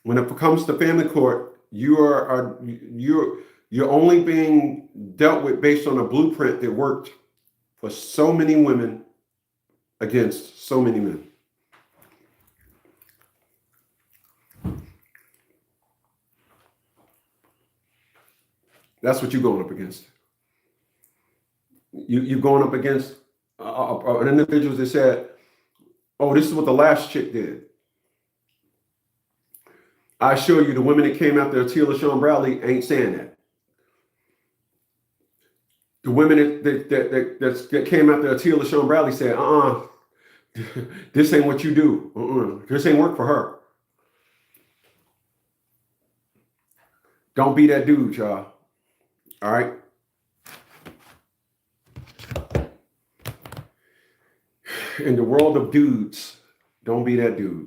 When it comes to family court, you're only being dealt with based on a blueprint that worked for so many women against so many men. That's what you're going up against. You're going up against an individual that said, "Oh, this is what the last chick did." I assure you, the women that came after Attila Sean Bradley ain't saying that. The women that came after Attila Sean Bradley said, this ain't what you do. This ain't work for her. Don't be that dude, y'all. All right? In the world of dudes, don't be that dude.